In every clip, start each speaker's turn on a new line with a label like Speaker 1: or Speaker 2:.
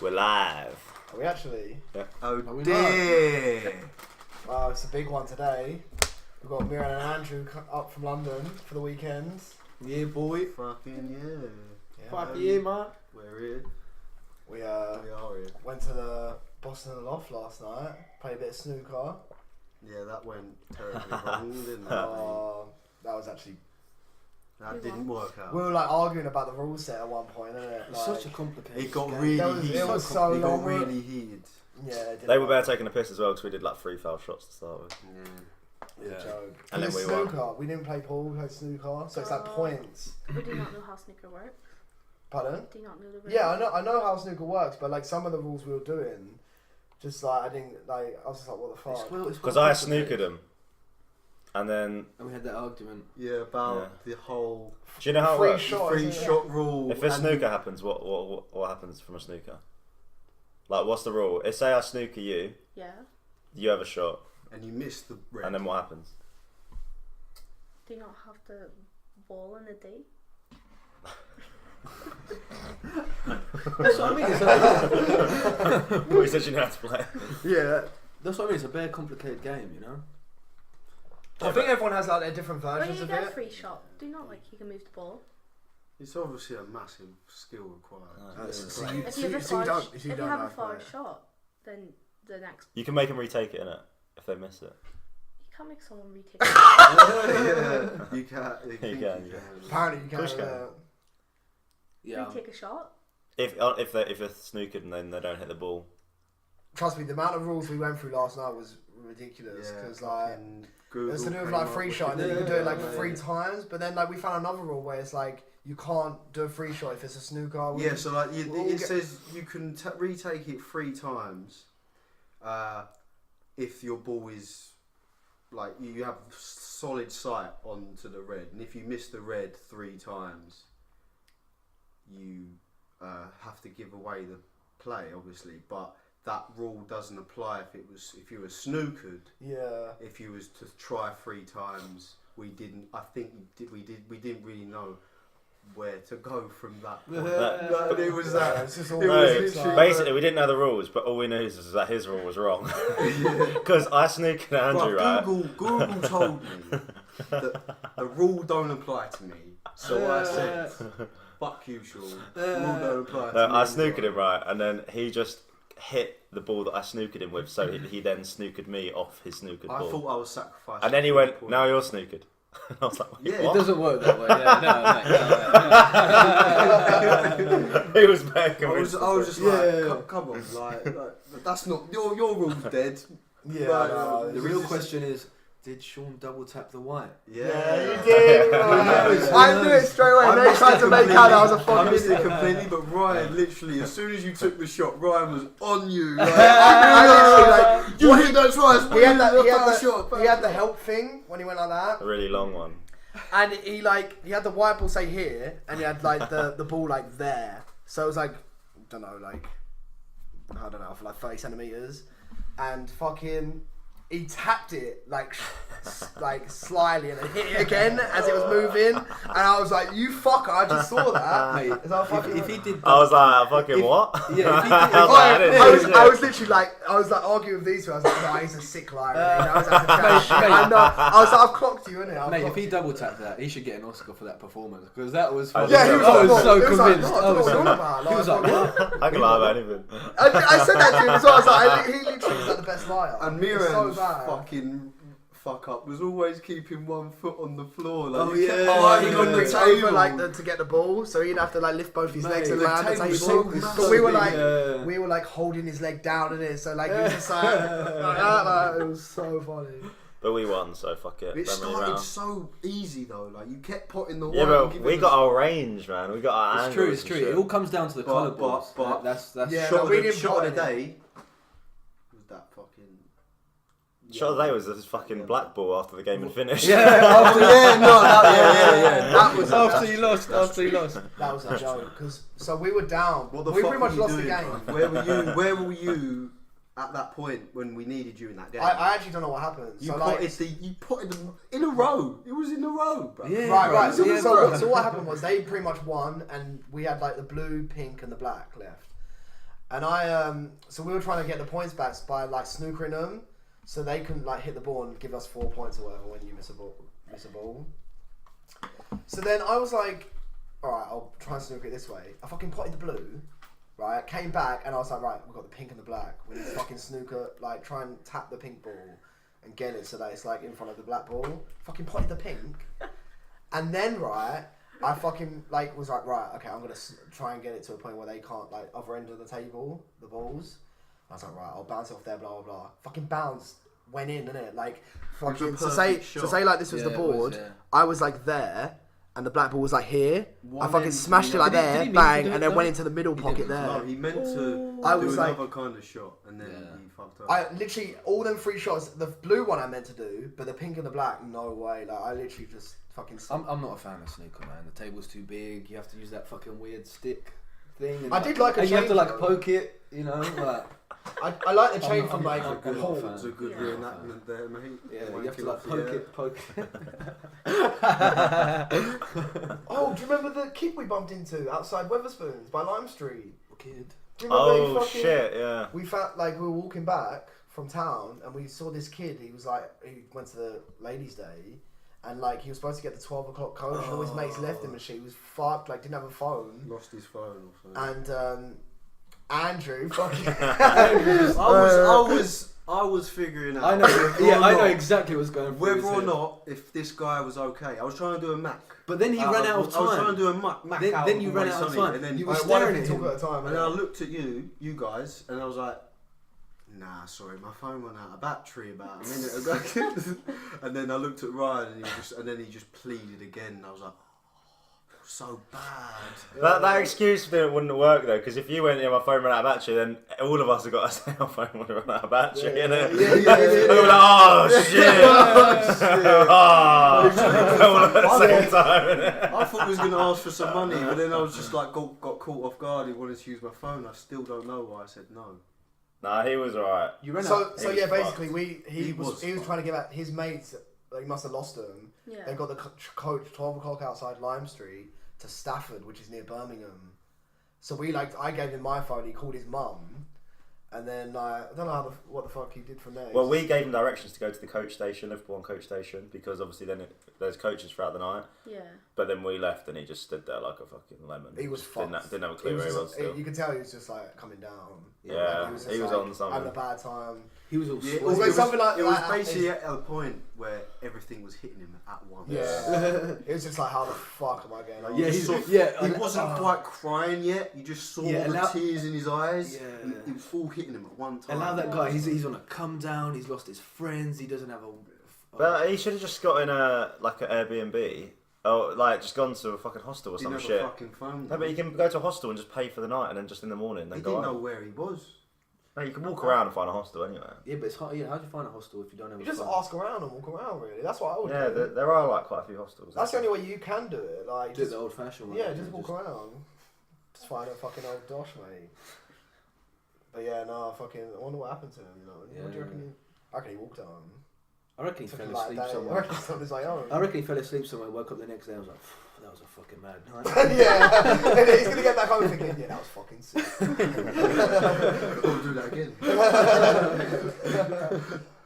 Speaker 1: We're live.
Speaker 2: Are we actually?
Speaker 1: Yeah.
Speaker 3: Oh dear.
Speaker 2: Wow, it's a big one today. We've got Mehran and Andrew up from London for the weekend.
Speaker 3: Yeah, boy. Fucking yeah.
Speaker 2: Fuck
Speaker 3: yeah, man. We're here.
Speaker 2: We
Speaker 3: are here.
Speaker 2: went to the Boston Loft last night, played a bit of snooker.
Speaker 3: Yeah, that went terribly wrong, didn't it?
Speaker 2: That was actually...
Speaker 3: That didn't work out.
Speaker 2: We were like arguing about the rule set at one point, innit?
Speaker 4: It was such a complicated
Speaker 3: It got
Speaker 4: game.
Speaker 3: really heated.
Speaker 2: It was so long.
Speaker 3: It got really heated.
Speaker 2: Yeah, it didn't
Speaker 1: They were
Speaker 2: work.
Speaker 1: there taking a piss as well because we did like 3 foul shots to start with.
Speaker 2: It was a joke.
Speaker 1: And then
Speaker 2: it's
Speaker 1: we
Speaker 2: snooker.
Speaker 1: won.
Speaker 2: We didn't play pool, we played snooker, so it's like points.
Speaker 5: We do not know how snooker works.
Speaker 2: Pardon?
Speaker 5: Do you not know the rules?
Speaker 2: Yeah, I know how snooker works, but like some of the rules we were doing, just like I didn't like. I was just like, what the fuck?
Speaker 1: Because I snookered them. And then...
Speaker 4: And we had that argument.
Speaker 3: Yeah, about the whole
Speaker 1: Do you know how it works?
Speaker 3: free shot rule.
Speaker 1: If a snooker happens, what happens from a snooker? Like, what's the rule? If say I snooker you,
Speaker 5: Yeah.
Speaker 1: you have a shot,
Speaker 3: and you miss the red.
Speaker 1: and then what happens?
Speaker 5: Do you not have the ball in a day?
Speaker 4: That's what I mean.
Speaker 1: We said you know how to play.
Speaker 2: Yeah.
Speaker 4: That's what I mean. It's a very complicated game, you know.
Speaker 2: I think everyone has like their different
Speaker 5: When
Speaker 2: versions
Speaker 5: you
Speaker 2: of
Speaker 5: get a
Speaker 2: it.
Speaker 5: free shot, do you not like you can move the ball?
Speaker 3: It's obviously a massive skill required.
Speaker 2: So
Speaker 3: Yeah.
Speaker 2: you,
Speaker 5: If
Speaker 2: so
Speaker 5: you
Speaker 2: you,
Speaker 5: have a
Speaker 2: so you
Speaker 5: far,
Speaker 2: don't,
Speaker 5: if
Speaker 2: so
Speaker 5: you
Speaker 2: you don't
Speaker 5: have
Speaker 2: know
Speaker 5: a
Speaker 2: how to
Speaker 5: far
Speaker 2: play it.
Speaker 5: shot, then the next
Speaker 1: You can make them retake it, innit? If they miss it.
Speaker 5: you can't make someone retake. it.
Speaker 3: Yeah, you can. You
Speaker 1: can, yeah.
Speaker 2: Apparently you can.
Speaker 1: Push can.
Speaker 4: Yeah.
Speaker 5: Retake a shot.
Speaker 1: If they're snookered and then they don't hit the ball.
Speaker 2: Trust me, the amount of rules we went through last night was ridiculous. Because like it's to do with like free shot, and then you can do it like 3 times. But then like we found another rule where it's like you can't do a free shot if it's a snooker.
Speaker 3: Yeah, so like it says you can retake it 3 times if your ball is like you have solid sight onto the red, and if you miss the red 3 times, you have to give away the play, obviously. But that rule doesn't apply if you were snookered.
Speaker 2: Yeah.
Speaker 3: If you was to try 3 times, we didn't. I think we didn't really know where to go from that point. It was that.
Speaker 2: Yeah, it's just all
Speaker 3: It was literally
Speaker 1: Basically, we didn't know the rules, but all we knew is that his rule was wrong. Because I snookered Andrew, right?
Speaker 3: Google told me that the rule don't apply to me. So I said, fuck you, Sean. The rule don't apply to me.
Speaker 1: I snookered him, right? And then he just hit the ball that I snookered him with, so he then snookered me off his snookered ball.
Speaker 3: I thought I was sacrificing.
Speaker 1: And then he went, now you're snookered. And I was like,
Speaker 3: Yeah,
Speaker 4: It
Speaker 1: what?
Speaker 4: doesn't work that way. Yeah, no.
Speaker 1: He was back.
Speaker 3: I was just like, come on, like that's not your rule's dead.
Speaker 2: Yeah.
Speaker 3: Right,
Speaker 2: no,
Speaker 4: The real question is, did Sean double tap the white?
Speaker 2: Yeah, you did. I knew it straight away. They tried to make out I was a
Speaker 3: I
Speaker 2: fucking
Speaker 3: missed it
Speaker 2: idiot.
Speaker 3: completely, but Ryan, literally, as soon as you took the shot, Ryan was on you. Like,
Speaker 2: I literally,
Speaker 3: you hit that twice.
Speaker 2: he had
Speaker 3: shot.
Speaker 2: he had the help thing when he went like that,
Speaker 1: A really long one.
Speaker 2: and he had the white ball say here, and he had like the ball like there. So it was like, I don't know, for like 30 centimeters, and fucking. He tapped it like slyly and then hit it again as it was moving, and I was like, "You fucker! I just saw that."
Speaker 4: Mate,
Speaker 2: Is that fucking
Speaker 4: if he did,
Speaker 1: I was like, fucking what?
Speaker 4: Yeah, if he did,
Speaker 2: I was literally I was arguing with these two. I was like, "No, he's a sick liar." I was like, I know. I was like, "I've clocked you, innit?"
Speaker 4: mate, if he double tapped that, he should get an Oscar for that performance because that was.
Speaker 1: Yeah,
Speaker 2: he was
Speaker 4: I
Speaker 2: like,
Speaker 4: was so
Speaker 2: he was like,
Speaker 4: convinced.
Speaker 2: "No, I don't know what you're on about."
Speaker 4: He was like, what?
Speaker 1: I can lie about anything.
Speaker 2: I said that to him as well. I was like, he literally was like the best liar.
Speaker 3: And
Speaker 2: It's so
Speaker 3: Mehran's
Speaker 2: bad.
Speaker 3: fucking fuck up was always keeping one foot on the floor. Like,
Speaker 4: Oh,
Speaker 3: he kept
Speaker 4: yeah.
Speaker 3: lying
Speaker 2: He
Speaker 3: on
Speaker 2: couldn't
Speaker 3: the
Speaker 2: reach over
Speaker 3: table.
Speaker 2: like to get the ball, so he'd have to like lift both his
Speaker 4: Mate,
Speaker 2: legs
Speaker 4: the
Speaker 2: around the
Speaker 3: table's
Speaker 2: table.
Speaker 3: so massive.
Speaker 2: But we were like,
Speaker 4: Yeah.
Speaker 2: we were like holding his leg down in it, so like he was just like that. Like, it was so funny.
Speaker 1: But we won, so fuck it.
Speaker 3: It
Speaker 1: Don't really
Speaker 3: started
Speaker 1: matter.
Speaker 3: so easy though. Like you kept putting the
Speaker 1: Yeah,
Speaker 3: one.
Speaker 1: but we got our range, man. We got our
Speaker 4: It's true.
Speaker 1: angles
Speaker 4: It's
Speaker 1: and
Speaker 4: true.
Speaker 1: shit.
Speaker 4: It all comes down to the colour
Speaker 3: But-
Speaker 4: balls.
Speaker 3: but-
Speaker 4: That's
Speaker 2: Yeah,
Speaker 3: shot,
Speaker 2: no, we
Speaker 3: of the,
Speaker 2: didn't
Speaker 3: shot
Speaker 2: put
Speaker 3: of the
Speaker 2: it.
Speaker 3: day was that fucking.
Speaker 1: Shot of the day was this fucking black ball after the game had finished.
Speaker 4: yeah. After, yeah.
Speaker 2: That was
Speaker 4: after you lost. After you lost.
Speaker 2: that was a joke. So we were down.
Speaker 3: What the
Speaker 2: we
Speaker 3: fuck
Speaker 2: pretty much
Speaker 3: were you
Speaker 2: lost
Speaker 3: doing,
Speaker 2: the game.
Speaker 3: bro? Where were you at that point when we needed you in that game?
Speaker 2: I actually don't know what happened.
Speaker 3: You
Speaker 2: So
Speaker 3: put them in a row. It was in a row, bro.
Speaker 4: Yeah.
Speaker 2: right. So,
Speaker 4: Yeah,
Speaker 2: so,
Speaker 4: bro.
Speaker 2: so what happened was they pretty much won, and we had like the blue, pink, and the black left. And I so we were trying to get the points back by like snookering them, so they couldn't like hit the ball and give us 4 points or whatever when you miss a ball. So then I was like, all right, I'll try and snooker it this way. I fucking potted the blue, right? Came back and I was like, right, we've got the pink and the black. We need to fucking snooker, like try and tap the pink ball and get it so that it's like in front of the black ball. Fucking potted the pink, and then right. I fucking like was like, right, okay, I'm gonna try and get it to a point where they can't like other end of the table, the balls. I was like, right, I'll bounce it off there, blah blah blah. Fucking bounced, went in, didn't it? Like fucking to say like this was the board. I was like there, and the black ball was like here. I fucking smashed it like there, bang, and then went into the middle pocket there.
Speaker 3: No, he meant to do another kind of shot, and then he fucked up.
Speaker 2: I literally all them 3 shots. The blue one I meant to do, but the pink and the black, no way. Like I literally just.
Speaker 4: I'm not a fan of snooker, man. The table's too big. You have to use that fucking weird stick thing. And
Speaker 2: I did like a chain.
Speaker 4: You have to like poke it, you know. Like,
Speaker 2: I like the chain from like a hole.
Speaker 3: It's a good reenactment there, mate.
Speaker 4: Yeah, you have to like poke it.
Speaker 2: Oh, do you remember the kid we bumped into outside Weatherspoons by Lime Street?
Speaker 4: Kid.
Speaker 2: Do you remember
Speaker 1: shit, yeah.
Speaker 2: We felt like we were walking back from town and we saw this kid. He was like, he went to the ladies' day. And like he was supposed to get the 12 o'clock coach, and all his mates left him, and he was fucked. Like didn't have a phone.
Speaker 3: Lost his phone or something.
Speaker 2: And Andrew, fucking.
Speaker 3: I was figuring out.
Speaker 4: I know. Yeah, I know exactly what's going on.
Speaker 3: Whether or not, if this guy was okay, I was trying to do a Mac.
Speaker 4: But then he ran out of time.
Speaker 3: I was trying to do a Mac out.
Speaker 4: Then you ran out of time.
Speaker 3: And then
Speaker 4: you were staring at him.
Speaker 2: At a time,
Speaker 3: and then I looked at you guys, and I was like. Nah, sorry, my phone went out of battery about a minute ago. And then I looked at Ryan, and then he just pleaded again, and I was like, oh, so bad.
Speaker 1: That excuse wouldn't work though, because if you went, my phone ran out of battery, then all of us have got to say our phone would run out of battery, innit? We're like, oh shit! All at the same time, innit?
Speaker 3: I thought he was going to ask for some money, but then I was just like, got caught off guard. He wanted to use my phone. I still don't know why I said no.
Speaker 1: Nah, he was alright.
Speaker 2: So yeah, basically he was trying to get back his mates. He must have lost them.
Speaker 5: Yeah.
Speaker 2: They got the coach 12 o'clock outside Lime Street to Stafford, which is near Birmingham. So I gave him my phone. He called his mum, and then I don't know what the fuck he did from there.
Speaker 1: Well, we gave him directions to go to the coach station, Liverpool on coach station, because obviously then there's coaches throughout the night.
Speaker 5: Yeah.
Speaker 1: But then we left, and he just stood there like a fucking lemon.
Speaker 2: He was fucked.
Speaker 1: Didn't have a clue where he was. Still.
Speaker 2: You could tell he was just like coming down.
Speaker 1: Yeah,
Speaker 2: like,
Speaker 1: he was on something.
Speaker 2: Having a bad time.
Speaker 4: He was all.
Speaker 3: It was basically at a point where everything was hitting him at once.
Speaker 2: Yeah. It was just like, how the fuck am I getting?
Speaker 3: He wasn't quite crying yet. You just saw the tears in his eyes. Yeah. And it was all hitting him at one time.
Speaker 4: Allow that guy. He's on a come down. He's lost his friends. He doesn't have a.
Speaker 1: But he should have just got in an Airbnb. Oh, like just gone to a fucking hostel or some shit.
Speaker 3: A fucking phone.
Speaker 1: No, but you can go to a hostel and just pay for the night, and then just in the morning, then
Speaker 3: he
Speaker 1: go
Speaker 3: didn't
Speaker 1: home.
Speaker 3: know where he was.
Speaker 1: No, you can walk around and find a hostel anywhere.
Speaker 4: Yeah, but it's hard. Yeah, how do you find a hostel if you don't have?
Speaker 2: You just ask around and walk around. Really, that's what I would do.
Speaker 1: Yeah, there are like quite a few hostels.
Speaker 2: That's the only way you can do it. Like
Speaker 4: do it the old-fashioned way.
Speaker 2: Yeah, just walk around. Just find a fucking old dosh, mate. But yeah, no, fucking. I wonder what happened to him. You know?
Speaker 4: Yeah.
Speaker 2: What do you reckon? I reckon he walked on.
Speaker 4: I reckon he fell asleep
Speaker 2: I
Speaker 4: somewhere.
Speaker 2: reckon
Speaker 4: he fell asleep somewhere. Woke up the next day. I was like, that was a fucking mad night.
Speaker 2: Yeah, he's gonna get back home thinking, yeah, that was fucking sick.
Speaker 3: We'll do that again.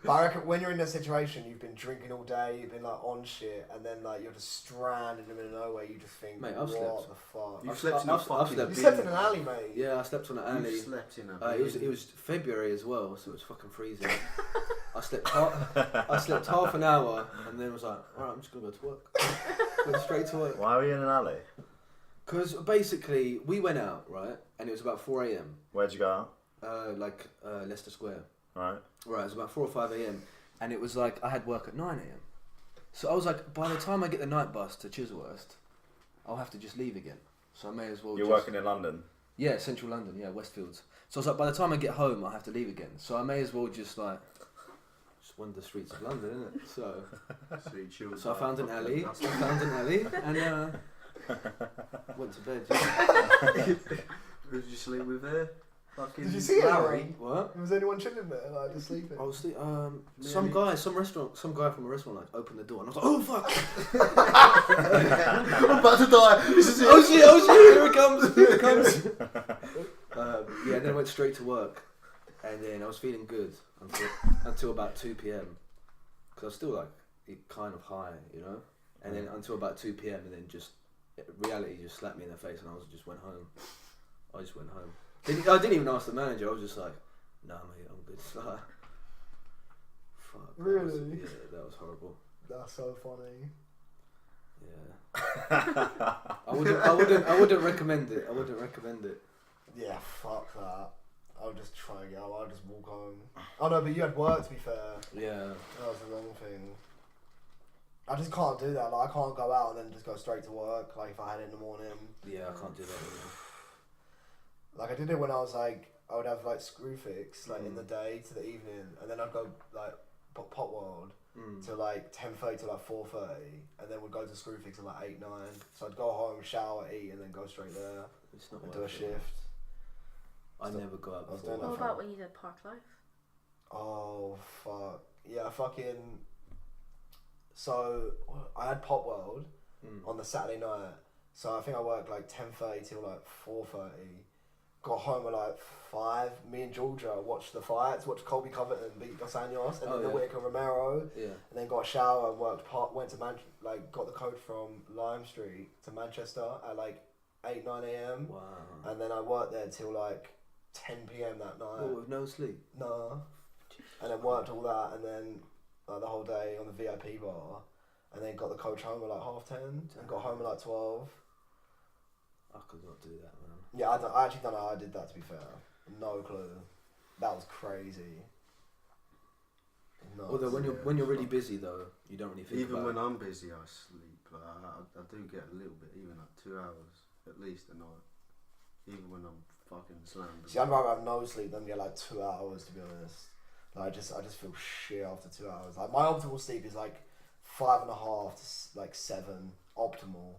Speaker 2: But I reckon when you're in that situation, you've been drinking all day, you've been like on shit, and then like you're just stranded in the middle of nowhere. You just think,
Speaker 4: mate, I've
Speaker 2: what
Speaker 4: slept.
Speaker 2: the fuck?
Speaker 3: You've slept in a fucking.
Speaker 2: You slept in an alley, mate.
Speaker 4: Yeah, I slept on an alley.
Speaker 3: You slept in a.
Speaker 4: It was February as well, so it was fucking freezing. I slept half an hour, and then was like, alright, I'm just gonna go to work. Went straight to work.
Speaker 1: Why were you in an alley?
Speaker 4: Because basically we went out, right, and it was about 4 a.m.
Speaker 1: Where'd you go out?
Speaker 4: Leicester Square.
Speaker 1: Right,
Speaker 4: it was about 4 or 5 a.m. and it was like I had work at 9 a.m. So I was like, by the time I get the night bus to Chislehurst, I'll have to just leave again. So I may as well.
Speaker 1: You're working in London?
Speaker 4: Yeah, central London, yeah, Westfields. So I was like, by the time I get home, I'll have to leave again. So I may as well just wander the streets of London, innit? So I found an alley. And went to bed.
Speaker 3: Who did you sleep with there?
Speaker 2: Did you see
Speaker 3: Larry?
Speaker 4: What?
Speaker 2: Was anyone chilling there, like just sleeping?
Speaker 4: I was some guy from a restaurant like opened the door and I was like, oh fuck!
Speaker 3: I'm about to die. This is it.
Speaker 4: Oh shit! Here it comes! Yeah, then I went straight to work, and then I was feeling good until about 2 p.m. because I was still like kind of high, you know. And then until about 2 p.m. and then just reality just slapped me in the face, and I just went home. I just went home. I didn't even ask the manager. I was just like, "Nah, mate, I'm good." Fuck.
Speaker 2: Really?
Speaker 4: That was horrible.
Speaker 2: That's so funny.
Speaker 4: Yeah. I wouldn't recommend it. I wouldn't recommend it.
Speaker 2: Yeah, fuck that. I'll just try and get out. I'll just walk home. Oh no, but you had work, to be fair.
Speaker 4: Yeah.
Speaker 2: That was the wrong thing. I just can't do that. Like, I can't go out and then just go straight to work. Like, if I had it in the morning.
Speaker 4: Yeah, I can't do that anymore.
Speaker 2: Like, I did it when I was like, I would have like screw fix like in the day to the evening, and then I'd go like pot world till like 10:30 to like 4:30, and then we'd go to screw fix at like 8, 9. So I'd go home, shower, eat, and then go straight there.
Speaker 4: It's not
Speaker 2: and do a shift.
Speaker 4: I never go out before.
Speaker 5: What about when you did Park Life?
Speaker 2: Oh fuck yeah, fucking. So I had Pop World on the Saturday night. So I think I worked like 10:30 till like 4:30. Got home at like 5. Me and Georgia watched the fights. Watched Colby Covington beat Dos Anjos, and then the Whitaker Romero. Yeah. And then got a shower and went to got the coach from Lime Street to Manchester at like 8, 9 a.m.
Speaker 4: Wow.
Speaker 2: And then I worked there till like 10 p.m. that night.
Speaker 4: What, with no sleep?
Speaker 2: No. And then worked all that, and then like the whole day on the VIP bar, and then got the coach home at like 10:30, and got home at like 12.
Speaker 4: I could not do that, man.
Speaker 2: Yeah, I actually don't know how I did that, to be fair. No clue. That was crazy. Nuts.
Speaker 4: Although when you're really busy though, you don't really think
Speaker 3: even
Speaker 4: about
Speaker 3: when
Speaker 4: it.
Speaker 3: I'm busy, I sleep. I do get a little bit, even like 2 hours at least a night. Even when I'm fucking slammed.
Speaker 2: See, I'd rather have no sleep than get like 2 hours, to be honest. Like, I just feel shit after 2 hours. Like, my optimal sleep is like 5.5 to like 7 optimal.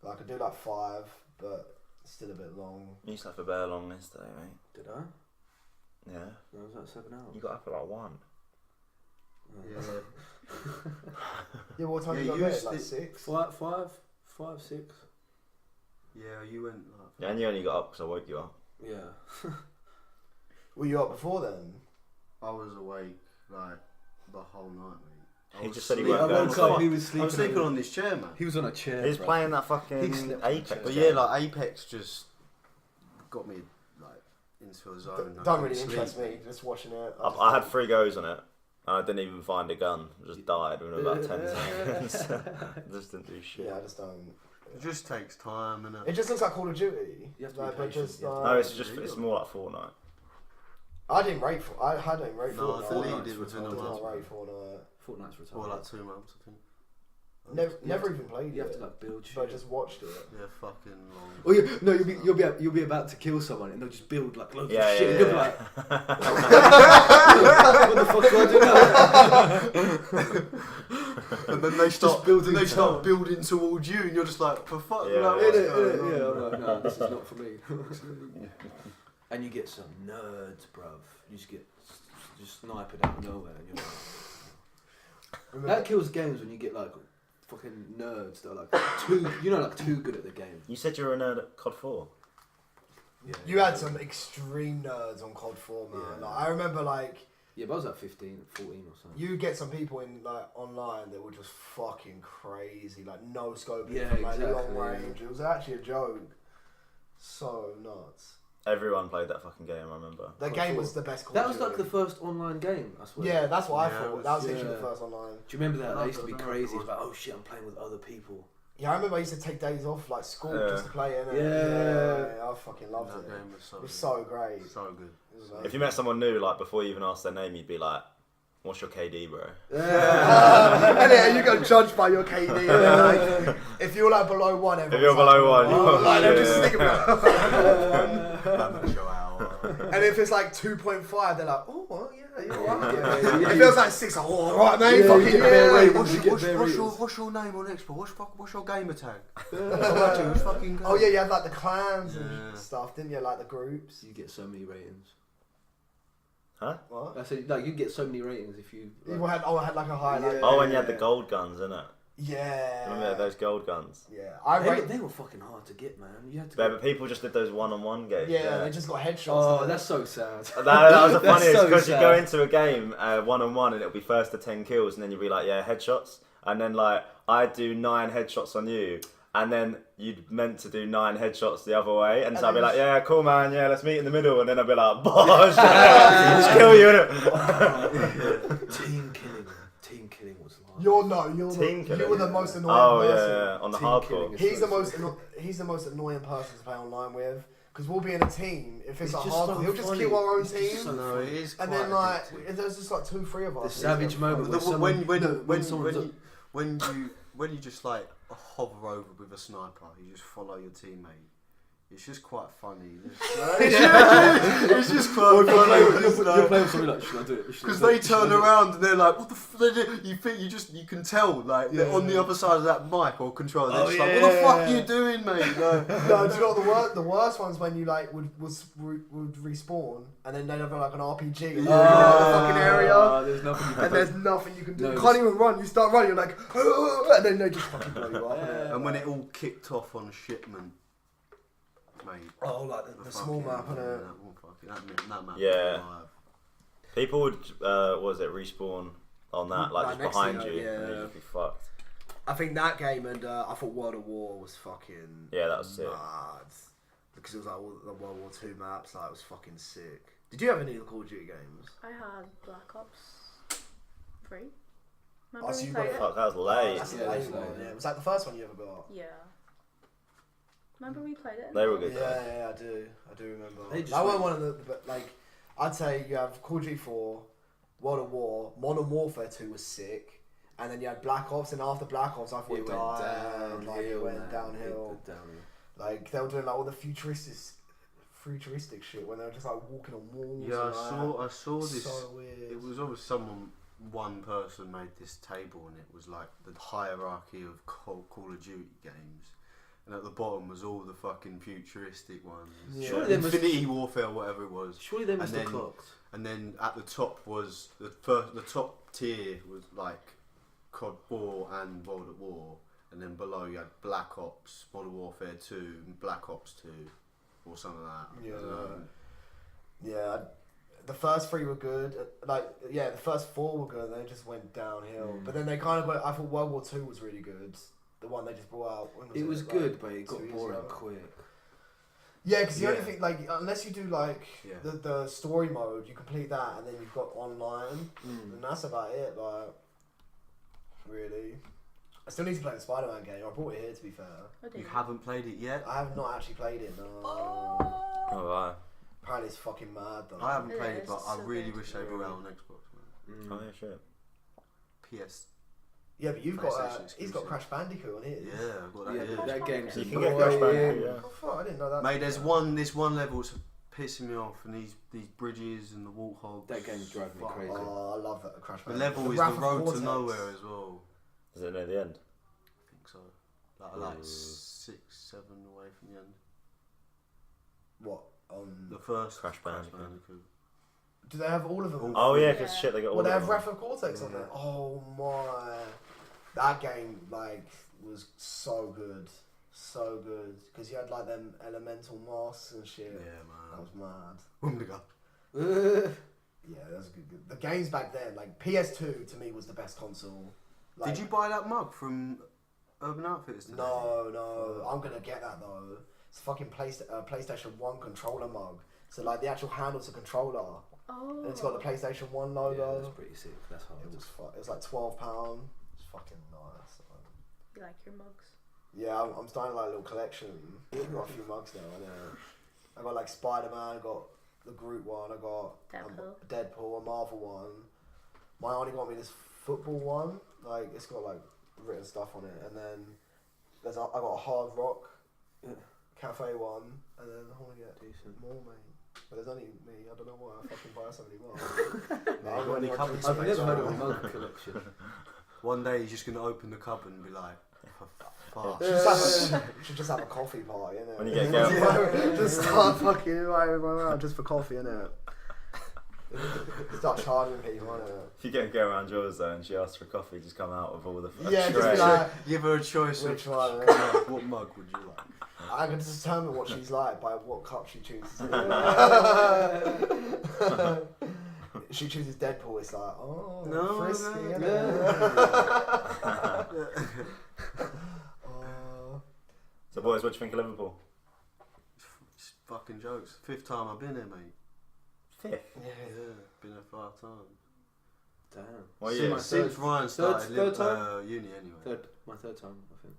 Speaker 2: Like, I could do like 5, but it's still a bit long.
Speaker 1: You slept a bear long yesterday, mate.
Speaker 4: Did I?
Speaker 1: Yeah.
Speaker 4: No, was that 7 hours?
Speaker 1: You got up at like 1.
Speaker 3: Yeah.
Speaker 2: Yeah, what time did you go to bed? Like 6?
Speaker 4: 5, 6.
Speaker 3: Yeah, you went like...
Speaker 1: Yeah, and you only got up because I woke you up.
Speaker 4: Yeah.
Speaker 2: Were you up before then?
Speaker 3: I was awake like the whole night, mate.
Speaker 1: He just said he
Speaker 3: sleeping.
Speaker 1: weren't going to sleep.
Speaker 4: He was sleeping.
Speaker 3: I was sleeping on this chair, man.
Speaker 4: He was on a chair.
Speaker 1: He was playing that fucking
Speaker 4: slept on a
Speaker 1: Apex.
Speaker 4: chair.
Speaker 3: But yeah, like Apex just got me like into a zone.
Speaker 2: Don't really interest me, just watching it.
Speaker 1: I had 3 goes on it, and I didn't even find a gun. I just died within about 10 seconds. Just didn't do shit.
Speaker 2: Yeah, I just don't.
Speaker 3: It just takes time, and
Speaker 2: it just looks like Call of Duty.
Speaker 4: You have to
Speaker 2: like,
Speaker 4: be patient.
Speaker 1: No, it's more like Fortnite.
Speaker 2: I didn't rate Fortnite.
Speaker 3: No, I
Speaker 2: Fortnite.
Speaker 3: deleted it within a
Speaker 2: I did
Speaker 3: month.
Speaker 2: not rate Fortnite.
Speaker 4: Fortnite's
Speaker 3: For
Speaker 4: retired.
Speaker 3: like 2 months, I think.
Speaker 2: Never even played it.
Speaker 4: You have to like build shit.
Speaker 2: But I just watched it.
Speaker 3: Yeah, fucking long.
Speaker 4: Oh yeah, no, you'll be about to kill someone and they'll just build like loads of shit.
Speaker 1: Yeah.
Speaker 4: And you'll be like, what the fuck do I do now?
Speaker 3: And then they start
Speaker 4: building
Speaker 3: building towards you, and you're just like, for fuck,
Speaker 1: Yeah.
Speaker 3: like, what's
Speaker 4: Yeah,
Speaker 3: going on?
Speaker 4: I'm like, no, this is not for me. And you get some nerds, bruv. You just get sniping out of nowhere. And you're like, that kills games when you get like fucking nerds that are like too good at the game.
Speaker 1: You said you were a nerd at COD 4.
Speaker 4: Yeah,
Speaker 2: You had some extreme nerds on COD 4, man.
Speaker 4: Yeah.
Speaker 2: Like, I remember like
Speaker 4: yeah, but I was like 15, 14 or something.
Speaker 2: you get some people in like online that were just fucking crazy, like no scoping
Speaker 4: Yeah,
Speaker 2: from like
Speaker 4: exactly,
Speaker 2: long
Speaker 4: yeah.
Speaker 2: range. It was actually a joke. So nuts.
Speaker 1: Everyone played that fucking game, I remember.
Speaker 2: That
Speaker 4: COD
Speaker 2: game
Speaker 4: 4.
Speaker 2: was the best. Call
Speaker 4: That
Speaker 2: of
Speaker 4: was like the
Speaker 2: Duty.
Speaker 4: first online game, I swear.
Speaker 2: Yeah, that's what I
Speaker 3: Yeah,
Speaker 2: thought. That was literally
Speaker 4: yeah.
Speaker 2: the first online.
Speaker 4: Do you remember that?
Speaker 3: I
Speaker 4: That used to be
Speaker 3: don't know
Speaker 4: crazy.
Speaker 3: if
Speaker 4: It's
Speaker 3: it
Speaker 4: like, oh shit, I'm playing with other people.
Speaker 2: Yeah, I remember I used to take days off like school
Speaker 1: Yeah.
Speaker 2: just to play it.
Speaker 4: Yeah.
Speaker 2: I fucking loved
Speaker 3: That
Speaker 2: it.
Speaker 3: game was
Speaker 2: It was so great.
Speaker 3: so good.
Speaker 2: It was
Speaker 1: If you met someone new, like before you even asked their name, you'd be like, "What's your KD, bro?"
Speaker 2: and then you got judged by your KD. And then, like, if you're like below 1,
Speaker 1: If you're below 1, you're
Speaker 2: like, they're just
Speaker 1: shit.
Speaker 2: sticking
Speaker 3: Amateur hour.
Speaker 2: And if it's like 2.5, they're like, oh, well, yeah, you're right.
Speaker 4: Yeah.
Speaker 2: If it was like 6, oh, all right, mate,
Speaker 4: Yeah,
Speaker 2: fucking
Speaker 4: you get bare
Speaker 2: yeah.
Speaker 4: ratings. You get bare
Speaker 3: What's your name on Xbox? What's your gamer tag? Which fucking game?
Speaker 2: Oh yeah, you had like the clans
Speaker 3: Yeah.
Speaker 2: and stuff, didn't you? Like the groups.
Speaker 4: You get so many ratings.
Speaker 2: What?
Speaker 4: I said, like, you get so many ratings if you. Like,
Speaker 2: I had like a highlight.
Speaker 4: Yeah.
Speaker 1: Oh, and you had the gold guns, innit?
Speaker 2: Yeah.
Speaker 1: Remember those gold guns?
Speaker 2: Yeah.
Speaker 4: They were fucking hard to get, man. You had to.
Speaker 1: Yeah, but people just did those one-on-one games.
Speaker 2: Yeah, they just got headshots.
Speaker 4: Oh, that's so sad.
Speaker 1: That was the
Speaker 4: That's
Speaker 1: funniest
Speaker 4: so
Speaker 1: because you
Speaker 4: sad.
Speaker 1: go into a game one-on-one and it'll be first to 10 kills and then you'll be like, yeah, headshots. And then like, I'd do 9 headshots on you. And then you'd meant to do 9 headshots the other way. And so I'd be like, yeah, cool, man. Yeah, let's meet in the middle. And then I'd be like, bosh, just kill you. Innit?
Speaker 4: Team killing. Team killing was like.
Speaker 2: You were the most annoying person.
Speaker 1: Yeah, on the
Speaker 4: Team
Speaker 1: hardcore.
Speaker 4: killing is
Speaker 2: He's
Speaker 4: so
Speaker 2: the most annoying person to play online with. Because we'll be in a team. If it's
Speaker 4: It's
Speaker 2: like
Speaker 4: just
Speaker 2: hardcore,
Speaker 4: so
Speaker 2: he'll just
Speaker 4: funny.
Speaker 2: kill our own
Speaker 4: It's just
Speaker 2: team.
Speaker 4: so
Speaker 3: No, it is.
Speaker 2: And then like, there's just like 2-3 of us.
Speaker 4: The savage moment where someone,
Speaker 3: when you just like hover over with a sniper, you just follow your teammate. It's just quite funny. It's just quite funny.
Speaker 4: You're playing with something like, should I do it?
Speaker 3: Because they turn around and they're like, what the f-? You think you can tell like they're on the other side of that mic or controller. They're just like, what the fuck are you doing, mate? No,
Speaker 2: do you know what the worst ones when you like would respawn and then they'd have like an RPG in the fucking area
Speaker 4: There's nothing you can
Speaker 2: and
Speaker 4: do.
Speaker 2: there's nothing you can do.
Speaker 4: No,
Speaker 2: You can't even run. You start running, you're like, and then they just fucking blow you up.
Speaker 4: Yeah.
Speaker 3: And when it all kicked off on a shipment, mate.
Speaker 2: Oh, like the small map, innit?
Speaker 3: That map.
Speaker 1: Yeah.
Speaker 3: was alive.
Speaker 1: People would, respawn on that, like just
Speaker 2: next
Speaker 1: behind
Speaker 2: to
Speaker 1: you.
Speaker 2: you,
Speaker 1: And
Speaker 2: yeah.
Speaker 1: you'd just be fucked.
Speaker 2: I think that game and I thought World of War was fucking
Speaker 1: Yeah, that was sick.
Speaker 2: mad. Because it was like all the World War 2 maps, like it was fucking sick. Did you have any of the Call of Duty games?
Speaker 5: I had Black Ops 3.
Speaker 2: Oh,
Speaker 5: Remember
Speaker 2: so
Speaker 5: we
Speaker 2: you
Speaker 5: played
Speaker 2: got
Speaker 5: it?
Speaker 1: Fuck, that was late.
Speaker 2: That's
Speaker 4: Yeah,
Speaker 2: the late
Speaker 4: that's
Speaker 2: one,
Speaker 4: late,
Speaker 2: yeah.
Speaker 4: yeah.
Speaker 2: Was that the first one you ever got?
Speaker 5: Yeah. Remember we played it?
Speaker 1: They were good.
Speaker 2: Yeah, I do remember.
Speaker 4: They just
Speaker 2: That
Speaker 4: went-
Speaker 2: one of the, but like, I'd say you have Call of Duty 4, World of War, Modern Warfare 2 was sick, and then you had Black Ops, and after Black Ops, I thought
Speaker 4: It
Speaker 2: it
Speaker 4: went
Speaker 2: died, like it went
Speaker 4: man.
Speaker 2: downhill.
Speaker 4: It went downhill.
Speaker 2: Like they were doing like all the futuristic shit when they were just like walking on walls.
Speaker 3: Yeah,
Speaker 2: and,
Speaker 3: I saw this.
Speaker 2: So weird.
Speaker 3: It was always one person made this table, and it was like the hierarchy of Call of Duty games. And at the bottom was all the fucking futuristic ones.
Speaker 2: Yeah.
Speaker 4: Surely they must-
Speaker 3: Infinity Warfare, whatever it was.
Speaker 4: Surely they must
Speaker 3: And
Speaker 4: have
Speaker 3: then-
Speaker 4: clocked.
Speaker 3: And then at the top was the top tier was like COD 4 and World at War, and then below you had Black Ops, Modern Warfare 2, and Black Ops 2, or something like that.
Speaker 2: Yeah.
Speaker 3: I don't know.
Speaker 2: Yeah, the first 3 were good. The first 4 were good. They just went downhill. But then they kind of got. I thought World War 2 was really good. The one they just brought out. When
Speaker 4: It was
Speaker 2: Like,
Speaker 4: good, but it
Speaker 2: 2
Speaker 4: got
Speaker 2: years
Speaker 4: boring
Speaker 2: ago?
Speaker 4: quick.
Speaker 2: Yeah, because the only
Speaker 3: Yeah.
Speaker 2: thing, like, unless you do like
Speaker 3: Yeah.
Speaker 2: the story mode, you complete that, and then you've got online, and that's about it. Like, really, I still need to play the Spider-Man game. I brought it here, to be fair.
Speaker 5: I did.
Speaker 3: You haven't played it yet?
Speaker 2: I have not actually played it. No.
Speaker 1: Oh, wow.
Speaker 2: Apparently, it's fucking mad though.
Speaker 3: I haven't
Speaker 5: It
Speaker 3: played it,
Speaker 5: is,
Speaker 3: but
Speaker 5: it's
Speaker 3: I
Speaker 5: so
Speaker 3: really
Speaker 5: good.
Speaker 3: wish they brought it out on Xbox. Man.
Speaker 1: Oh, yeah, shit.
Speaker 3: PS.
Speaker 2: Yeah, but you've got.
Speaker 3: PlayStation
Speaker 2: He's got
Speaker 3: exclusive.
Speaker 2: Crash Bandicoot on his.
Speaker 3: Yeah, I've got that.
Speaker 4: Yeah,
Speaker 3: Yeah,
Speaker 4: but that game's
Speaker 1: You
Speaker 4: a
Speaker 1: can get
Speaker 4: boy,
Speaker 1: Crash
Speaker 4: yeah.
Speaker 1: Bandicoot, yeah.
Speaker 2: Oh, fuck, I didn't know that.
Speaker 3: Mate, there's this one level that's pissing me off, and these bridges and the warthogs.
Speaker 4: That game's driving me
Speaker 3: Fuck.
Speaker 4: crazy.
Speaker 2: Oh, I love that Crash
Speaker 3: The
Speaker 2: Bandicoot.
Speaker 3: level is
Speaker 2: Wrath
Speaker 3: the
Speaker 2: of
Speaker 3: road
Speaker 2: Cortex.
Speaker 3: to nowhere as well.
Speaker 1: Is it near the end?
Speaker 3: I think so. Like 6, 7 away from the end.
Speaker 2: What on?
Speaker 3: The first
Speaker 1: Crash Bandicoot.
Speaker 2: Do they have all of them?
Speaker 1: Oh, yeah, because
Speaker 5: Yeah.
Speaker 1: shit, they got all
Speaker 2: Well, they
Speaker 1: of
Speaker 2: have
Speaker 1: them.
Speaker 2: Wrath of Cortex on
Speaker 3: Yeah.
Speaker 2: there. Oh my, that game like was so good, because you had like them elemental masks and shit.
Speaker 3: Yeah,
Speaker 2: That
Speaker 3: man.
Speaker 2: was mad.
Speaker 3: Wunderga.
Speaker 2: Yeah, that was good. The games back then, like PS2 to me was the best console. Like,
Speaker 3: Did you buy that mug from Urban Outfitters today?
Speaker 2: No, I'm gonna get that though. It's a fucking PlayStation 1 controller mug. So like the actual handle's a controller,
Speaker 5: Oh.
Speaker 2: and it's got the PlayStation 1
Speaker 4: Yeah,
Speaker 2: logo.
Speaker 4: that's pretty sick. That's hard.
Speaker 2: It was like £12. It's fucking nice.
Speaker 5: You like your mugs?
Speaker 2: Yeah, I'm starting like a little collection. I've got a few mugs now. I got like Spider-Man. I got the Groot one. I got Deadpool, a Marvel one. My auntie got me this football one. Like it's got like written stuff on it, and then I got a Hard Rock Cafe one, and then I want to get
Speaker 4: Decent.
Speaker 2: more, mate. But there's only me. I don't know why I fucking buy so many mugs.
Speaker 3: Yeah, you got any cupboard
Speaker 4: I've
Speaker 3: space?
Speaker 4: never heard of a mug collection.
Speaker 3: One day he's just going to open the cupboard and be like, fuck.
Speaker 2: Should just have a coffee party, innit?
Speaker 1: When you get girl-
Speaker 2: Just start fucking right around just for coffee, innit? Start charging people, I know.
Speaker 1: If you get a girl around yours though and she asks for coffee, just come out with all the
Speaker 2: Yeah, just
Speaker 1: tray.
Speaker 2: be like,
Speaker 3: Give her a choice
Speaker 2: which
Speaker 3: of
Speaker 2: one?
Speaker 3: what mug would you like?
Speaker 2: I can determine what she's like by what cup she chooses. She chooses Deadpool, it's like, oh,
Speaker 3: No,
Speaker 2: frisky,
Speaker 3: no,
Speaker 2: Oh.
Speaker 1: So boys, what do you think of Liverpool?
Speaker 3: It's fucking jokes. 5th time I've been here, mate.
Speaker 1: 5th?
Speaker 3: Yeah, been here 5 times.
Speaker 4: Damn.
Speaker 1: Well,
Speaker 3: since,
Speaker 1: yeah.
Speaker 3: since Ryan started
Speaker 4: third time?
Speaker 3: uni anyway.
Speaker 4: My third time, I think.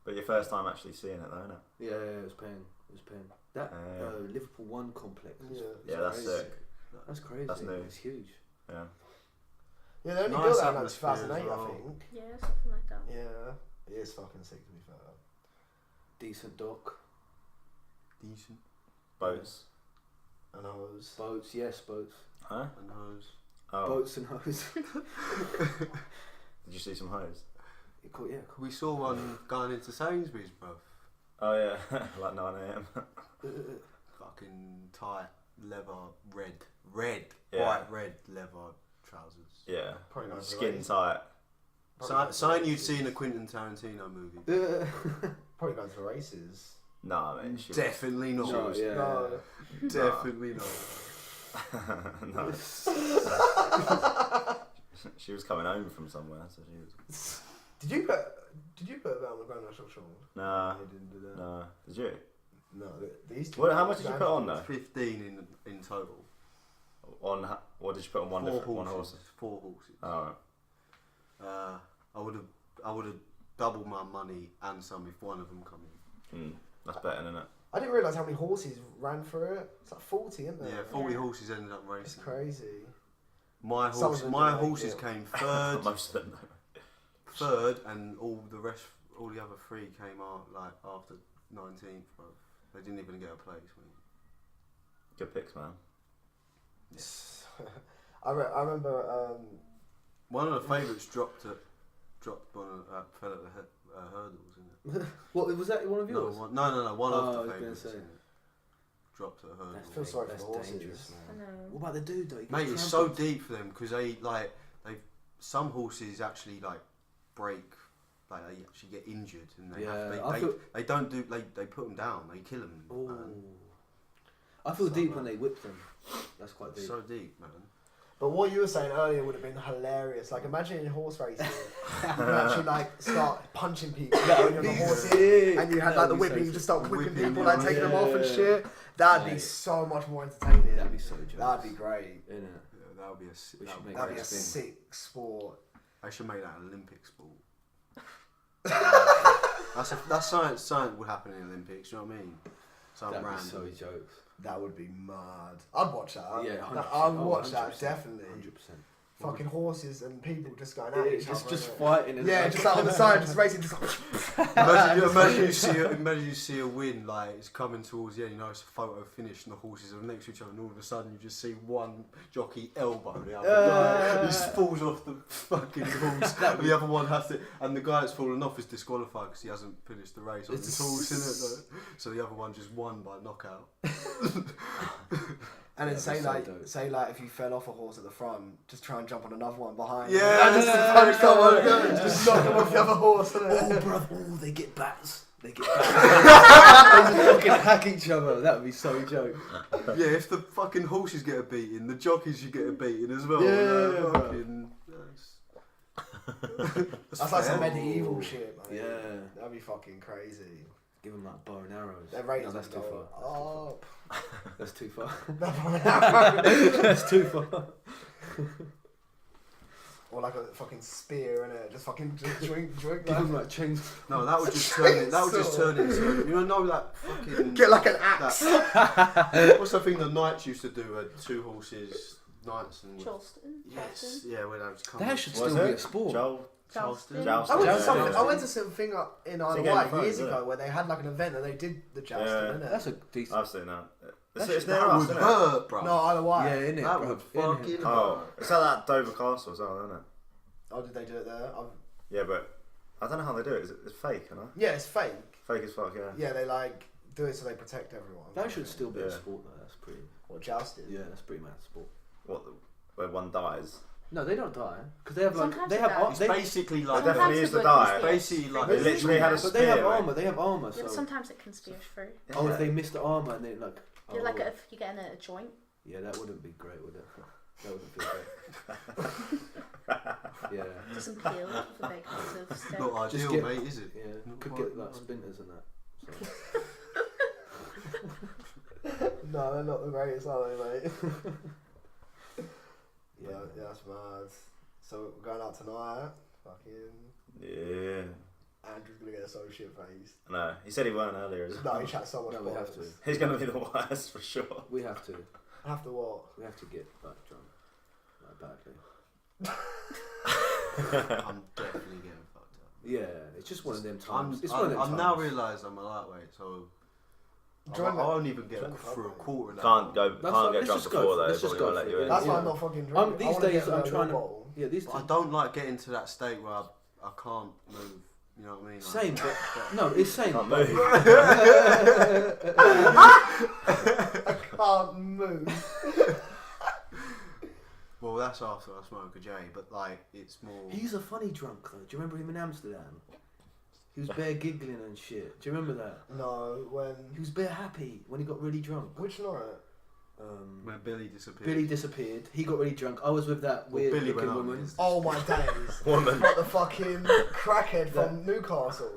Speaker 1: But your first time actually seeing it though, isn't it?
Speaker 4: Yeah, it was pain. It was pain. That Liverpool 1 complex.
Speaker 1: Yeah, that's
Speaker 4: crazy.
Speaker 1: sick.
Speaker 4: That's crazy.
Speaker 1: That's new.
Speaker 4: It's huge.
Speaker 1: Yeah.
Speaker 2: Yeah, they only
Speaker 3: Nice
Speaker 2: built that in like
Speaker 3: atmosphere as
Speaker 2: 2008,
Speaker 3: well.
Speaker 2: I think.
Speaker 5: Yeah, something like that.
Speaker 2: Yeah, it is fucking sick to be fair.
Speaker 4: Decent dock.
Speaker 3: Decent.
Speaker 1: Boats.
Speaker 2: And hose.
Speaker 4: Boats, yes, boats.
Speaker 1: Huh?
Speaker 3: And hose.
Speaker 1: Oh.
Speaker 4: Boats and hose.
Speaker 1: Did you see some hose?
Speaker 4: Cool, yeah, cool.
Speaker 3: We saw one going into Sainsbury's, bruv.
Speaker 1: Oh yeah, like 9 AM.
Speaker 3: Fucking tight leather, red,
Speaker 1: Yeah.
Speaker 3: bright red leather trousers.
Speaker 1: Yeah.
Speaker 2: Probably not
Speaker 1: Skin
Speaker 2: great.
Speaker 1: tight.
Speaker 3: Something you'd see in a Quentin Tarantino movie.
Speaker 2: Probably going to the races.
Speaker 1: Nah, mate. She
Speaker 3: Definitely not.
Speaker 4: No, yeah.
Speaker 2: No.
Speaker 3: Definitely not.
Speaker 1: no. She was coming home from somewhere, so she was.
Speaker 2: Did you put that on the Grand National Show?
Speaker 1: Nah.
Speaker 2: You didn't do that.
Speaker 1: Nah. Did you?
Speaker 2: No, these two.
Speaker 1: What? How much did you put on though?
Speaker 3: 15 in total.
Speaker 1: What did you put on one horse?
Speaker 3: 4 horses.
Speaker 1: Oh.
Speaker 3: I would have doubled my money and some if one of them come in.
Speaker 1: That's better, isn't it?
Speaker 2: I didn't realise how many horses ran through it. It's like 40, isn't there?
Speaker 3: Yeah, 40
Speaker 5: Yeah.
Speaker 3: horses ended up
Speaker 2: It's
Speaker 3: racing.
Speaker 2: crazy.
Speaker 3: My
Speaker 2: Some of them didn't make
Speaker 3: horses
Speaker 2: it.
Speaker 3: came third,
Speaker 1: Most of them.
Speaker 3: third, and all the other 3 came out like after 19th. Bro. They didn't even get a place. Mate.
Speaker 1: Good picks, man.
Speaker 2: I remember.
Speaker 3: One of the favourites dropped on a fell at the hurdles, isn't it?
Speaker 4: What, was that one of
Speaker 3: No,
Speaker 4: yours?
Speaker 3: one of
Speaker 4: I
Speaker 3: the
Speaker 4: was
Speaker 3: favourites.
Speaker 4: gonna say.
Speaker 3: Isn't it? Dropped at a hurdle.
Speaker 2: I feel sorry for
Speaker 4: That's
Speaker 2: the horses.
Speaker 4: dangerous,
Speaker 5: I
Speaker 4: man.
Speaker 5: know.
Speaker 4: What about the dude though? He
Speaker 3: Mate,
Speaker 4: gets
Speaker 3: it's so
Speaker 4: trampled.
Speaker 3: deep for them because they some horses actually like break, like they actually get injured and they don't do they put them down, they kill them.
Speaker 4: Ooh.
Speaker 3: Man.
Speaker 4: I feel
Speaker 3: So
Speaker 4: deep
Speaker 3: bad.
Speaker 4: when they whip them. That's quite deep.
Speaker 3: So deep, man.
Speaker 2: But what you were saying earlier would have been hilarious. Like, imagine in horse racing, you actually like start punching people when you're on the horse, and you had like the whipping, you just start whipping people, like taking them off and shit. That'd be so much more entertaining.
Speaker 4: That'd be so jokes.
Speaker 2: That'd be great.
Speaker 4: Innit?
Speaker 3: Yeah, that would be a sick.
Speaker 4: We should make
Speaker 2: That'd be a
Speaker 4: Next thing.
Speaker 2: sick sport.
Speaker 3: I should make that an Olympic sport. that's science. Science would happen in the Olympics. You know what I mean? Some
Speaker 4: That'd be
Speaker 3: random.
Speaker 4: so jokes.
Speaker 2: That would be mad. I'd watch that.
Speaker 4: Yeah, 100%.
Speaker 2: I'd watch
Speaker 4: 100%.
Speaker 2: that definitely.
Speaker 4: 100%.
Speaker 2: Fucking horses and people just going at each other.
Speaker 4: Just
Speaker 2: innit?
Speaker 4: fighting. And
Speaker 2: Yeah,
Speaker 4: like,
Speaker 2: just like on the side, just racing, just.
Speaker 3: Imagine you see a win, like it's coming towards the end. You know, it's a photo finish, and the horses are next to each other, and all of a sudden you just see one jockey elbow the other guy. He just falls off the fucking horse. The other one has to, and the guy that's fallen off is disqualified because he hasn't finished the race on his horse, innit? So the other one just won by knockout.
Speaker 2: And then
Speaker 4: Yeah,
Speaker 2: say
Speaker 4: that's so
Speaker 2: like,
Speaker 4: dope.
Speaker 2: if you fell off a horse at the front, just try and jump on another one behind.
Speaker 3: Yeah,
Speaker 2: and just punch someone, just knock them off the other horse. innit?
Speaker 4: bruv, they get bats. They get bats. They just fucking hack each other. That would be so joke.
Speaker 3: Yeah, if the fucking horses get a beating, the jockeys should get a beating as well.
Speaker 4: Yeah,
Speaker 3: fucking.
Speaker 2: That's like some medieval shit, man.
Speaker 4: Yeah.
Speaker 2: That'd be fucking crazy.
Speaker 4: Give them like bow and arrows.
Speaker 2: Their ratings
Speaker 4: No, that's
Speaker 2: would
Speaker 4: too
Speaker 2: go
Speaker 4: far.
Speaker 2: up.
Speaker 4: That's too far.
Speaker 2: Or
Speaker 4: That's too far.
Speaker 2: like a fucking spear in it, just fucking drink.
Speaker 4: Give them like chains.
Speaker 3: No, that would just turn it. That would just turn into. You know that fucking.
Speaker 2: Get like an axe.
Speaker 3: What's the thing the knights used to do? 2 horses, knights and.
Speaker 5: Charleston.
Speaker 3: Yes, yeah, when I was coming.
Speaker 4: That should
Speaker 1: Was
Speaker 4: still be
Speaker 1: it?
Speaker 4: a sport.
Speaker 5: Charleston.
Speaker 1: Jousting.
Speaker 2: I went to something up in Isle of
Speaker 1: Game of
Speaker 2: Wight
Speaker 1: Thrones,
Speaker 2: years
Speaker 1: isn't
Speaker 2: ago
Speaker 1: it?
Speaker 2: where they had like an event and they did the jousting,
Speaker 1: Yeah.
Speaker 2: innit?
Speaker 4: That's a decent.
Speaker 1: I've seen that. It's
Speaker 4: That
Speaker 1: near
Speaker 3: That
Speaker 1: us,
Speaker 3: would
Speaker 1: isn't it?
Speaker 3: hurt, bro.
Speaker 2: No, Isle of Wight.
Speaker 4: Yeah, innit,
Speaker 3: that
Speaker 4: bro.
Speaker 3: would
Speaker 4: Innit.
Speaker 3: fucking
Speaker 1: Oh,
Speaker 3: hurt.
Speaker 1: it's like that Dover Castle as well, isn't it?
Speaker 2: Oh, did they do it there?
Speaker 1: Yeah, but I don't know how they do it. It's fake, isn't it?
Speaker 2: Yeah, it's fake.
Speaker 1: Fake as fuck, yeah.
Speaker 2: Yeah, they like do it so they protect everyone.
Speaker 4: That should still be a
Speaker 1: Yeah.
Speaker 4: sport though. That's pretty.
Speaker 2: Or jousting.
Speaker 4: Yeah, that's pretty mad sport.
Speaker 1: where one dies.
Speaker 4: No, they don't die because they have like
Speaker 5: Sometimes
Speaker 4: they
Speaker 5: they
Speaker 4: have
Speaker 5: die.
Speaker 3: It's
Speaker 4: they,
Speaker 3: basically like
Speaker 1: They definitely used to die.
Speaker 3: basically like
Speaker 1: They literally had a
Speaker 4: but
Speaker 1: spear.
Speaker 4: they have
Speaker 1: mate.
Speaker 4: armor. They have armor.
Speaker 5: Yeah,
Speaker 4: So
Speaker 5: but sometimes it can spear through.
Speaker 4: oh, if they miss the armor and they like
Speaker 5: You're like if you get in a joint.
Speaker 4: yeah, that wouldn't be great, would it? That wouldn't feel great. Yeah.
Speaker 5: Doesn't peel with a big massive stick.
Speaker 3: not
Speaker 4: Just
Speaker 3: ideal,
Speaker 4: get-
Speaker 3: mate, is it?
Speaker 4: Yeah,
Speaker 3: Not
Speaker 4: could
Speaker 3: quite,
Speaker 4: get like
Speaker 3: not
Speaker 4: splinters and that. So.
Speaker 2: No, they're not the greatest, are they, mate? yeah, that's mad. So we're going out tonight. Fucking
Speaker 1: Yeah.
Speaker 2: Andrew's gonna get so shit faced.
Speaker 1: No, he said he weren't earlier. As well.
Speaker 2: No, he chat so much.
Speaker 4: No, we have to.
Speaker 1: He's gonna be the worst for sure.
Speaker 4: We have to.
Speaker 2: After what?
Speaker 4: We have to get like drunk, like badly.
Speaker 3: I'm definitely getting fucked up.
Speaker 4: Yeah, it's just one of them times. It's one of them
Speaker 3: I'm
Speaker 4: times.
Speaker 3: now realised I'm a lightweight, so I
Speaker 2: Join
Speaker 3: won't even get
Speaker 2: join the
Speaker 3: through a
Speaker 2: club,
Speaker 3: quarter of that.
Speaker 1: Can't go.
Speaker 4: That's
Speaker 1: Can't
Speaker 4: fine,
Speaker 1: get
Speaker 4: let's
Speaker 1: drunk
Speaker 4: just go
Speaker 1: before
Speaker 4: for it,
Speaker 1: though.
Speaker 4: let's just
Speaker 1: Probably won't
Speaker 4: go
Speaker 1: let
Speaker 4: for
Speaker 1: you
Speaker 4: it.
Speaker 1: in.
Speaker 2: That's why
Speaker 4: Yeah.
Speaker 2: I'm not fucking drinking.
Speaker 4: These
Speaker 2: I wanna
Speaker 4: days
Speaker 2: get
Speaker 4: I'm
Speaker 2: the
Speaker 4: trying to-
Speaker 2: bottle.
Speaker 4: Yeah, these
Speaker 3: I
Speaker 4: days.
Speaker 3: don't like getting to that state where I can't move. You know what I mean? Like,
Speaker 4: Same, but no, it's same.
Speaker 1: Can't
Speaker 4: but-
Speaker 1: move.
Speaker 2: I can't move.
Speaker 3: Well, that's after I smoke a J, but like it's more.
Speaker 4: He's a funny drunk though. Do you remember him in Amsterdam? He was bare giggling and shit. Do you remember that?
Speaker 2: No, when
Speaker 4: He was bare happy when he got really drunk.
Speaker 2: which night?
Speaker 3: When Billy disappeared.
Speaker 4: Billy disappeared. He got really drunk. I was with that
Speaker 3: Well,
Speaker 4: weird
Speaker 3: Billy
Speaker 4: looking
Speaker 3: went up
Speaker 4: woman.
Speaker 3: with
Speaker 2: Oh my days!
Speaker 1: Woman.
Speaker 2: Not the fucking crackhead from Newcastle.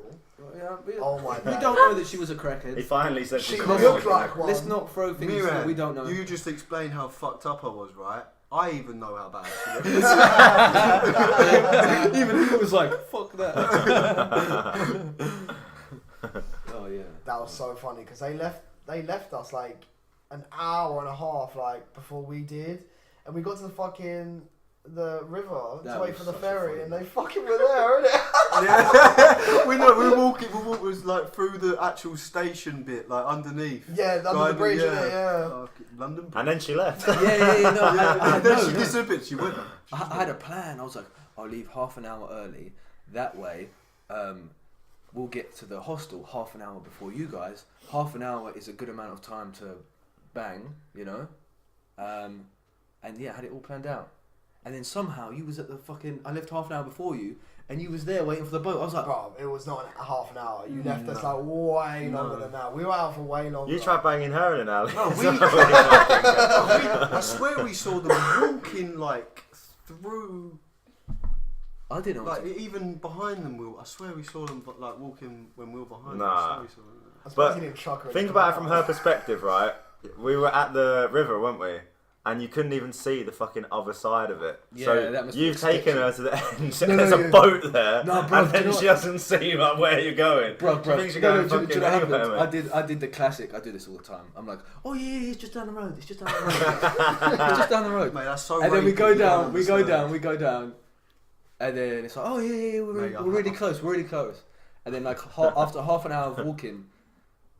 Speaker 4: Yeah,
Speaker 2: Oh my
Speaker 4: we
Speaker 2: days!
Speaker 4: don't know that she was a crackhead.
Speaker 1: He finally said
Speaker 2: She
Speaker 1: she's
Speaker 2: looked
Speaker 1: not.
Speaker 2: like one.
Speaker 4: Let's not throw things
Speaker 3: Mehran,
Speaker 4: that we don't know.
Speaker 3: You just explained how fucked up I was, right? I even know how bad she was.
Speaker 4: Even he was like, "Fuck that." Oh yeah.
Speaker 2: That was so funny because they left us like an hour and a half like before we did, and we got to the river
Speaker 4: That
Speaker 2: to wait
Speaker 4: was
Speaker 2: for the
Speaker 4: such a
Speaker 2: ferry,
Speaker 4: funny
Speaker 2: and they fucking were there, innit?
Speaker 3: Yeah. we was like through the actual station bit, like underneath.
Speaker 2: Yeah, under the bridge, innit? Yeah.
Speaker 3: Fuck, London Bridge.
Speaker 1: And then she left.
Speaker 4: No,
Speaker 3: And then she
Speaker 4: no.
Speaker 3: disappeared. She went.
Speaker 4: I had a plan. I was like, I'll leave half an hour early. That way, we'll get to the hostel half an hour before you guys. Half an hour is a good amount of time to bang, you know. And yeah, I had it all planned out. And then somehow you was at the fucking. I left half an hour before you, and you was there waiting for the boat. I was like,
Speaker 2: Bro, it was not a half an hour. You left us like way longer than that. We were out for way longer.
Speaker 1: You tried banging her in an alley.
Speaker 3: No, I swear we saw them walking like through.
Speaker 4: I didn't know.
Speaker 3: Like even behind them, I swear we saw them like walking when we were behind them.
Speaker 1: Nah.
Speaker 3: I swear we saw them.
Speaker 2: I suppose
Speaker 1: But
Speaker 2: he didn't chuck her
Speaker 1: Think
Speaker 2: into
Speaker 1: about it
Speaker 2: the
Speaker 1: from
Speaker 2: house.
Speaker 1: her perspective, right? We were at the river, weren't we? And you couldn't even see the fucking other side of it.
Speaker 4: Yeah,
Speaker 1: so
Speaker 4: that must
Speaker 1: you've
Speaker 4: be
Speaker 1: taken
Speaker 4: sketchy.
Speaker 1: her to the end.
Speaker 2: No,
Speaker 1: There's
Speaker 2: no,
Speaker 1: a
Speaker 2: yeah.
Speaker 1: boat there,
Speaker 4: No, bro,
Speaker 1: and
Speaker 4: do you
Speaker 1: then
Speaker 4: know
Speaker 1: she
Speaker 4: what-
Speaker 1: doesn't see like where you're going.
Speaker 4: Bro,
Speaker 1: She thinks you're
Speaker 4: no,
Speaker 1: going
Speaker 4: do you
Speaker 1: fucking
Speaker 4: know what happened?
Speaker 1: anywhere, mate.
Speaker 4: I did the classic. I do this all the time. I'm like, oh yeah, it's just down the road. It's just down the road. It's just down the road.
Speaker 3: Mate, that's so.
Speaker 4: And then we
Speaker 3: rapey,
Speaker 4: go
Speaker 3: you don't
Speaker 4: down, we go
Speaker 3: understand.
Speaker 4: down, and then it's like, oh yeah,
Speaker 3: Mate,
Speaker 4: we're really close, we're really close. And then like after half an hour of walking,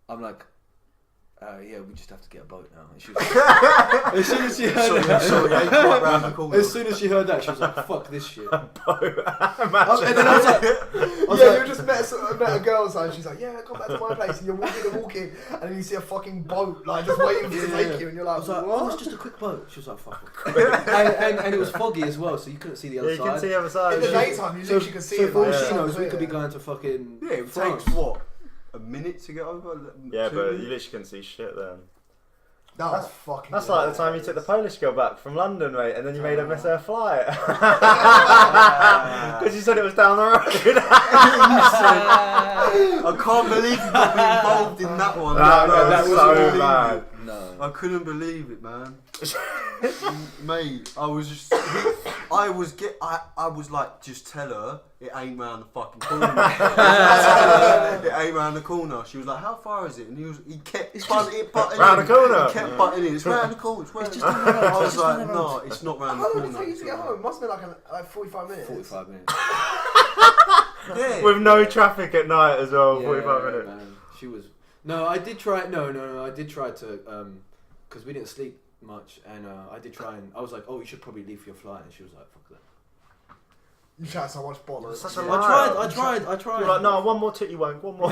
Speaker 4: I'm like, yeah, we just have to get a boat now. And she was like, as soon as she heard that,
Speaker 3: Sorry, I ain't quite round the corner.
Speaker 4: as soon as she heard that, she was like, fuck this shit.
Speaker 1: Boat.
Speaker 4: And
Speaker 1: Imagine.
Speaker 4: then I was like,
Speaker 2: Yeah, you just met a girl side. She's like, yeah, come back to my place. And you're walking, and then you see a fucking boat like just waiting to take you, and you're
Speaker 4: I
Speaker 2: like,
Speaker 4: was like,
Speaker 2: what?
Speaker 4: oh, it's just a quick boat. She was like, fuck it. and it was foggy as well, so you couldn't see the
Speaker 1: Yeah,
Speaker 4: other
Speaker 1: you
Speaker 4: side.
Speaker 1: can see the other side.
Speaker 2: In the daytime, you
Speaker 4: So,
Speaker 2: literally can see
Speaker 4: so
Speaker 2: it.
Speaker 4: for all
Speaker 2: like,
Speaker 4: she
Speaker 2: so
Speaker 4: knows, we
Speaker 2: clear.
Speaker 4: could be going to fucking
Speaker 3: Yeah, it
Speaker 4: France.
Speaker 3: takes what? A minute to get over?
Speaker 1: Yeah,
Speaker 3: 2
Speaker 1: but you
Speaker 3: minutes?
Speaker 1: literally can see shit then.
Speaker 2: That's fucking.
Speaker 1: That's like the time you took the Polish girl back from London, mate, and then you made her miss her flight. Because you said it was down the road.
Speaker 3: I can't believe you got me involved in that one.
Speaker 1: That was so
Speaker 3: unbelievable.
Speaker 1: bad.
Speaker 4: No.
Speaker 3: I couldn't believe it, man. Mate, I was just, I was like, just tell her it ain't round the fucking corner. It ain't round the corner. She was like, how far is it? And he kept butting
Speaker 1: round
Speaker 3: in.
Speaker 1: the corner.
Speaker 3: He kept butting in. It's round the corner. It's round
Speaker 4: It's
Speaker 3: the
Speaker 4: just down the road.
Speaker 3: I was
Speaker 4: It's just
Speaker 3: like,
Speaker 4: down the
Speaker 3: no,
Speaker 4: road.
Speaker 3: it's not round the
Speaker 2: How
Speaker 3: corner.
Speaker 2: long did it take you to
Speaker 3: It's
Speaker 2: get
Speaker 3: not
Speaker 2: home? Must have been like 45 minutes.
Speaker 4: 45 minutes.
Speaker 3: Yeah.
Speaker 1: With no traffic at night as well,
Speaker 4: Yeah,
Speaker 1: 45 minutes.
Speaker 4: Man. She was. No, I did try. No. I did try to. Because we didn't sleep much, and I did try and I was like, oh, you should probably leave for your flight, and she was like, fuck that.
Speaker 2: You chat so much bollocks.
Speaker 1: Such a
Speaker 2: Yeah.
Speaker 1: lie.
Speaker 4: I tried.
Speaker 1: You're like, no, one more titty wank, one more.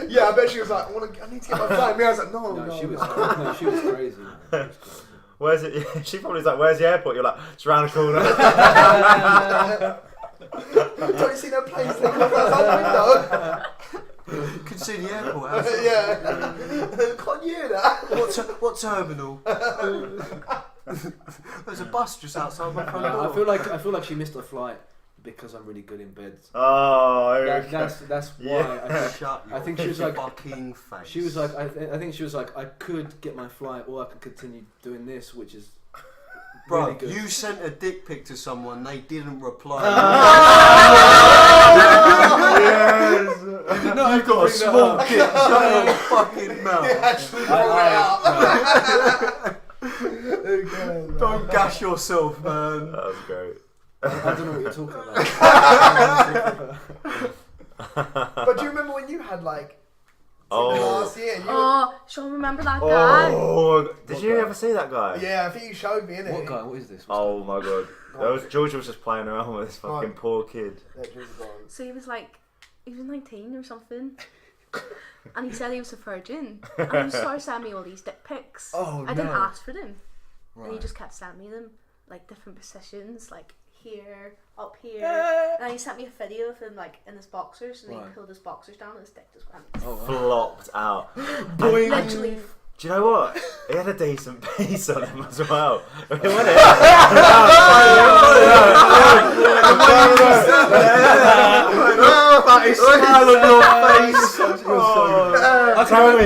Speaker 2: Yeah, I bet she was like, I need to get my flight. Me, I was like, no,
Speaker 4: No, she was crazy. Man. She was crazy.
Speaker 1: Where's it? She probably was like, "Where's the airport?" You're like, "It's around the corner."
Speaker 2: Don't you see no planes taking off outside the window?
Speaker 3: You can see the airport outside.
Speaker 2: Yeah. Can't you hear that?
Speaker 3: What terminal? There's a bus just outside my front door.
Speaker 4: I feel like she missed her flight because I'm really good in bed.
Speaker 1: Oh,
Speaker 4: That's why.
Speaker 1: Yeah.
Speaker 4: I think she was like
Speaker 3: fucking face.
Speaker 4: She was like, I think she was like, I could get my flight, or I could continue doing this, which is
Speaker 3: Bro,
Speaker 4: really good.
Speaker 3: you sent a dick pic to someone, they didn't reply.
Speaker 1: Yes.
Speaker 4: No,
Speaker 3: You've got a small dick. Shut your fucking mouth. Don't gash yourself, man.
Speaker 1: That was great.
Speaker 4: I don't know what you're talking about.
Speaker 2: But do you remember when you had like last year?
Speaker 5: Sean, remember that guy?
Speaker 1: Oh, did you
Speaker 4: guy?
Speaker 1: ever see that guy?
Speaker 2: Yeah, I think you showed me, innit?
Speaker 4: What guy? What is this?
Speaker 1: Oh my god. George was just playing around with this fucking poor kid.
Speaker 5: So he was 19 or something. And he said he was a virgin. And he started sending me all these dick pics.
Speaker 4: Oh,
Speaker 5: I didn't ask for them.
Speaker 4: Right.
Speaker 5: And he just kept sending me them. Like different positions, like here, up here. And then he sent me a video of him like in his boxers, and he pulled his boxers down and his dick just went
Speaker 1: Flopped out.
Speaker 5: literally.
Speaker 1: Do you know what? He had a decent piece on him as well. Wasn't it?
Speaker 3: That is smile on your face.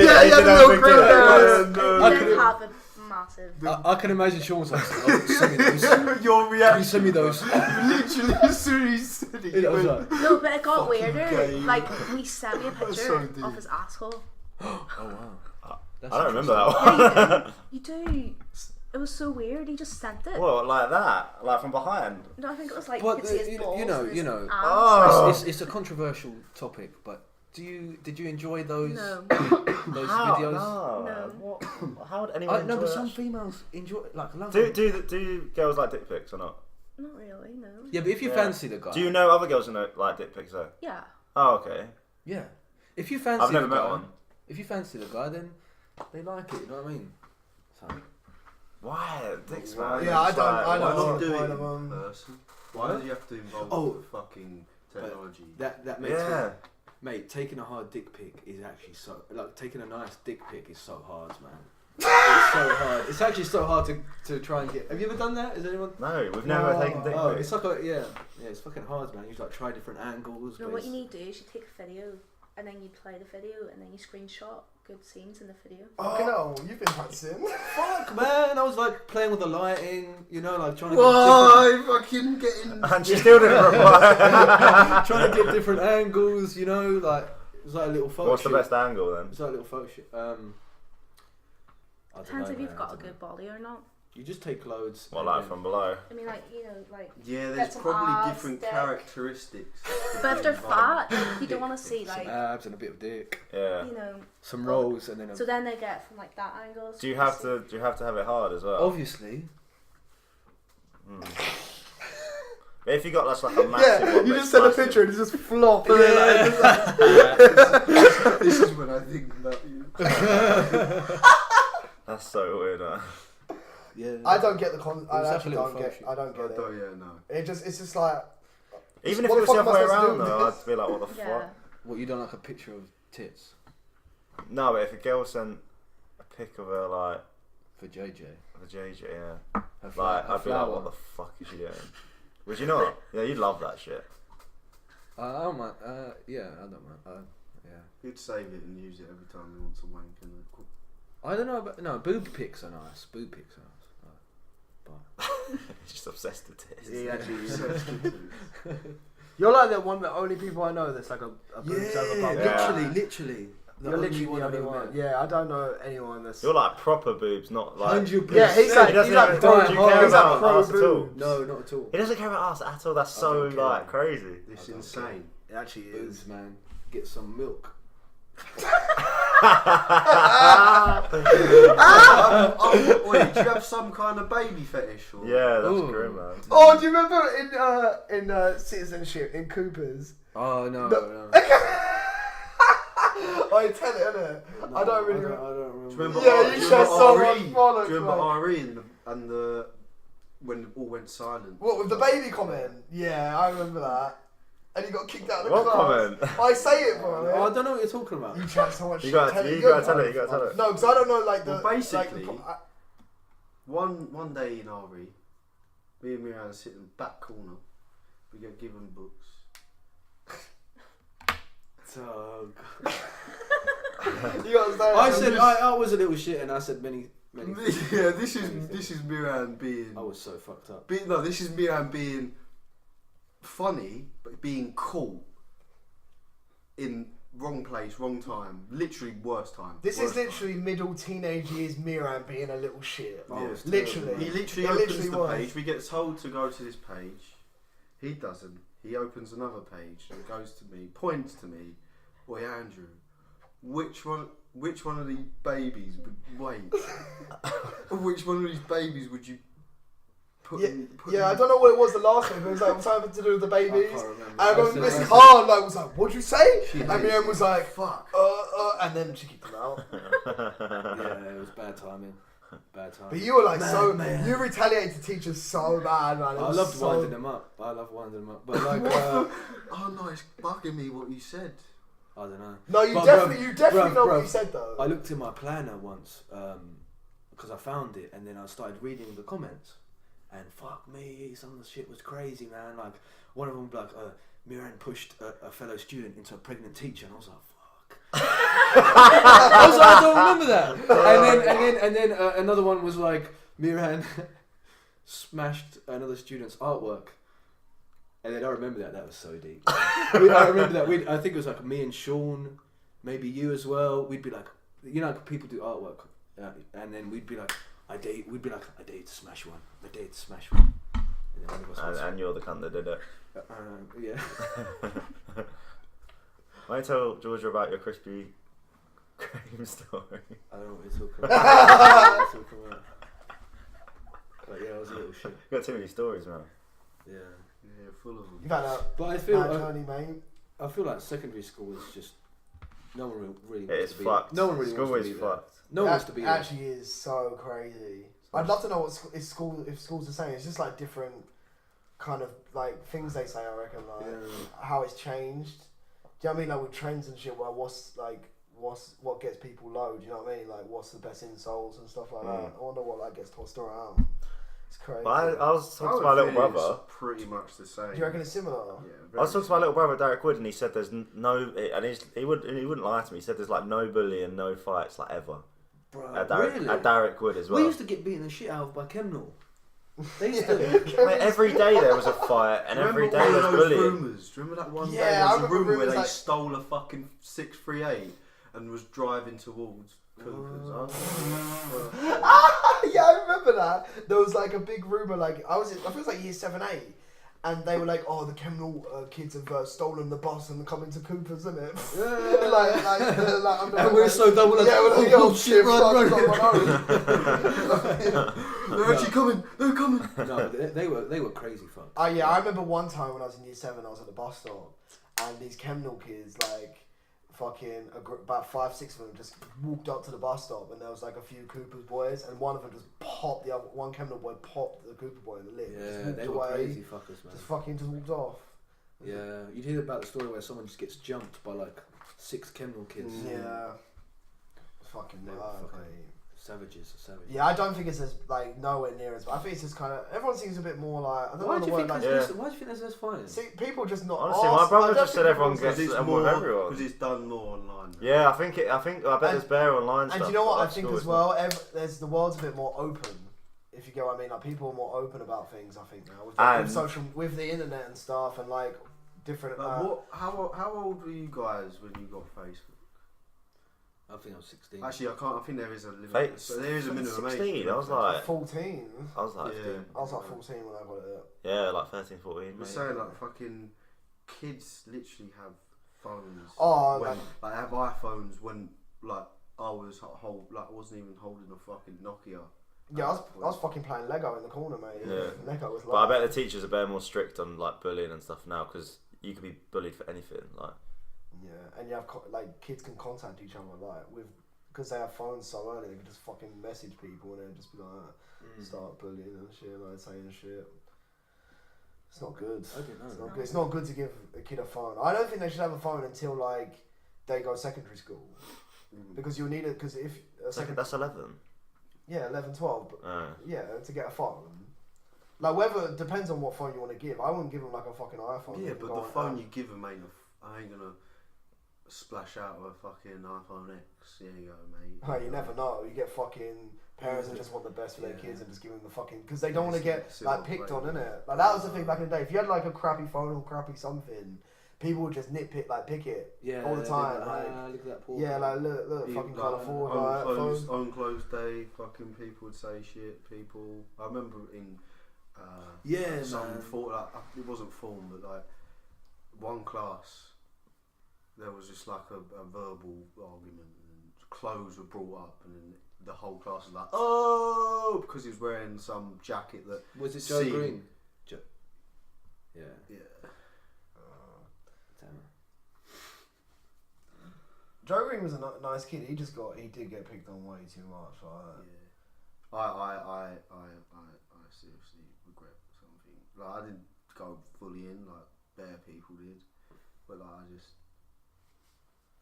Speaker 2: Yeah, you had a little grin there.
Speaker 5: He did have a massive.
Speaker 4: I can imagine Sean was like, oh, send me those.
Speaker 3: Your
Speaker 4: Can you
Speaker 3: reaction.
Speaker 4: send me those?
Speaker 3: Literally, as soon as he said it,
Speaker 4: I was like,
Speaker 5: No, but it got
Speaker 3: Fucking
Speaker 5: weirder.
Speaker 3: gay.
Speaker 5: Like he sent me a picture
Speaker 3: so deep.
Speaker 5: of his asshole.
Speaker 4: oh wow. That's
Speaker 1: I don't remember that
Speaker 5: Yeah,
Speaker 1: one.
Speaker 5: you do. It was so weird. He just sent it.
Speaker 1: What, like that? Like from behind?
Speaker 5: No, I think it was like
Speaker 4: But
Speaker 5: you could see his
Speaker 4: you
Speaker 5: balls.
Speaker 4: know,
Speaker 5: and his
Speaker 4: you know.
Speaker 5: ass.
Speaker 1: Oh.
Speaker 4: It's a controversial topic, but did you enjoy those
Speaker 5: No.
Speaker 4: those
Speaker 1: How?
Speaker 4: videos?
Speaker 1: No. What? How would anyone
Speaker 4: No,
Speaker 1: enjoy
Speaker 4: but
Speaker 1: that
Speaker 4: some
Speaker 1: shit?
Speaker 4: females enjoy love
Speaker 1: Do
Speaker 4: them.
Speaker 1: do girls like dick pics or not?
Speaker 5: Not really. No.
Speaker 4: Yeah, but if you
Speaker 1: Yeah.
Speaker 4: fancy the guy,
Speaker 1: Do you know other girls who know like dick pics though?
Speaker 5: Yeah.
Speaker 1: Oh, okay.
Speaker 4: Yeah, if you fancy
Speaker 1: I've never
Speaker 4: the
Speaker 1: met
Speaker 4: guy,
Speaker 1: one.
Speaker 4: if you fancy the guy, then they like it. You know what I mean? So,
Speaker 1: Why? Dicks,
Speaker 3: Why?
Speaker 1: man.
Speaker 2: Yeah, I
Speaker 1: It's
Speaker 2: don't-
Speaker 1: like,
Speaker 2: I
Speaker 3: Why
Speaker 2: don't
Speaker 1: why
Speaker 3: not
Speaker 2: know.
Speaker 3: do it
Speaker 2: Kind
Speaker 3: in
Speaker 2: of,
Speaker 3: person? Why do you have to involve the fucking technology?
Speaker 4: that makes
Speaker 1: Yeah.
Speaker 4: me, mate. Taking a hard dick pic is actually so like taking a nice dick pic is so hard, man. It's so hard. It's actually so hard to try and get. Have you ever done that? Has anyone?
Speaker 1: No, we've never taken dick pics.
Speaker 4: It's like yeah, it's fucking hard, man. You like try different angles.
Speaker 5: No,
Speaker 4: but
Speaker 5: what you
Speaker 4: it's-
Speaker 5: need to do is you take a video and then you play the video and then you screenshot good scenes in the video.
Speaker 2: Fucking hell, you've been practicing.
Speaker 4: Fuck, man! I was like playing with the lighting, you know, like trying to
Speaker 3: Why fucking getting?
Speaker 1: And she still didn't reply.
Speaker 4: get trying to get different angles, you know, like it was like a little photo.
Speaker 1: What's the
Speaker 4: shoot.
Speaker 1: best angle then?
Speaker 4: It's like a little photo shoot. I don't
Speaker 5: Depends
Speaker 4: know,
Speaker 5: if you've
Speaker 4: man,
Speaker 5: got
Speaker 4: I
Speaker 5: a
Speaker 4: don't
Speaker 5: good
Speaker 4: know.
Speaker 5: body or not.
Speaker 4: You just take loads.
Speaker 1: What,
Speaker 4: and
Speaker 1: like
Speaker 4: then-
Speaker 1: from below?
Speaker 5: I mean, like, you know, like.
Speaker 3: Yeah,
Speaker 5: Get
Speaker 3: there's
Speaker 5: some
Speaker 3: probably
Speaker 5: abs,
Speaker 3: different
Speaker 5: dick.
Speaker 3: characteristics.
Speaker 5: But if they're fat, you don't want to see,
Speaker 4: some
Speaker 5: like,
Speaker 4: abs and a bit of dick,
Speaker 1: Yeah.
Speaker 5: you know.
Speaker 4: some rolls, and then a...
Speaker 5: So then they get from like that angle.
Speaker 1: Do you have to have it hard as well?
Speaker 4: obviously.
Speaker 1: But if you got that's like a massive
Speaker 2: Yeah,
Speaker 1: one,
Speaker 2: you
Speaker 1: but
Speaker 2: just
Speaker 1: it's
Speaker 2: send a
Speaker 1: massive.
Speaker 2: picture and it's just flop.
Speaker 3: This is when I think about you.
Speaker 1: That's so weird.
Speaker 4: Yeah.
Speaker 2: I don't get the con. I
Speaker 4: It was like a
Speaker 2: actually
Speaker 4: little
Speaker 2: don't get.
Speaker 4: photo shoot.
Speaker 2: I don't get it.
Speaker 3: Oh yeah, no.
Speaker 2: It's just like.
Speaker 1: Even if
Speaker 2: What
Speaker 1: it was
Speaker 2: the
Speaker 1: the
Speaker 2: fuck
Speaker 1: other way
Speaker 2: am I supposed to
Speaker 1: around
Speaker 2: do with
Speaker 1: though,
Speaker 2: this?
Speaker 1: I'd be like, what the
Speaker 5: Yeah.
Speaker 1: fuck?
Speaker 4: What, you don't like a picture of tits
Speaker 1: No, but if a girl sent a pic of her like
Speaker 4: for JJ?
Speaker 1: the JJ, yeah,
Speaker 4: Her
Speaker 1: like
Speaker 4: her
Speaker 1: I'd be like,
Speaker 4: flower.
Speaker 1: what the fuck is she doing? Would you not? Yeah, you'd love that shit.
Speaker 4: I don't mind. Yeah, I don't mind. Yeah.
Speaker 3: You'd save it and use it every time you want to wank. And
Speaker 4: I don't know about boob pics are nice. Boob pics are nice.
Speaker 1: He's just obsessed with tits.
Speaker 2: He actually is.
Speaker 3: it.
Speaker 2: You're like the one, the only people I know that's like a boobs over bum.
Speaker 1: Yeah.
Speaker 4: literally.
Speaker 2: You're literally the only one. Yeah, I don't know anyone that's.
Speaker 1: You're like proper boobs, not like.
Speaker 4: 100%.
Speaker 2: Yeah, he's like
Speaker 1: He doesn't
Speaker 2: he's like
Speaker 1: even-
Speaker 2: pro.
Speaker 1: do you care
Speaker 2: He's like
Speaker 1: about
Speaker 2: pro
Speaker 1: us at all?
Speaker 2: boobs.
Speaker 4: No, not at all.
Speaker 1: He doesn't care about us at all. That's so
Speaker 4: don't care.
Speaker 1: like crazy.
Speaker 3: It's
Speaker 4: I don't
Speaker 3: insane.
Speaker 2: It actually is.
Speaker 4: Boobs, man. Get some milk.
Speaker 3: Wait, do you have some kind of baby fetish? Or?
Speaker 1: Yeah, that's
Speaker 4: Ooh.
Speaker 1: grim, man.
Speaker 2: Oh, do you remember in Citizenship in Cooper's?
Speaker 4: Oh no,
Speaker 2: No.
Speaker 4: no.
Speaker 2: I tell it, innit?
Speaker 4: No,
Speaker 2: I don't really.
Speaker 4: I don't remember.
Speaker 3: Do you remember
Speaker 2: Yeah, you share so much bollocks.
Speaker 3: Do you remember
Speaker 2: mate.
Speaker 3: RE and the when it all went silent?
Speaker 2: What, with the baby comment? Yeah, I remember that. And you got kicked out of the
Speaker 1: What
Speaker 2: class.
Speaker 1: comment?
Speaker 2: I say it, bro.
Speaker 4: Oh, I don't know what you're talking about.
Speaker 2: You chat so much
Speaker 1: You
Speaker 2: shit.
Speaker 1: gotta
Speaker 2: Tell
Speaker 1: tell it.
Speaker 2: No, because I don't know, like, the...
Speaker 3: Well, basically,
Speaker 2: like,
Speaker 3: one day in RE, me and Mehran sit in the back corner. We get given books.
Speaker 4: Oh,
Speaker 2: you got to say
Speaker 4: I said I was a little shit, and I said many.
Speaker 3: Yeah, this is Mehran being.
Speaker 4: I was so fucked up.
Speaker 3: This is Mehran being funny, but being cool. In wrong place, wrong time, literally worst time.
Speaker 2: This
Speaker 3: worst
Speaker 2: is literally middle teenage years Mehran being a little shit.
Speaker 3: Yeah.
Speaker 2: Literally.
Speaker 3: He literally
Speaker 2: It
Speaker 3: opens
Speaker 2: literally
Speaker 3: the
Speaker 2: was.
Speaker 3: page. We get told to go to this page. He doesn't. He opens another page and goes to me, points to me. Boy, Andrew, which one of these babies would wait? Which one of these babies would you put?
Speaker 2: Yeah, I don't know what it was the last time. It was like something to do with the babies.
Speaker 4: I can't remember.
Speaker 2: And I remember Miss Khan was like, "What'd you say?" And Miriam was like,
Speaker 3: Fuck.
Speaker 2: and then she kicked him out.
Speaker 4: Yeah, it was bad timing. Bad timing.
Speaker 2: But you were like
Speaker 4: Man.
Speaker 2: you retaliated to teachers so bad, man.
Speaker 4: I loved winding them up. But like,
Speaker 3: Oh no, it's bugging me what you said.
Speaker 4: I don't know.
Speaker 2: No, you
Speaker 4: But,
Speaker 2: definitely know
Speaker 4: bruv,
Speaker 2: what you said though.
Speaker 4: I looked in my planner once because I found it, and then I started reading the comments, and fuck me, some of the shit was crazy, man. Like one of them, like Mehran pushed a fellow student into a pregnant teacher, and I was like, fuck. I was like, I don't remember that. And then another one was like Mehran smashed another student's artwork. And then I remember that. That was so deep. I remember that. I think it was like me and Sean, maybe you as well. We'd be like, you know, like people do artwork, and then we'd be like, I date to smash one. I date to smash one. And, then one of us
Speaker 1: And you're the cunt that did it.
Speaker 4: Yeah.
Speaker 1: Why don't you tell Georgia about your Krispy Kreme story?
Speaker 4: I don't know what you're talking about. But yeah, I was a little shit.
Speaker 1: You got too many stories, man.
Speaker 4: Yeah.
Speaker 3: Yeah, full of them.
Speaker 2: You've had a
Speaker 4: But I feel
Speaker 2: bad journey, mate.
Speaker 4: I feel like secondary school is just no one really wants
Speaker 1: It's
Speaker 4: to be
Speaker 1: fucked.
Speaker 4: No one really
Speaker 1: School
Speaker 4: wants to
Speaker 1: is
Speaker 4: be there.
Speaker 1: fucked.
Speaker 4: No one wants to be there.
Speaker 2: Actually is so crazy. I'd love to know what if schools are saying. It's just like different kind of like things they say. I reckon like how it's changed. Do you know what I mean? Like with trends and shit. Well, what gets people low? Do you know what I mean? Like what's the best insoles and stuff like that. I wonder what like gets tossed around. It's crazy.
Speaker 1: But I was talking to my little brother.
Speaker 3: It's pretty much the same.
Speaker 2: Do you reckon it's similar?
Speaker 3: Yeah.
Speaker 1: I was talking to my little brother Derek Wood, and he said there's no, and he wouldn't lie to me. He said there's like no bullying, no fights like ever.
Speaker 4: Bro,
Speaker 1: At
Speaker 4: really?
Speaker 1: Derek Wood as well.
Speaker 4: We used to get beaten the shit out of by Kemnal. They used to.
Speaker 1: Mate, every day there was a fight, and every day
Speaker 3: all
Speaker 1: there was
Speaker 3: those
Speaker 1: bullying.
Speaker 3: rumours? Do you remember that one day
Speaker 2: Yeah,
Speaker 3: there
Speaker 2: I
Speaker 3: was a
Speaker 2: remember
Speaker 3: rumour where
Speaker 2: rumours
Speaker 3: they
Speaker 2: like-
Speaker 3: stole a fucking 638 and was driving towards Coopers?
Speaker 2: Yeah, I remember that. There was like a big rumor. Like I think it was like year 7, 8. And they were like, "Oh, the Kemnal kids have stolen the bus and come into Cooper's, isn't it?" like,
Speaker 4: And we're so dumb. We're like, oh shit, run.
Speaker 3: They're actually coming. They're coming.
Speaker 4: No, they were crazy fucks.
Speaker 2: Oh yeah, I remember one time when I was in year 7, I was at the bus stop, and these Kemnal kids, like, fucking about 5, 6 of them just walked up to the bus stop, and there was like a few Cooper's boys, and one of them just popped the other one Kemnal boy popped the Cooper boy in the lip.
Speaker 4: Yeah, they were crazy fuckers, man.
Speaker 2: Just fucking just walked off.
Speaker 4: Yeah, you'd hear about the story where someone just gets jumped by like 6 Kemnal kids.
Speaker 2: Yeah. Fucking
Speaker 4: They were
Speaker 2: mad,
Speaker 4: fucking
Speaker 2: mate.
Speaker 4: Savages.
Speaker 2: Yeah, I don't think it's as like nowhere near as. I think it's just kind of everyone seems a bit more like. I don't
Speaker 4: Why
Speaker 2: know
Speaker 4: do
Speaker 2: the
Speaker 4: you
Speaker 2: word
Speaker 4: think
Speaker 2: like.
Speaker 4: why do you think there's less fighting?
Speaker 2: See, people just not.
Speaker 1: Honestly, my brother just said everyone
Speaker 3: Because
Speaker 1: gets
Speaker 3: it's
Speaker 1: and
Speaker 3: more.
Speaker 1: with everyone.
Speaker 3: Because it's done more online.
Speaker 1: Yeah, I bet there's bare online stuff.
Speaker 2: And you know what
Speaker 1: but
Speaker 2: I
Speaker 1: that's
Speaker 2: think
Speaker 1: always
Speaker 2: as well? There's the world's a bit more open. If you get what I mean, like people are more open about things. I think now with the internet and stuff, and like different.
Speaker 3: How old were you guys when you got Facebook?
Speaker 4: I think I was 16.
Speaker 3: Actually, I think there is a limit. There is a minimum age.
Speaker 1: 16. I was like
Speaker 2: 14.
Speaker 1: I was like
Speaker 3: Yeah.
Speaker 1: 15.
Speaker 2: I was like 14 when I got it.
Speaker 1: Yeah, like 13, 14.
Speaker 3: We're saying like fucking kids literally have phones.
Speaker 2: Oh,
Speaker 3: when, like have iPhones when like I wasn't even holding a fucking Nokia.
Speaker 2: Yeah, I was fucking playing Lego in the corner, mate.
Speaker 1: Yeah.
Speaker 2: Lego was like.
Speaker 1: But I bet the teachers are bare more strict on like bullying and stuff now because you could be bullied for anything. Like
Speaker 2: Yeah, and you have like kids can contact each other like because they have phones so early, they can just fucking message people and then just be like start bullying and shit, like saying shit. It's not good.
Speaker 4: I didn't know.
Speaker 2: It's not good. It's not good to give a kid a phone. I don't think they should have a phone until like they go secondary school, because you'll need it. Because if
Speaker 1: that's 11.
Speaker 2: Yeah, 11, 12. Yeah, to get a phone. Like whether depends on what phone you want to give. I wouldn't give them like a fucking iPhone.
Speaker 3: Yeah, but the phone you give them, I ain't gonna splash out a fucking iPhone X. There you go, mate.
Speaker 2: Oh, you never know. You get fucking parents that just want the best for their kids and just give them the fucking because they don't want to get like picked on, innit? Like that was the thing back in the day. If you had like a crappy phone or crappy something, people would just pick it all the time.
Speaker 4: Look at that poor
Speaker 2: look, fucking can't afford
Speaker 3: on closed day, fucking people would say shit. People, I remember in it wasn't form, but like one class, there was just like a verbal argument, and clothes were brought up, and then the whole class was like, oh, because he was wearing some jacket that
Speaker 4: was it Joe Green? Yeah. Damn.
Speaker 2: Joe Green was a nice kid. He did get picked on way too much.
Speaker 3: I seriously regret something. Like I didn't go fully in like bare people did, but like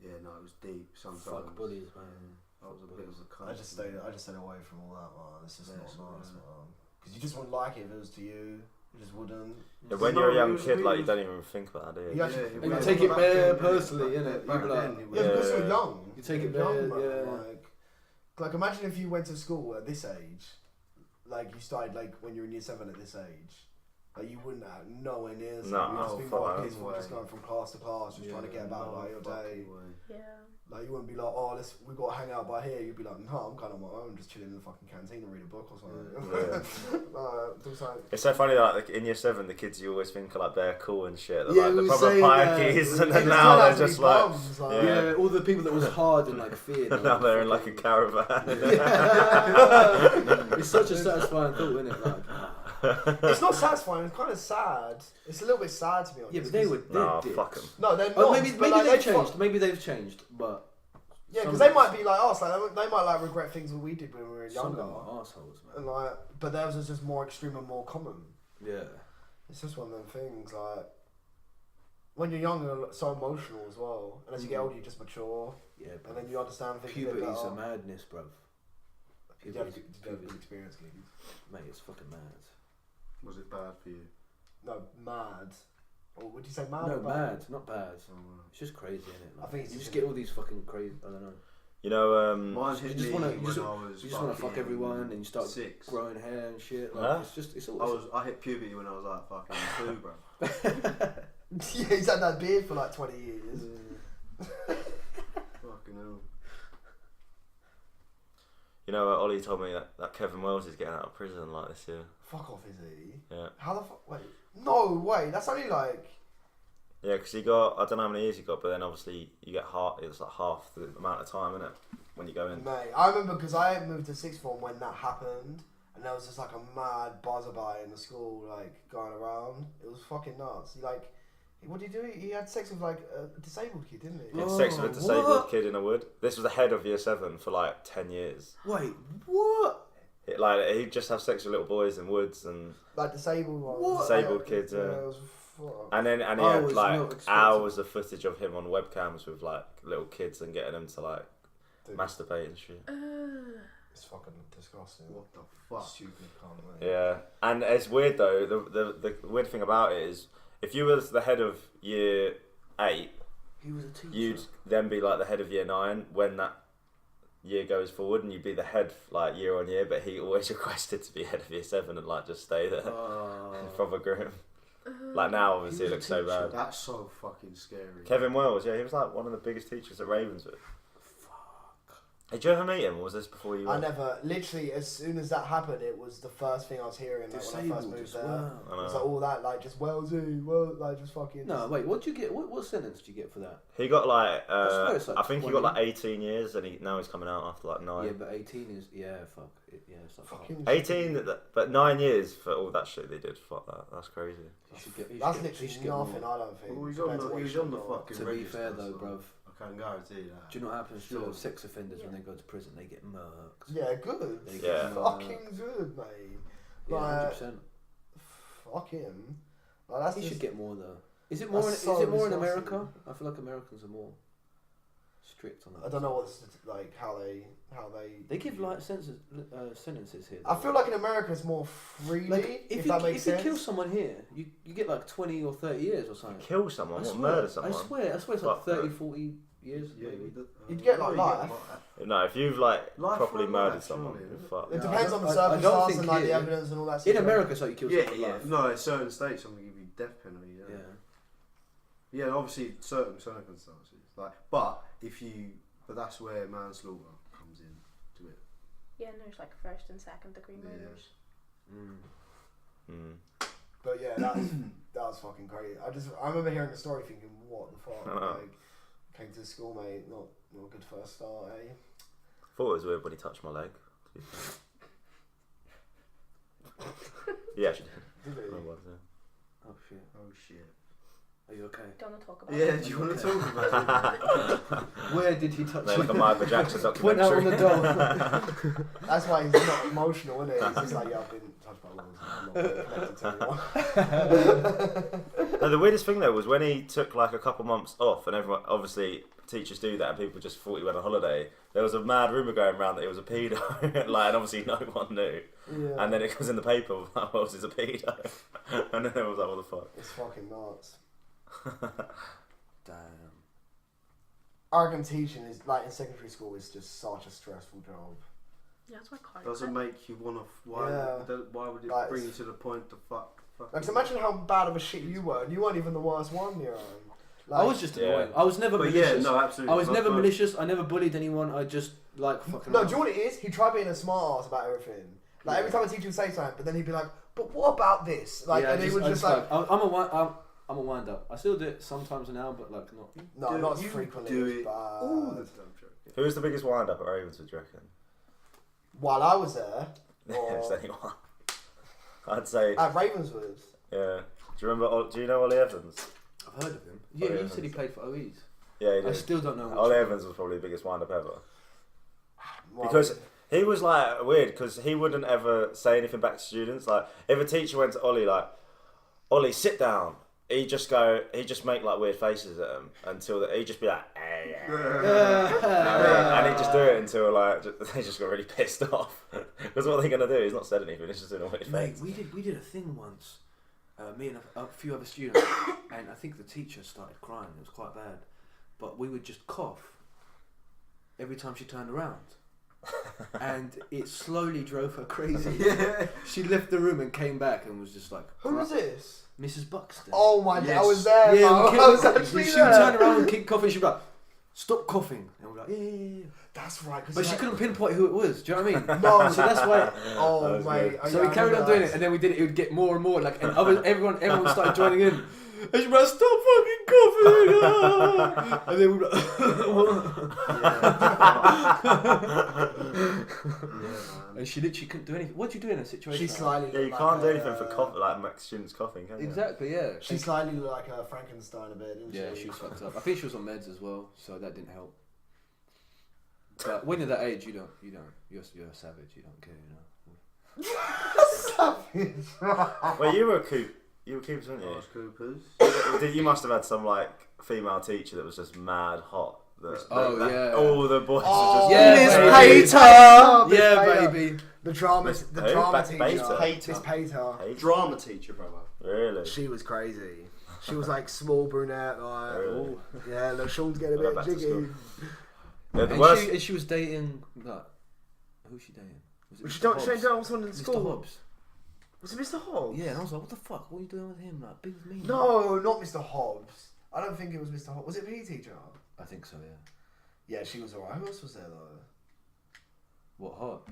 Speaker 3: it was deep. Sometimes.
Speaker 4: Fuck bullies, man.
Speaker 3: I was a bit of a cunt.
Speaker 2: I just stayed away from all that, man. It's just not nice, man. Because you just wouldn't like it if it was to you. You just wouldn't.
Speaker 1: Yeah, when you're a young kid, like you don't even think about that, do you?
Speaker 4: And you take it bare personally, innit?
Speaker 2: Because you're young.
Speaker 4: You take it bare,
Speaker 2: Like imagine if you went to school at this age, like you started like when you're in year 7 at this age. Like you wouldn't have nowhere near. You'd just be more kids just going from class to class, just trying to get about like your day.
Speaker 5: Yeah.
Speaker 2: Like you wouldn't be like, oh, we got to hang out by here. You'd be like, no, I'm kind of on my own, just chilling in the fucking canteen and read a book or something.
Speaker 1: It's so funny that like in year 7, the kids you always think are like they're cool and shit. They're
Speaker 2: Yeah,
Speaker 1: like the proper piekies, and then now they're just like,
Speaker 4: all the people that was hard and like feared.
Speaker 1: Now they're in like a caravan.
Speaker 4: It's such a satisfying thought, isn't it? Like.
Speaker 2: It's not satisfying. It's kind of sad. It's a little bit sad to be honest.
Speaker 4: Yeah, but they were.
Speaker 1: No, fuck them.
Speaker 2: No, they're not.
Speaker 4: Maybe they've changed. Maybe they've changed, but
Speaker 2: yeah, because they might be like us. Like they might like regret things that we did when we were younger.
Speaker 4: Some are assholes, man.
Speaker 2: And like, but theirs was just more extreme and more common.
Speaker 4: Yeah.
Speaker 2: It's just one of them things. Like when you're younger, you're so emotional as well, and as you get older, you just mature.
Speaker 4: Yeah.
Speaker 2: And then you understand things.
Speaker 4: Puberty's a madness, bruv.
Speaker 2: Did you have a good experience,
Speaker 4: mate? It's fucking mad.
Speaker 3: Was it bad for you?
Speaker 2: No, mad. Or would you say mad?
Speaker 4: No, mad, not bad. It's just crazy, isn't it? Like,
Speaker 2: I think
Speaker 4: you just get all these fucking crazy. I don't know.
Speaker 1: You know,
Speaker 4: you just want to fuck everyone, and you start growing hair and shit. Like, it's all.
Speaker 3: I hit puberty when I was like fucking 2, bro.
Speaker 2: Yeah, he's had that beard for like 20 years.
Speaker 3: Fucking hell.
Speaker 1: You know, Ollie told me that Kevin Wells is getting out of prison like this year.
Speaker 2: Fuck off, is he?
Speaker 1: Yeah.
Speaker 2: How the fuck? Wait. No way. That's only like.
Speaker 1: Yeah, because he got, I don't know how many years he got, but then obviously you get it's like half the amount of time, isn't it? When you go in.
Speaker 2: Mate, I remember because I moved to sixth form when that happened, and there was just like a mad buzz about it in the school, like going around. It was fucking nuts. What did he do? He had sex with like a disabled kid, didn't he?
Speaker 1: He had sex with a disabled kid in a wood. This was the head of year 7 for like 10 years.
Speaker 4: Wait, what?
Speaker 1: He'd just have sex with little boys in woods and
Speaker 2: like disabled ones.
Speaker 1: What? Disabled kids, yeah. And he had like hours of footage of him on webcams with like little kids and getting them to like masturbate and shit.
Speaker 2: It's fucking disgusting.
Speaker 3: What the fuck?
Speaker 2: Stupid cunt, mate.
Speaker 1: Yeah, and it's weird though. The weird thing about it is, if you was the head of year 8,
Speaker 4: he was a teacher.
Speaker 1: You'd then be like the head of year 9 when that year goes forward, and you'd be the head like year on year. But he always requested to be head of year 7 and like just stay there. Proper grim. Like now, obviously, it looks so bad.
Speaker 3: That's so fucking scary.
Speaker 1: Kevin Wells, yeah, he was like one of the biggest teachers at Ravenswood.
Speaker 4: Fuck.
Speaker 1: Did you ever meet him, or was this before you went?
Speaker 2: I never, literally, as soon as that happened, it was the first thing I was hearing, like, when I first moved there. It was like all that, like, just like, just fucking...
Speaker 4: No, wait, what did you get, what sentence did you get for that?
Speaker 1: He got like,
Speaker 4: like
Speaker 1: I think he got like 18 years, and now he's coming out after like 9.
Speaker 4: Yeah, but 18 is, fuck it, it's like
Speaker 2: fucking
Speaker 1: 18, but 9 years for all that shit they did, fuck that, that's crazy.
Speaker 2: That's literally nothing, I don't think.
Speaker 3: Well, he was on the fucking
Speaker 4: To be fair though, bruv.
Speaker 3: I can't guarantee that.
Speaker 4: Do you know what happens to sex offenders when they go to prison? They get murked.
Speaker 2: Yeah, good. Fucking good, mate.
Speaker 4: Yeah, 100%.
Speaker 2: Fuck him. Like, that's
Speaker 4: he
Speaker 2: just,
Speaker 4: should get more though. Is it more in America? I feel like Americans are more strict on that.
Speaker 2: I don't know what's like how they
Speaker 4: give light sentences here.
Speaker 2: I feel like in America it's more freely.
Speaker 4: Like,
Speaker 2: if that makes sense.
Speaker 4: If you kill someone here, you get like 20 or 30 years or something.
Speaker 1: Kill someone? What, murder someone?
Speaker 4: I swear it's like 30, 40 years.
Speaker 3: Yeah,
Speaker 4: maybe.
Speaker 2: You'd get like life.
Speaker 1: No, if you've like
Speaker 3: Life
Speaker 1: properly
Speaker 3: for
Speaker 1: murdered
Speaker 3: life,
Speaker 1: someone,
Speaker 3: surely.
Speaker 1: you're fucked.
Speaker 2: It depends on the
Speaker 4: I don't
Speaker 2: circumstance
Speaker 4: think
Speaker 2: and like
Speaker 4: here-
Speaker 2: the evidence and all that
Speaker 4: In
Speaker 2: stuff.
Speaker 4: America, it's like you kill
Speaker 3: Yeah,
Speaker 4: someone.
Speaker 3: yeah.
Speaker 4: Life.
Speaker 3: No, in certain states, I'm gonna give you death penalty. Yeah. Yeah, obviously certain circumstances. Like, but that's where manslaughter comes in to it.
Speaker 5: Yeah, and there's like first and second degree murders.
Speaker 2: But yeah, that was fucking crazy. I remember hearing the story thinking, what the fuck? Like, came to school, mate, not a good first start, eh?
Speaker 1: I thought it was weird when he touched my leg. Yeah, actually did.
Speaker 2: Did he?
Speaker 1: I was, yeah.
Speaker 4: Oh shit.
Speaker 3: Oh shit.
Speaker 4: Are you okay?
Speaker 5: Do you want to talk about
Speaker 3: Yeah,
Speaker 5: it?
Speaker 3: do you want to talk about it?
Speaker 4: Where did he touch
Speaker 1: Like
Speaker 4: you?
Speaker 1: a Michael Jackson
Speaker 4: Point out on the
Speaker 1: documentary.
Speaker 4: door.
Speaker 2: That's why he's not emotional, isn't it? He's just like, yeah, I've been touched by wolves. I'm not really connected to anyone.
Speaker 1: No, the weirdest thing though was when he took like a couple months off, and everyone, obviously teachers do that, and people just thought he went on holiday. There was a mad rumour going around that he was a pedo, like, and obviously no one knew.
Speaker 2: Yeah.
Speaker 1: And then it was in the paper, like, well, he's a pedo, and then it was like, what the fuck?
Speaker 2: It's fucking nuts.
Speaker 4: Damn.
Speaker 2: I reckon teaching is, like, in secondary school is just such a stressful job.
Speaker 5: Yeah, that's why Cardi
Speaker 3: Doesn't
Speaker 5: quit.
Speaker 3: make you want to. Why would it
Speaker 2: Like,
Speaker 3: bring you to the point to fuck?
Speaker 2: Like, so imagine how bad of a shit you were, and you weren't even the worst one, you know. Like,
Speaker 4: I was just annoying. I was never malicious.
Speaker 3: Yeah, no, absolutely.
Speaker 4: I was never malicious. I never bullied anyone. I just like fucking.
Speaker 2: No, do you know what it is? He tried being a smart ass about everything. Like, every time a teacher would say something, but then he'd be like, but what about this? Like,
Speaker 4: yeah,
Speaker 2: and he would just like...
Speaker 4: I'm a wind up. I still do it sometimes now, but like not.
Speaker 2: No, not as frequently.
Speaker 3: Do
Speaker 2: as
Speaker 3: it
Speaker 2: bad.
Speaker 3: all the time.
Speaker 1: Who was the biggest wind-up at Ravenswood, do you reckon?
Speaker 2: While I was there,
Speaker 1: Just anyone. I'd say,
Speaker 2: at Ravenswood.
Speaker 1: yeah. Do you know Ollie Evans?
Speaker 4: I've heard of him. Yeah,
Speaker 1: Ollie
Speaker 4: you
Speaker 1: Evans.
Speaker 4: said he played for OEs.
Speaker 1: Yeah, he did.
Speaker 4: I still don't know.
Speaker 1: Ollie Evans was probably the biggest wind-up ever.
Speaker 2: Well,
Speaker 1: Because he was like weird, because he wouldn't ever say anything back to students. Like, if a teacher went to Ollie like, Ollie, sit down, he'd just make like weird faces at him until he'd just be like, hey, and he'd just do it until like they just got really pissed off. Because what are they gonna do? He's not said anything. He's just doing a weird
Speaker 4: Mate,
Speaker 1: face.
Speaker 4: we did a thing once. Me and a few other students, and I think the teacher started crying. It was quite bad, but we would just cough every time she turned around, and it slowly drove her crazy.
Speaker 3: Yeah.
Speaker 4: She left the room and came back and was just like,
Speaker 2: who was this?
Speaker 4: Mrs. Buxton.
Speaker 2: Oh my god,
Speaker 3: Yes.
Speaker 2: I was there.
Speaker 4: Yeah,
Speaker 2: man. I was actually
Speaker 4: she
Speaker 2: there.
Speaker 4: would turn around and keep coughing. She'd be like, stop coughing, and we're like, yeah.
Speaker 2: That's right.
Speaker 4: But she couldn't pinpoint who it was. Do you know what I mean?
Speaker 2: No,
Speaker 4: So that's why.
Speaker 2: Oh
Speaker 1: That was
Speaker 2: mate.
Speaker 1: good.
Speaker 4: So we carried on doing it, and then we did it. It would get more and more like, and everyone started joining in. And she'd be like, stop fucking coughing! Ah! And then we'd be like, and she literally couldn't do anything. What do you do in a situation?
Speaker 2: She
Speaker 4: like
Speaker 2: slightly.
Speaker 1: Yeah, you
Speaker 2: looked
Speaker 1: can't
Speaker 2: like
Speaker 1: do anything for cough, like students coughing, can
Speaker 4: that?
Speaker 1: you?
Speaker 4: Exactly, yeah.
Speaker 2: She slightly looked like a Frankenstein a bit, didn't
Speaker 4: Yeah,
Speaker 2: she?
Speaker 4: she was fucked up. I think she was on meds as well, so that didn't help. But when you're that age, you're a savage. You don't care, you know.
Speaker 1: Well, you were Coopers, weren't you?
Speaker 3: Coopers.
Speaker 1: You must have had some like female teacher that was just mad hot.
Speaker 4: Yeah.
Speaker 1: All the boys
Speaker 2: Oh,
Speaker 1: were just.
Speaker 4: yeah,
Speaker 2: Miss
Speaker 4: baby.
Speaker 2: Pater! Miss
Speaker 4: Yeah,
Speaker 2: Pater.
Speaker 4: baby.
Speaker 2: The drama
Speaker 1: Who?
Speaker 2: teacher.
Speaker 1: Pater.
Speaker 2: Miss Pater.
Speaker 3: Drama teacher, brother.
Speaker 1: Really?
Speaker 2: She was crazy. She was like small brunette, like
Speaker 1: Really?
Speaker 2: yeah. Look, Sean's getting a
Speaker 1: Go
Speaker 2: bit
Speaker 1: back to
Speaker 2: jiggy.
Speaker 1: school. Yeah, the
Speaker 4: And
Speaker 1: worst.
Speaker 4: she was dating. Like, who's she dating? Was
Speaker 2: She
Speaker 4: Mr.
Speaker 2: don't
Speaker 4: Hobbs?
Speaker 2: change out someone in
Speaker 4: Mr.
Speaker 2: school.
Speaker 4: Hobbs.
Speaker 2: Was it Mr. Hobbs?
Speaker 4: Yeah, and I was like, what the fuck? What are you doing with him? Like, be with me.
Speaker 2: No, not Mr. Hobbs. I don't think it was Mr. Hobbs. Was it PE teacher?
Speaker 4: I think so, yeah.
Speaker 2: Yeah, she was alright. Who else was there though?
Speaker 4: What hot?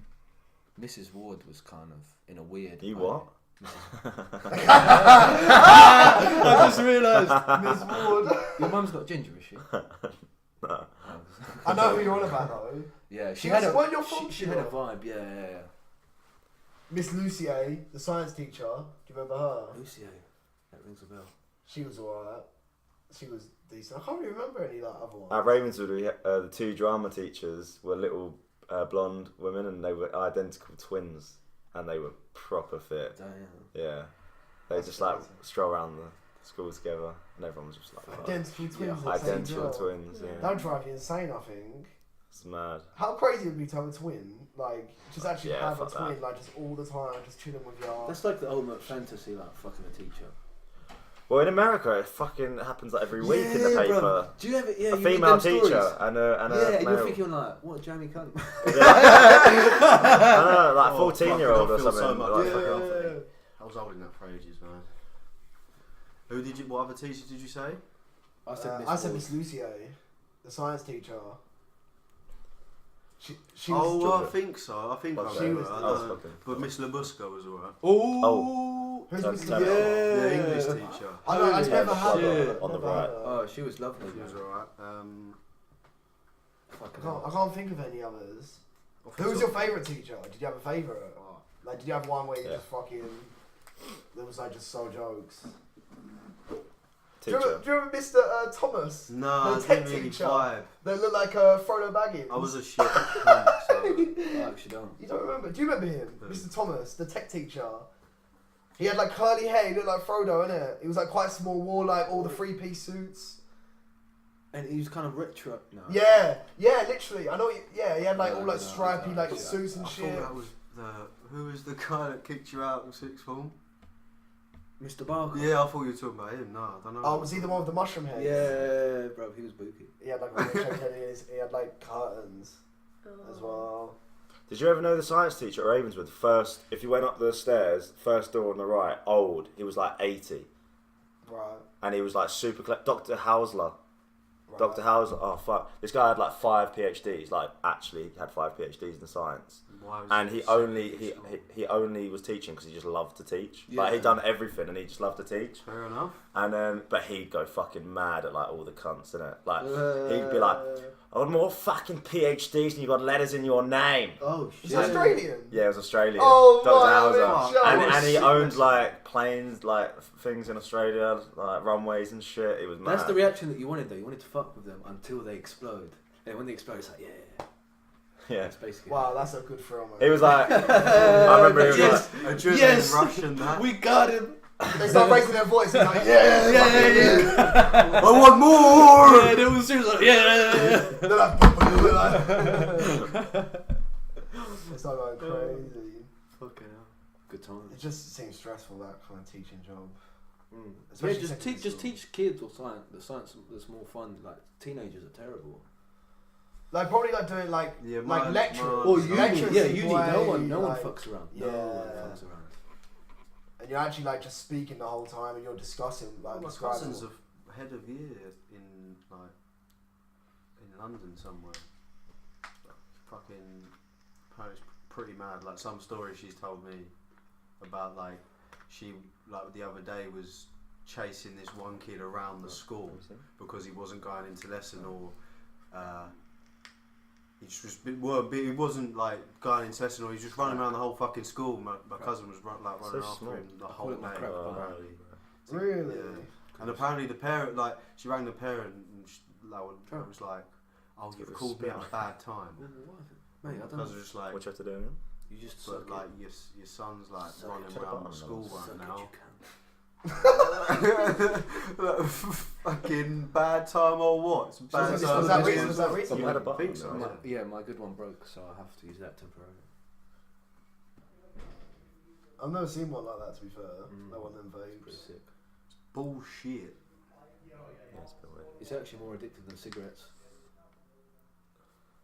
Speaker 4: Mrs. Ward was kind of in a weird.
Speaker 1: You
Speaker 4: way.
Speaker 1: what?
Speaker 4: I just realised.
Speaker 2: Miss Ward.
Speaker 4: Your mum's got ginger, is she?
Speaker 1: No.
Speaker 2: I know who you're on about though.
Speaker 4: Yeah, she
Speaker 2: She
Speaker 4: had
Speaker 2: was
Speaker 4: a.
Speaker 2: one of your
Speaker 4: She
Speaker 2: form
Speaker 4: had a
Speaker 2: teacher.
Speaker 4: vibe. Yeah.
Speaker 2: Miss Lucier, the science teacher. Do you remember her?
Speaker 4: Lucio, that rings a bell.
Speaker 2: She was alright. She was decent. I can't really remember any like other ones.
Speaker 1: At Ravenswood, the 2 drama teachers were little blonde women, and they were identical twins, and they were proper fit.
Speaker 4: Damn.
Speaker 1: Yeah, they
Speaker 2: That's
Speaker 1: just like
Speaker 2: crazy.
Speaker 1: stroll around the school together, and everyone was just like, fuck.
Speaker 2: Identical twins.
Speaker 4: Yeah,
Speaker 2: at the same
Speaker 1: Identical
Speaker 2: job.
Speaker 1: twins. Yeah,
Speaker 2: That would drive you insane, I think.
Speaker 1: it's mad.
Speaker 2: How crazy would it be to have a twin? Like, just actually
Speaker 1: Yeah,
Speaker 2: have a
Speaker 1: fuck that.
Speaker 2: twin, like, just all the time, just chilling with your...
Speaker 4: That's like the ultimate fantasy, like fucking a teacher.
Speaker 1: Well, in America, it fucking happens like every week in the
Speaker 4: Yeah,
Speaker 1: paper.
Speaker 4: bro. Do you ever? Yeah,
Speaker 1: A
Speaker 4: you read
Speaker 1: female
Speaker 4: them
Speaker 1: teacher
Speaker 4: stories?
Speaker 1: and a
Speaker 4: Yeah, and
Speaker 1: male.
Speaker 4: you're thinking like, what a jammy cunt.
Speaker 1: I know, like
Speaker 3: Oh,
Speaker 1: 14-year-old or
Speaker 3: fuck, I feel so
Speaker 1: something.
Speaker 3: much
Speaker 1: like,
Speaker 3: better.
Speaker 1: fucking-
Speaker 3: I was holding that for ages, man. What other teacher did you say?
Speaker 4: I said Miss
Speaker 2: I said
Speaker 4: Ward.
Speaker 2: Miss Lucier, the science teacher. She
Speaker 3: I
Speaker 2: was...
Speaker 3: think so. I think
Speaker 1: What's
Speaker 3: I
Speaker 2: She
Speaker 1: that?
Speaker 3: remember.
Speaker 2: was-
Speaker 3: I
Speaker 1: I
Speaker 3: don't
Speaker 1: was
Speaker 3: know.
Speaker 1: fucking-
Speaker 3: But Miss Labuska was alright.
Speaker 4: Oh.
Speaker 2: Who's
Speaker 1: That's
Speaker 2: Miss
Speaker 1: clever.
Speaker 2: Lucier?
Speaker 3: The English teacher.
Speaker 2: I know, I
Speaker 4: Holy
Speaker 2: never had
Speaker 4: shit.
Speaker 2: her.
Speaker 1: On the
Speaker 2: Never had
Speaker 1: right.
Speaker 2: her.
Speaker 4: Oh, she was lovely.
Speaker 3: She was
Speaker 4: man.
Speaker 3: alright.
Speaker 4: Fucking
Speaker 2: I
Speaker 4: hell.
Speaker 2: can't think of any others. Who was your favourite teacher? Did you have a favourite? Like, did you have one where you
Speaker 1: Yeah.
Speaker 2: just fucking... There was like just so jokes. Do you
Speaker 1: Teacher.
Speaker 2: remember Mr. Thomas?
Speaker 3: No,
Speaker 2: The
Speaker 3: I
Speaker 2: tech
Speaker 3: didn't really
Speaker 2: teacher.
Speaker 3: vibe.
Speaker 2: They looked like Frodo Baggins.
Speaker 3: I was a shit cunt, so...
Speaker 4: I actually don't.
Speaker 2: You don't remember? Do you remember him?
Speaker 3: No.
Speaker 2: Mr. Thomas, the tech teacher. He had like curly hair, he looked like Frodo, innit? He was like quite small, wore like all the 3-piece suits.
Speaker 4: And he was kind of retro. No.
Speaker 2: Yeah, literally. I know, he had like
Speaker 4: No,
Speaker 2: all like
Speaker 4: no,
Speaker 2: stripy
Speaker 4: no,
Speaker 2: like
Speaker 4: yeah.
Speaker 2: suits and
Speaker 3: I
Speaker 2: shit.
Speaker 3: thought that was who was the guy that kicked you out in sixth form?
Speaker 4: Mr. Barker.
Speaker 3: Yeah, I thought you were talking about him. No, I don't know.
Speaker 2: Oh, was he the one with the mushroom head?
Speaker 4: Yeah, bro, he was booky.
Speaker 2: He had like a really shaped head, he had like curtains as well.
Speaker 1: Did you ever know the science teacher at Ravenswood? First, if you went up the stairs, first door on the right, old. He was like 80,
Speaker 2: Right.
Speaker 1: and he was like super clever. Dr. Hausler.
Speaker 2: Right.
Speaker 1: Dr. Hausler. Oh fuck! This guy had like 5 PhDs. Like actually had 5 PhDs in science.
Speaker 3: Why was
Speaker 1: And
Speaker 3: he
Speaker 1: he only was teaching because he just loved to teach. Like
Speaker 4: Yeah.
Speaker 1: he'd done everything and he just loved to teach.
Speaker 3: Fair enough.
Speaker 1: And but he'd go fucking mad at like all the cunts, innit? Like he'd be like, "I want more fucking PhDs and you got letters in your name."
Speaker 4: Oh,
Speaker 2: Is
Speaker 4: shit.
Speaker 2: he Australian?
Speaker 1: Yeah, it was Australian.
Speaker 2: Oh,
Speaker 1: Dr.
Speaker 2: my
Speaker 1: Hauser.
Speaker 2: God.
Speaker 1: And he
Speaker 2: Shit.
Speaker 1: owned like planes, like things in Australia, like runways and shit. It was mad.
Speaker 4: That's the reaction that you wanted, though. You wanted to fuck with them until they explode. And when they explode, it's like, yeah.
Speaker 1: Yeah.
Speaker 4: That's basically
Speaker 2: Wow, that's a good film.
Speaker 1: It was like, I remember it was
Speaker 4: Yes.
Speaker 1: like,
Speaker 3: Adrenaline
Speaker 4: Yes.
Speaker 3: rush and that.
Speaker 4: We got him.
Speaker 2: They start raising their voice and like, yeah.
Speaker 3: I want more.
Speaker 4: Yeah, they was seriously like, yeah.
Speaker 2: They're like, it's like going crazy.
Speaker 4: Fucking hell. Good times.
Speaker 2: It just seems stressful, that kind of teaching job.
Speaker 4: Yeah,
Speaker 2: Especially
Speaker 4: just
Speaker 2: secondary
Speaker 4: teach, just
Speaker 2: school.
Speaker 4: teach kids or science. The science that's more fun. Like teenagers are terrible.
Speaker 2: Like probably like doing like
Speaker 3: Yeah,
Speaker 2: like
Speaker 3: mine-
Speaker 2: lectures.
Speaker 3: mine-
Speaker 4: Or uni,
Speaker 2: Lectures
Speaker 4: yeah,
Speaker 2: seem
Speaker 4: uni.
Speaker 2: way,
Speaker 4: No one
Speaker 2: like-
Speaker 4: fucks around.
Speaker 2: Yeah.
Speaker 4: No one fucks around.
Speaker 2: And you're actually like just speaking the whole time and you're discussing like
Speaker 3: My
Speaker 2: describing
Speaker 3: cousin's
Speaker 2: what-
Speaker 3: a head of year in like in London somewhere. Fucking, it's pretty mad. Like some story she's told me about like she like the other day was chasing this one kid around the school because he wasn't going into lesson or he just was, he wasn't like going into lesson or he was just running around the whole fucking school. My cousin was running
Speaker 1: So
Speaker 3: after
Speaker 1: small.
Speaker 3: him the
Speaker 4: I
Speaker 3: whole
Speaker 4: call it my
Speaker 3: day.
Speaker 4: crap pile.
Speaker 3: Apparently.
Speaker 2: Really?
Speaker 3: Yeah. And apparently the parent, like, she rang the parent and she, like, was like, "Oh,
Speaker 1: Give
Speaker 3: you've
Speaker 1: her a
Speaker 3: called me at a
Speaker 1: spit.
Speaker 3: bad time."
Speaker 4: Mate, I don't
Speaker 3: Because
Speaker 4: know.
Speaker 3: just like,
Speaker 1: what you have to do again?
Speaker 4: You just
Speaker 3: but
Speaker 4: suck
Speaker 3: like
Speaker 4: it.
Speaker 3: your son's like
Speaker 4: Suck
Speaker 3: running
Speaker 1: it to the
Speaker 3: around
Speaker 1: bottom,
Speaker 3: the school
Speaker 4: Suck it,
Speaker 3: right
Speaker 4: you
Speaker 3: now.
Speaker 4: can.
Speaker 3: Fucking bad time or what? It's bad
Speaker 2: Was
Speaker 3: time.
Speaker 2: that recent? Was that recent?
Speaker 1: You had a
Speaker 3: I
Speaker 1: button.
Speaker 3: think so.
Speaker 1: though.
Speaker 3: Yeah.
Speaker 4: My good one broke, so I have to use that temporarily.
Speaker 2: I've never seen one like that to be fair.
Speaker 4: Mm.
Speaker 2: That one of them
Speaker 4: It's pretty
Speaker 2: vapes.
Speaker 4: sick.
Speaker 3: Bullshit.
Speaker 1: Yeah, it's a bit weird.
Speaker 4: It's actually more addictive than cigarettes.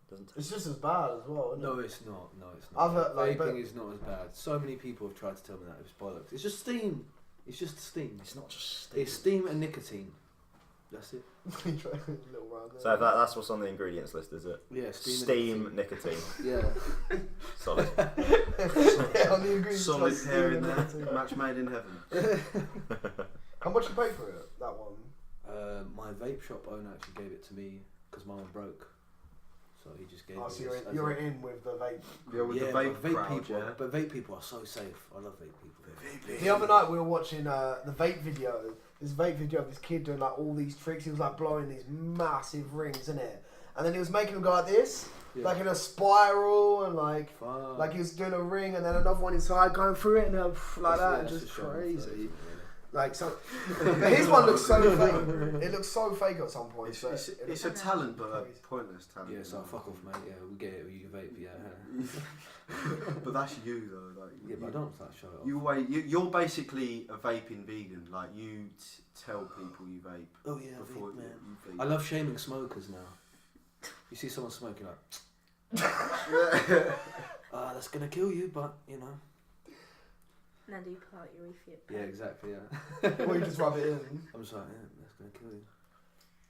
Speaker 1: Doesn't
Speaker 2: It's just as bad as well, isn't
Speaker 4: No,
Speaker 2: it?
Speaker 4: it's not. No, it's not.
Speaker 2: I've heard, like,
Speaker 4: Vaping
Speaker 2: but-
Speaker 4: is not as bad. So many people have tried to tell me that it's bollocks. It's just steam. It's just steam.
Speaker 1: It's not just steam.
Speaker 4: It's steam and nicotine. That's it.
Speaker 2: Little round there.
Speaker 1: So that's what's on the ingredients list, is it?
Speaker 4: Yeah,
Speaker 1: Steam nicotine.
Speaker 4: Yeah.
Speaker 1: Solid.
Speaker 2: Yeah, on the ingredients
Speaker 3: Solid
Speaker 2: list,
Speaker 3: pair in
Speaker 2: steam
Speaker 3: there.
Speaker 2: nicotine.
Speaker 3: Match made in heaven.
Speaker 2: How much you pay for it? That one.
Speaker 4: My vape shop owner actually gave it to me because mine broke. So he just gave
Speaker 2: Oh,
Speaker 4: me
Speaker 2: so
Speaker 4: this as
Speaker 2: you're
Speaker 4: a-
Speaker 2: in with the vape.
Speaker 3: Yeah, with
Speaker 4: yeah,
Speaker 3: the
Speaker 4: but
Speaker 3: vape crowd,
Speaker 4: people,
Speaker 3: yeah.
Speaker 4: but vape people are so safe. I love vape people.
Speaker 2: The other night we were watching the vape video. This vape video of this kid doing like all these tricks. He was like blowing these massive rings in it, and then he was making them go like this,
Speaker 4: Yeah.
Speaker 2: like in a spiral, and like
Speaker 4: Fuck.
Speaker 2: he was doing a ring, and then another one inside going through it, and then like that, and
Speaker 4: That's
Speaker 2: just
Speaker 4: a show off,
Speaker 2: crazy.
Speaker 4: really.
Speaker 2: Like so, but his one looks so fake. It looks so fake at some point.
Speaker 3: It's a talent, but a pointless talent.
Speaker 4: Yeah, so fuck off, mate. Yeah, we get it. You vape, yeah.
Speaker 3: But that's you though. Like,
Speaker 4: Yeah, but I don't like show it off.
Speaker 3: You're basically a vaping vegan. Like you tell people you vape.
Speaker 4: Oh yeah,
Speaker 3: before
Speaker 4: vape, man.
Speaker 3: you vape.
Speaker 4: I love shaming smokers now. You see someone smoking like, that's gonna kill you, but you know.
Speaker 5: And then do you pull out your refit?
Speaker 4: Yeah, exactly. Yeah.
Speaker 2: Or you just rub it in.
Speaker 4: I'm just like, yeah, that's gonna kill you.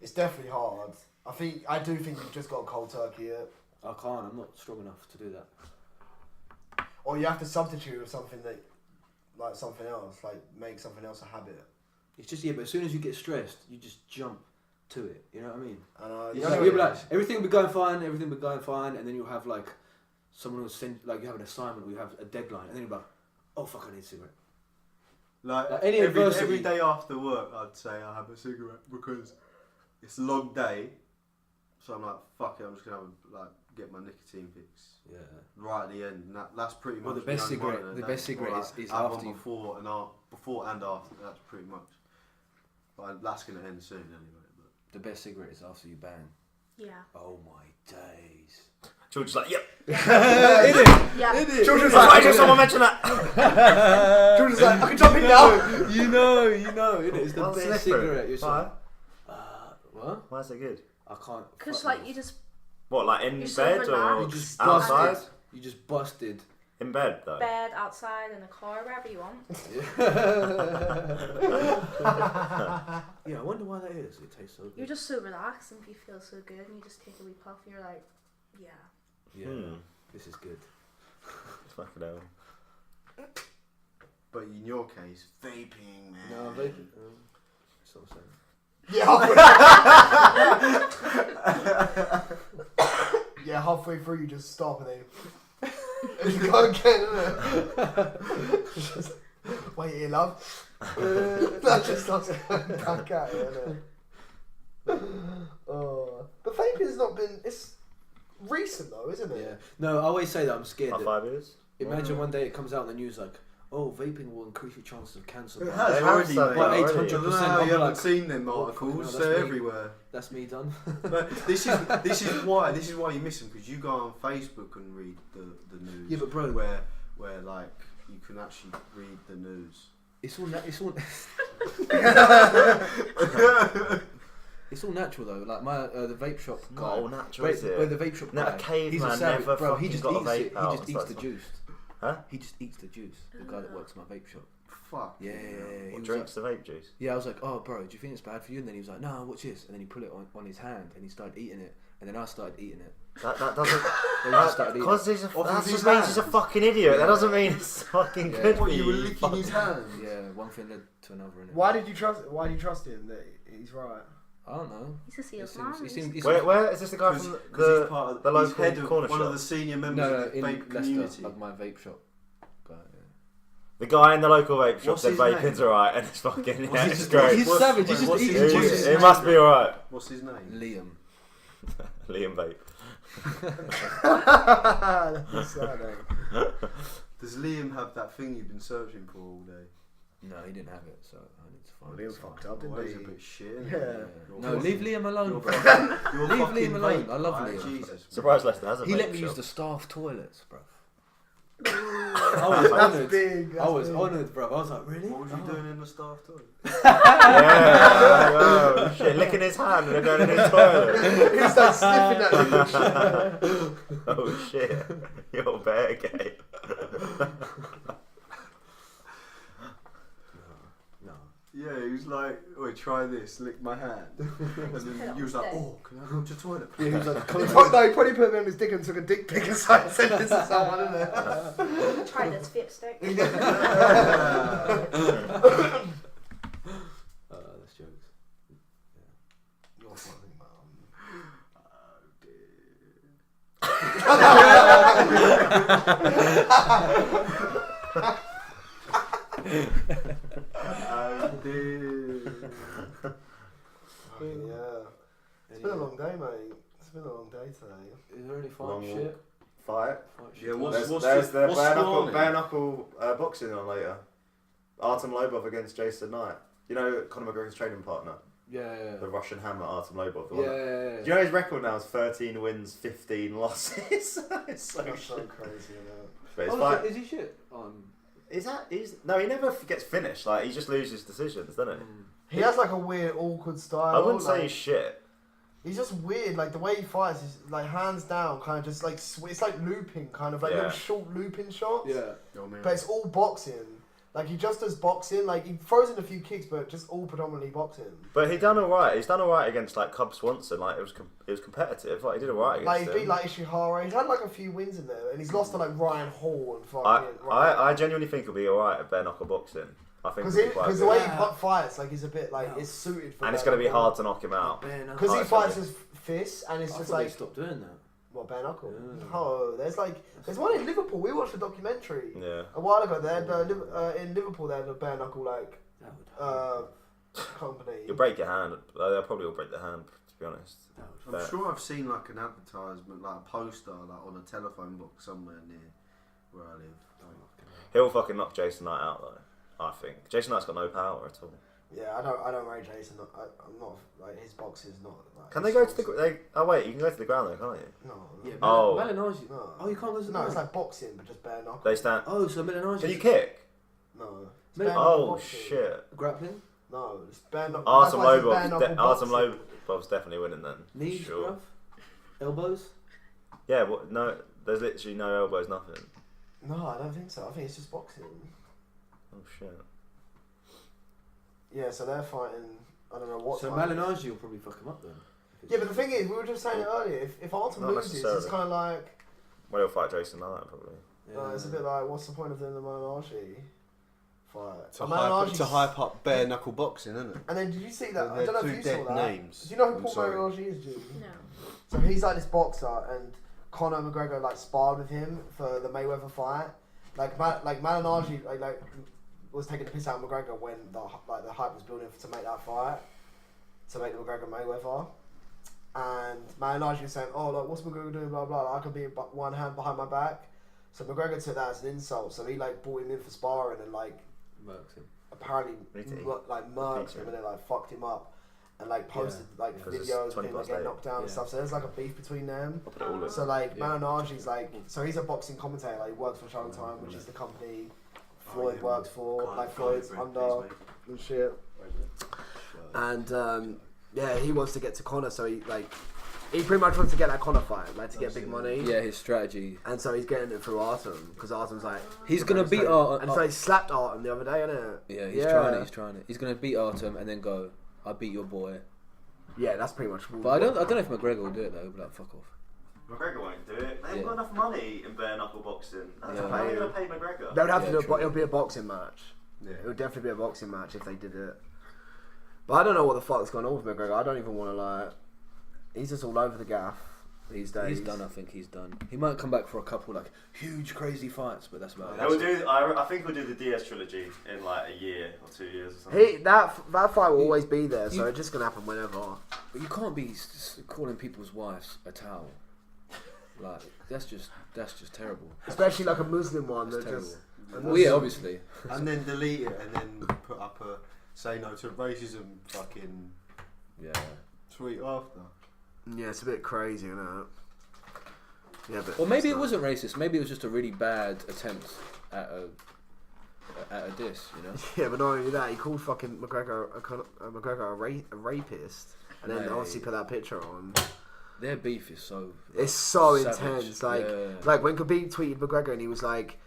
Speaker 2: It's definitely hard. I do think you've just got a cold turkey it.
Speaker 4: I can't. I'm not strong enough to do that.
Speaker 2: Or you have to substitute with something that, like something else, like make something else a habit.
Speaker 4: It's just but as soon as you get stressed, you just jump to it. You know what I mean?
Speaker 2: And
Speaker 4: It's like, you'll be like, everything will be going fine, and then you'll have like someone will send you have an assignment, or you have a deadline, and then you're like, oh fuck, I need a cigarette.
Speaker 3: Like
Speaker 4: any adversity.
Speaker 3: every day after work, I'd say I have a cigarette because it's a long day. So I'm like, fuck it, I'm just gonna get my nicotine fix.
Speaker 4: Yeah.
Speaker 3: Right at the end, and that's pretty much.
Speaker 4: Well, the best cigarette is
Speaker 3: have
Speaker 4: after
Speaker 3: one before and after. That's pretty much. But that's gonna end soon anyway. But.
Speaker 4: The best cigarette is after you bang.
Speaker 5: Yeah.
Speaker 4: Oh my days.
Speaker 1: George is like, yep.
Speaker 5: Yeah.
Speaker 2: George was
Speaker 1: Why
Speaker 2: like,
Speaker 1: did someone mention that?
Speaker 2: George was like, I can jump in now.
Speaker 4: you know, it's the
Speaker 1: What's
Speaker 4: best
Speaker 1: different?
Speaker 4: cigarette. You're
Speaker 1: Why?
Speaker 4: what?
Speaker 1: Why is it good?
Speaker 4: I can't.
Speaker 5: Because
Speaker 4: fuck
Speaker 5: like
Speaker 4: this.
Speaker 5: you just
Speaker 1: What, like in
Speaker 5: You're so
Speaker 1: bed or
Speaker 5: relaxed.
Speaker 4: You just
Speaker 1: outside?
Speaker 4: busted. You just busted.
Speaker 1: In bed though.
Speaker 5: bed, outside, in a car, wherever you want.
Speaker 4: Yeah, I wonder why that is. It tastes so good.
Speaker 5: You're just so relaxed and you feel so good, and you just take a wee puff, and you're like, yeah.
Speaker 4: Yeah, this is good.
Speaker 1: Fucking hell.
Speaker 3: But in your case, vaping, man.
Speaker 4: No, I'm vaping. That's what I'm saying.
Speaker 2: Yeah, halfway through you just stop and then you go again, innit? Wait here, love. That just starts going back at it, innit? Oh. But vaping's not been. It's recent though, isn't it?
Speaker 4: Yeah. No, I always say that I'm scared.
Speaker 1: About
Speaker 4: That
Speaker 1: 5 years?
Speaker 4: imagine one day it comes out in the news like, oh, vaping will increase your chances of cancer.
Speaker 3: It
Speaker 4: by-
Speaker 3: has
Speaker 1: They
Speaker 3: already,
Speaker 1: have
Speaker 3: mate.
Speaker 1: done
Speaker 4: by
Speaker 1: that
Speaker 4: 800%.
Speaker 3: I don't know how
Speaker 4: I'm
Speaker 3: you haven't
Speaker 4: like,
Speaker 3: seen them
Speaker 4: oh,
Speaker 3: articles.
Speaker 4: no, that's
Speaker 3: They're
Speaker 4: me.
Speaker 3: everywhere.
Speaker 4: That's me done.
Speaker 3: But this is why you miss them, because you go on Facebook and read the news.
Speaker 4: Yeah, but bro,
Speaker 3: where like you can actually read the news.
Speaker 4: it's all it's all natural though. Like my the vape shop guy.
Speaker 1: Not all natural,
Speaker 4: Wait,
Speaker 1: is it?
Speaker 4: but the vape shop
Speaker 1: No,
Speaker 4: guy.
Speaker 1: a caveman
Speaker 4: he's a savage,
Speaker 1: never
Speaker 4: bro. He
Speaker 1: fucking
Speaker 4: just
Speaker 1: got a
Speaker 4: eats
Speaker 1: vape
Speaker 4: it. He
Speaker 1: out
Speaker 4: just
Speaker 1: and
Speaker 4: eats the
Speaker 1: stuff.
Speaker 4: juice.
Speaker 1: Huh?
Speaker 4: He just eats the juice. The guy that works at my vape shop.
Speaker 3: Fuck.
Speaker 4: Yeah. He
Speaker 1: What,
Speaker 4: was
Speaker 1: drinks the vape juice?
Speaker 4: Yeah, I was like, oh, bro, do you think it's bad for you? And then he was like, no, watch this. And then he put it on his hand and he started eating it. And then I started eating it.
Speaker 1: That doesn't.
Speaker 4: Then we just started eating
Speaker 1: Because
Speaker 4: it.
Speaker 1: that just means he's a fucking idiot. That doesn't mean it's fucking
Speaker 4: Yeah.
Speaker 1: good for
Speaker 3: What,
Speaker 1: you.
Speaker 3: you were licking his hand?
Speaker 4: Yeah, one thing led to another. Innit?
Speaker 2: Why did you trust him that he's right?
Speaker 4: I don't know.
Speaker 5: He's a
Speaker 4: He
Speaker 5: salesman.
Speaker 4: seems-
Speaker 1: Where is this the guy from
Speaker 3: Because he's part of
Speaker 1: the
Speaker 3: he's
Speaker 1: local
Speaker 3: head of
Speaker 1: corner
Speaker 3: one
Speaker 1: shop?
Speaker 3: of the senior members
Speaker 4: no,
Speaker 3: of the
Speaker 4: in
Speaker 3: vape
Speaker 4: Leicester,
Speaker 3: community.
Speaker 4: like my vape shop. Guy, yeah.
Speaker 1: The guy in the local vape shop
Speaker 3: What's
Speaker 1: said
Speaker 3: his
Speaker 1: vaping's
Speaker 3: name?
Speaker 1: alright and it's fucking
Speaker 3: What's
Speaker 1: yeah,
Speaker 3: his
Speaker 1: it's
Speaker 3: name?
Speaker 1: great.
Speaker 4: He's
Speaker 3: What's-
Speaker 4: savage. He just
Speaker 3: what's
Speaker 4: eats
Speaker 3: his-
Speaker 4: the
Speaker 3: what's
Speaker 4: juice.
Speaker 3: his
Speaker 1: It
Speaker 3: name?
Speaker 1: must be alright.
Speaker 3: What's his name?
Speaker 4: Liam.
Speaker 1: Liam Vape.
Speaker 2: That's sad, eh?
Speaker 3: Does Liam have that thing you've been searching for all day?
Speaker 4: No, he didn't have it, so I need to find
Speaker 2: Liam
Speaker 4: it.
Speaker 2: fucked up,
Speaker 3: Oh,
Speaker 2: didn't
Speaker 3: he's a
Speaker 2: he?
Speaker 3: bit shit. Isn't
Speaker 2: Yeah.
Speaker 3: he?
Speaker 4: No,
Speaker 3: You're
Speaker 4: leave
Speaker 3: fucking-
Speaker 4: Liam alone,
Speaker 3: you're
Speaker 4: bro.
Speaker 3: fucking- you're
Speaker 4: Leave
Speaker 3: fucking
Speaker 4: Liam alone.
Speaker 3: vape.
Speaker 4: I love
Speaker 3: Right,
Speaker 4: Liam.
Speaker 3: Jesus.
Speaker 1: Surprised Leicester has a
Speaker 4: He
Speaker 1: vape
Speaker 4: let me
Speaker 1: shop.
Speaker 4: use the staff toilets, bro. I was
Speaker 2: That's
Speaker 4: honoured.
Speaker 2: big.
Speaker 4: I was honoured, bro. I was like, really?
Speaker 3: What was you
Speaker 4: Oh.
Speaker 3: doing in the staff toilet?
Speaker 1: Yeah, oh shit, licking his hand and then going in his toilet.
Speaker 2: He started sniffing at him.
Speaker 1: Oh shit, you're bear gay.
Speaker 4: No.
Speaker 3: Yeah, he was like, oh, try this, lick my hand. And then you was like, oh, can I go to the toilet?
Speaker 4: Yeah, he was like,
Speaker 2: No, he probably put him in his dick and took a dick pic and started sending it to someone, innit?
Speaker 5: Try this vape stick.
Speaker 4: That's jokes.
Speaker 2: You're fucking mum. Yeah. It's been a long day, mate. It's been a long day today.
Speaker 4: Is there any
Speaker 1: Long
Speaker 4: shit?
Speaker 1: Fight.
Speaker 3: Yeah,
Speaker 1: There's
Speaker 3: what's
Speaker 1: the
Speaker 3: what's
Speaker 1: bare
Speaker 3: scoring?
Speaker 1: knuckle boxing on later. Artem Lobov against Jason Knight. You know Conor McGregor's training partner,
Speaker 4: Yeah.
Speaker 1: the Russian hammer Artem Lobov. The
Speaker 4: Yeah.
Speaker 1: one do you know his record now is 13 wins, 15 losses? It's so
Speaker 2: That's so
Speaker 1: shit.
Speaker 2: crazy, innit?
Speaker 1: But it's
Speaker 4: Oh,
Speaker 1: fight.
Speaker 4: is he shit?
Speaker 1: No, he never gets finished. Like he just loses decisions, doesn't he?
Speaker 2: He has like a weird, awkward style.
Speaker 1: I wouldn't
Speaker 2: like,
Speaker 1: say he's shit.
Speaker 2: He's just weird. Like the way he fights is like hands down, kind of just like it's like looping, kind of like little short looping shots.
Speaker 4: Yeah.
Speaker 2: But it's all boxing. Like he just does boxing. Like he throws in a few kicks, but just all predominantly boxing.
Speaker 1: But he done alright. He's done alright against like Cub Swanson. Like it was competitive. Like he did alright against
Speaker 2: Like he
Speaker 1: him.
Speaker 2: beat like Ishihara. He's had like a few wins in there, and he's lost to like Ryan Hall and
Speaker 1: I
Speaker 2: fucking.
Speaker 1: I genuinely think he'll be alright at bare knuckle boxing. I think he'll be quite
Speaker 2: Because the
Speaker 1: good.
Speaker 2: way he fights, like he's a bit like it's suited for.
Speaker 1: And it's going to be hard to knock him out.
Speaker 2: because he fights his fists, and it's
Speaker 4: I
Speaker 2: just
Speaker 4: thought
Speaker 2: like
Speaker 4: they stopped doing that.
Speaker 2: what bare knuckle.
Speaker 4: Yeah.
Speaker 2: No, there's one in Liverpool. We watched a documentary
Speaker 1: Yeah.
Speaker 2: a while ago. They had in Liverpool they had a bare knuckle like
Speaker 4: That would
Speaker 2: company.
Speaker 1: You'll break your hand. They'll probably all break their hand, to be honest.
Speaker 3: I'm sure I've seen like an advertisement, like a poster, like on a telephone box somewhere near where I live.
Speaker 1: He'll fucking knock Jason Knight out though. I think Jason Knight's got no power at all.
Speaker 2: Yeah, I don't rate Jason. I'm not like his box is not. Like,
Speaker 1: Can they go to the? Oh wait, you can go to the ground though, can't you?
Speaker 2: No.
Speaker 4: Yeah,
Speaker 1: Oh.
Speaker 4: Malignaggi.
Speaker 2: No.
Speaker 4: Oh, you can't go to the
Speaker 2: No, it's
Speaker 4: ground?
Speaker 2: like boxing, but just bare knuckle.
Speaker 1: They stand.
Speaker 4: Oh, so Malignaggi.
Speaker 1: Can you kick?
Speaker 2: No. It's
Speaker 4: Mil-
Speaker 2: bare knuckle
Speaker 1: Oh
Speaker 2: boxing.
Speaker 1: shit!
Speaker 4: Grappling?
Speaker 2: No, it's bare knuckle.
Speaker 1: Artem
Speaker 2: that's why it's bare knuckle
Speaker 1: Artem
Speaker 2: boxing.
Speaker 1: Lobov's definitely winning then.
Speaker 4: Knees,
Speaker 1: Sure.
Speaker 4: bruv? Elbows?
Speaker 1: Yeah. What? No. There's literally no elbows, nothing.
Speaker 2: No, I don't think so. I think it's just boxing.
Speaker 1: Oh shit.
Speaker 2: Yeah, so they're fighting. I don't know what.
Speaker 4: So
Speaker 2: time it is.
Speaker 4: Malignaggi will probably fuck him up then.
Speaker 2: Yeah, but the thing is, we were just saying it earlier. If Artem
Speaker 1: Not
Speaker 2: loses, it's
Speaker 1: necessarily.
Speaker 2: kind of like
Speaker 1: Well, he'll fight Jason Knight probably.
Speaker 2: it's a bit like, what's the point of doing the Malignaggi fight?
Speaker 3: To
Speaker 2: Malignaggi's-
Speaker 3: hype up bare knuckle boxing, isn't it?
Speaker 2: And then did you see that? I
Speaker 3: They're
Speaker 2: don't know
Speaker 3: two
Speaker 2: if you
Speaker 3: dead
Speaker 2: saw that.
Speaker 3: names.
Speaker 2: Do you know who
Speaker 3: I'm
Speaker 2: Paul
Speaker 3: sorry.
Speaker 2: Malignaggi is, June?
Speaker 5: No.
Speaker 2: So he's like this boxer, and Conor McGregor like sparred with him for the Mayweather fight. Like Malignaggi like was taking the piss out of McGregor when the hype was building to make that fight, to make the McGregor Mayweather. And Malignaggi was saying, "Oh, like what's McGregor doing? Blah blah. Like, I can be one hand behind my back." So McGregor took that as an insult. So he like brought him in for sparring and like
Speaker 4: Murks him.
Speaker 2: apparently
Speaker 1: Did he?
Speaker 2: like murked him and then like fucked him up and like posted like
Speaker 1: 'Cause it's
Speaker 2: videos of
Speaker 1: 20
Speaker 2: him like
Speaker 1: past
Speaker 2: getting
Speaker 1: eight.
Speaker 2: knocked down and
Speaker 4: Yeah.
Speaker 2: stuff. So there's like a beef between them.
Speaker 1: I'll put it all in.
Speaker 2: So like
Speaker 4: Yeah.
Speaker 2: Malignaggi's like, so he's a boxing commentator. Like he works for Showtime, which is the company Floyd
Speaker 3: yeah,
Speaker 2: works for.
Speaker 3: Can't-
Speaker 2: Like Floyd's
Speaker 3: can't
Speaker 2: under
Speaker 3: please, mate.
Speaker 2: and shit. And yeah, he wants to get to Conor, so he pretty much wants to get that Conor fight, like to get big money.
Speaker 4: Yeah, his strategy.
Speaker 2: And so he's getting it through Artem because Artem's like
Speaker 4: He's gonna beat Artem.
Speaker 2: and so he slapped Artem the other day, innit?
Speaker 4: Yeah, he's trying it. He's gonna beat Artem and then go, I beat your boy.
Speaker 2: Yeah, that's pretty much.
Speaker 4: But I don't know if McGregor will do it though. He'll be like, fuck off.
Speaker 1: McGregor won't do it. They haven't
Speaker 4: Yeah.
Speaker 1: got enough money in bare knuckle boxing. How
Speaker 4: Yeah.
Speaker 1: are they going to pay McGregor?
Speaker 2: They would have
Speaker 4: Yeah,
Speaker 2: to do
Speaker 4: true.
Speaker 2: it'll be a boxing match.
Speaker 3: Yeah.
Speaker 2: It would definitely be a boxing match if they did it. But I don't know what the fuck's going on with McGregor. I don't even want to like. He's just all over the gaff these days.
Speaker 4: He's done. I think he's done. He might come back for a couple like huge crazy fights, but that's about
Speaker 1: They
Speaker 4: it.
Speaker 1: will do. I think we'll do the DS trilogy in like a year or 2 years or something.
Speaker 2: That fight will always be there, so
Speaker 4: you-
Speaker 2: it's just gonna happen whenever.
Speaker 4: But you can't be calling people's wives a towel. Like that's just terrible.
Speaker 2: Especially like a Muslim one
Speaker 4: That's
Speaker 2: that
Speaker 4: terrible.
Speaker 2: just.
Speaker 4: Well, yeah, obviously.
Speaker 3: And then delete it and then put up a say no to racism fucking
Speaker 4: Yeah.
Speaker 3: tweet after.
Speaker 2: Yeah, it's a bit crazy, isn't it? Yeah, but.
Speaker 4: Or maybe
Speaker 2: it's
Speaker 4: it
Speaker 2: not.
Speaker 4: wasn't racist. Maybe it was just a really bad attempt at a diss. You know.
Speaker 2: Yeah, but not only that, he called fucking McGregor a rapist, and then
Speaker 4: Mate.
Speaker 2: obviously put that picture on.
Speaker 4: Their beef is so.
Speaker 2: It's so
Speaker 4: savage.
Speaker 2: intense. Like,
Speaker 4: Yeah.
Speaker 2: like when Khabib tweeted McGregor and he was like,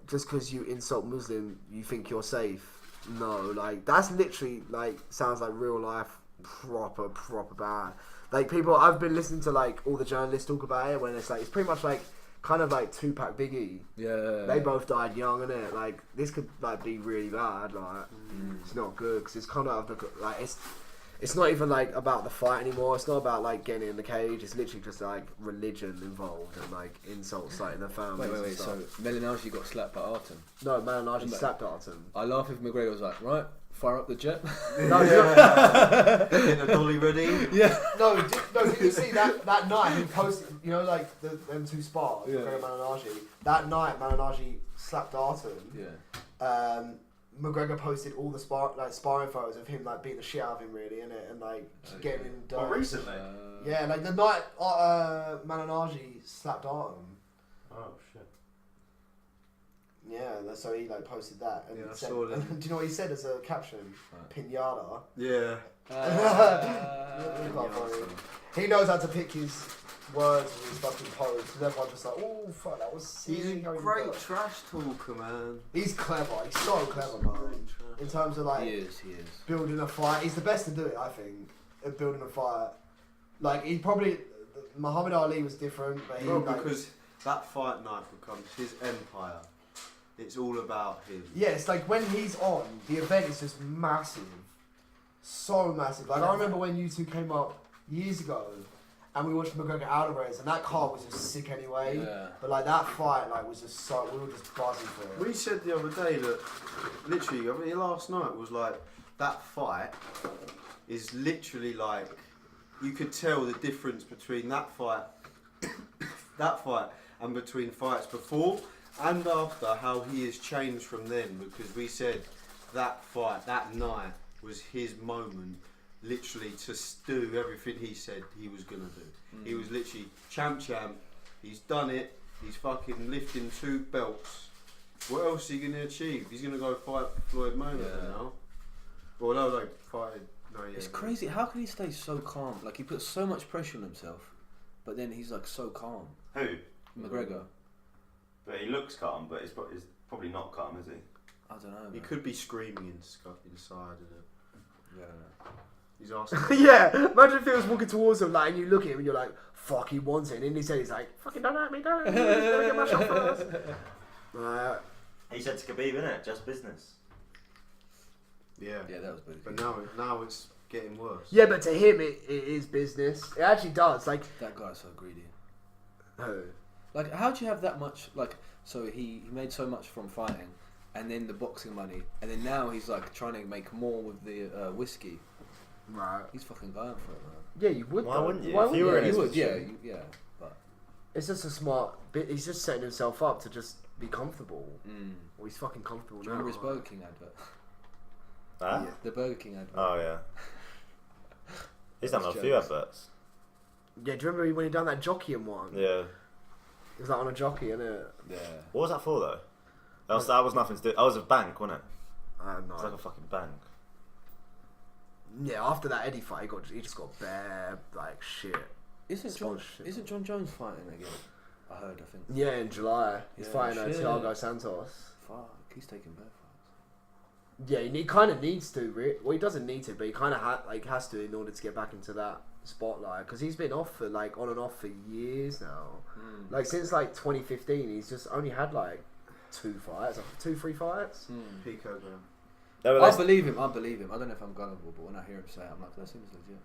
Speaker 2: "Just because you insult Muslim, you think you're safe." No, like that's literally like sounds like real life proper bad. Like people, I've been listening to like all the journalists talk about it when it's like it's pretty much like kind of like Tupac, Biggie.
Speaker 4: Yeah.
Speaker 2: They both died young, innit? Like this could like be really bad. Like it's not good because it's kind of like it's not even like about the fight anymore. It's not about like getting in the cage. It's literally just like religion involved and like insults like in the families.
Speaker 4: Wait. So Melanage got slapped by Artem.
Speaker 2: No, Melanage slapped Artem.
Speaker 4: I laugh if McGregor was like, right, fire up the jet.
Speaker 2: No,
Speaker 3: Get the dolly ready.
Speaker 4: Yeah.
Speaker 2: No, did you see that night he posted, you know, like them two spars, McGregor and Melanage. That night Melanage slapped Artem.
Speaker 4: Yeah.
Speaker 2: McGregor posted all the sparring photos of him like beating the shit out of him really, innit? And like just getting him done.
Speaker 1: Recently?
Speaker 2: Yeah, like the night Melanage slapped Artem.
Speaker 1: Oh shit.
Speaker 2: Yeah, so he like posted that and
Speaker 3: I
Speaker 2: said,
Speaker 3: saw that.
Speaker 2: do you know what he said as a caption? Pinata.
Speaker 3: Yeah.
Speaker 2: Quite funny. He knows how to pick his words and his fucking pose. Because everyone's just like, oh fuck, that was sick.
Speaker 3: He's a
Speaker 2: how he
Speaker 3: great
Speaker 2: did that."
Speaker 3: trash talker, man.
Speaker 2: He's clever. He's so clever, man. In terms of like
Speaker 4: He is.
Speaker 2: building a fight, he's the best to do it. I think at building a fight. Like he probably Muhammad Ali was different, but he
Speaker 3: because that fight night becomes his empire. It's all about him.
Speaker 2: Yeah, it's like when he's on, the event is just massive. So massive. Like I remember when you two came up years ago and we watched McGregor Alvarez and that card was just sick anyway.
Speaker 4: Yeah.
Speaker 2: But like that fight like was just so we were just buzzing for it.
Speaker 3: We said the other day that literally, I mean, last night was like that fight is literally like you could tell the difference between that fight and between fights before and after, how he has changed from then, because we said that fight, that night was his moment literally to do everything he said he was going to do. He was literally champ, he's done it, he's fucking lifting 2 belts. What else is he going to achieve? He's going to go fight Floyd Mayweather now. Well, no, fighting. No, yeah.
Speaker 4: It's crazy. How can he stay so calm? Like he puts so much pressure on himself, but then he's like so calm.
Speaker 1: Who?
Speaker 4: McGregor.
Speaker 1: But he looks calm, but he's probably not calm, is he?
Speaker 4: I don't know.
Speaker 3: He could be screaming inside of it.
Speaker 4: Yeah.
Speaker 3: He's asking.
Speaker 2: Yeah, imagine if he was walking towards him like and you look at him and you're like, fuck, he wants it, and in his head he's like, fucking don't hurt me, don't hurt me, I'm gonna get my shot first.
Speaker 1: He said to Khabib, innit? Just business.
Speaker 3: Yeah.
Speaker 4: Yeah, that was big.
Speaker 3: But now it's getting worse.
Speaker 2: Yeah, but to him it is business. It actually does. Like
Speaker 4: That guy's so greedy.
Speaker 2: who?
Speaker 4: Like, how'd you have that much? Like, so he made so much from fighting, and then the boxing money, and then now he's like trying to make more with the whiskey.
Speaker 2: Right.
Speaker 4: He's fucking going for it, man.
Speaker 2: Yeah, you would.
Speaker 1: Why
Speaker 2: though.
Speaker 1: wouldn't you?
Speaker 2: Why
Speaker 1: If
Speaker 2: wouldn't
Speaker 1: you were in
Speaker 2: you?
Speaker 1: his
Speaker 4: would,
Speaker 1: position.
Speaker 4: yeah, but
Speaker 2: It's just a smart bit. He's just setting himself up to just be comfortable. Well, he's fucking comfortable
Speaker 4: do you
Speaker 2: now.
Speaker 4: remember his Burger King advert?
Speaker 1: Huh?
Speaker 4: The Burger King advert.
Speaker 1: Oh yeah. He's done a
Speaker 4: That's
Speaker 1: few
Speaker 4: jokes.
Speaker 1: adverts.
Speaker 2: Yeah, do you remember when he done that jockeying one?
Speaker 1: Yeah.
Speaker 2: It was like on a jockey, innit?
Speaker 4: Yeah.
Speaker 1: What was that for though? That was nothing to do. That was a bank, wasn't it?
Speaker 2: I don't know.
Speaker 1: It's like a fucking bank.
Speaker 2: Yeah, after that Eddie fight, he just got bare like shit.
Speaker 4: Isn't John
Speaker 2: Sponsorship.
Speaker 4: Jones fighting again? I think.
Speaker 2: Yeah, in July he's
Speaker 4: Yeah,
Speaker 2: fighting
Speaker 4: shit.
Speaker 2: Thiago Santos.
Speaker 4: Fuck, he's taking bare fights.
Speaker 2: Yeah, he kind of needs to. Well, he doesn't need to, but he kind of has to in order to get back into that spotlight because he's been off for like on and off for years now. Like since like 2015, he's just only had like 2 fights, 2-3 fights.
Speaker 3: Picogram.
Speaker 1: No,
Speaker 4: I believe him. I don't know if I'm gullible, but when I hear him say it, I'm like, that seems legit.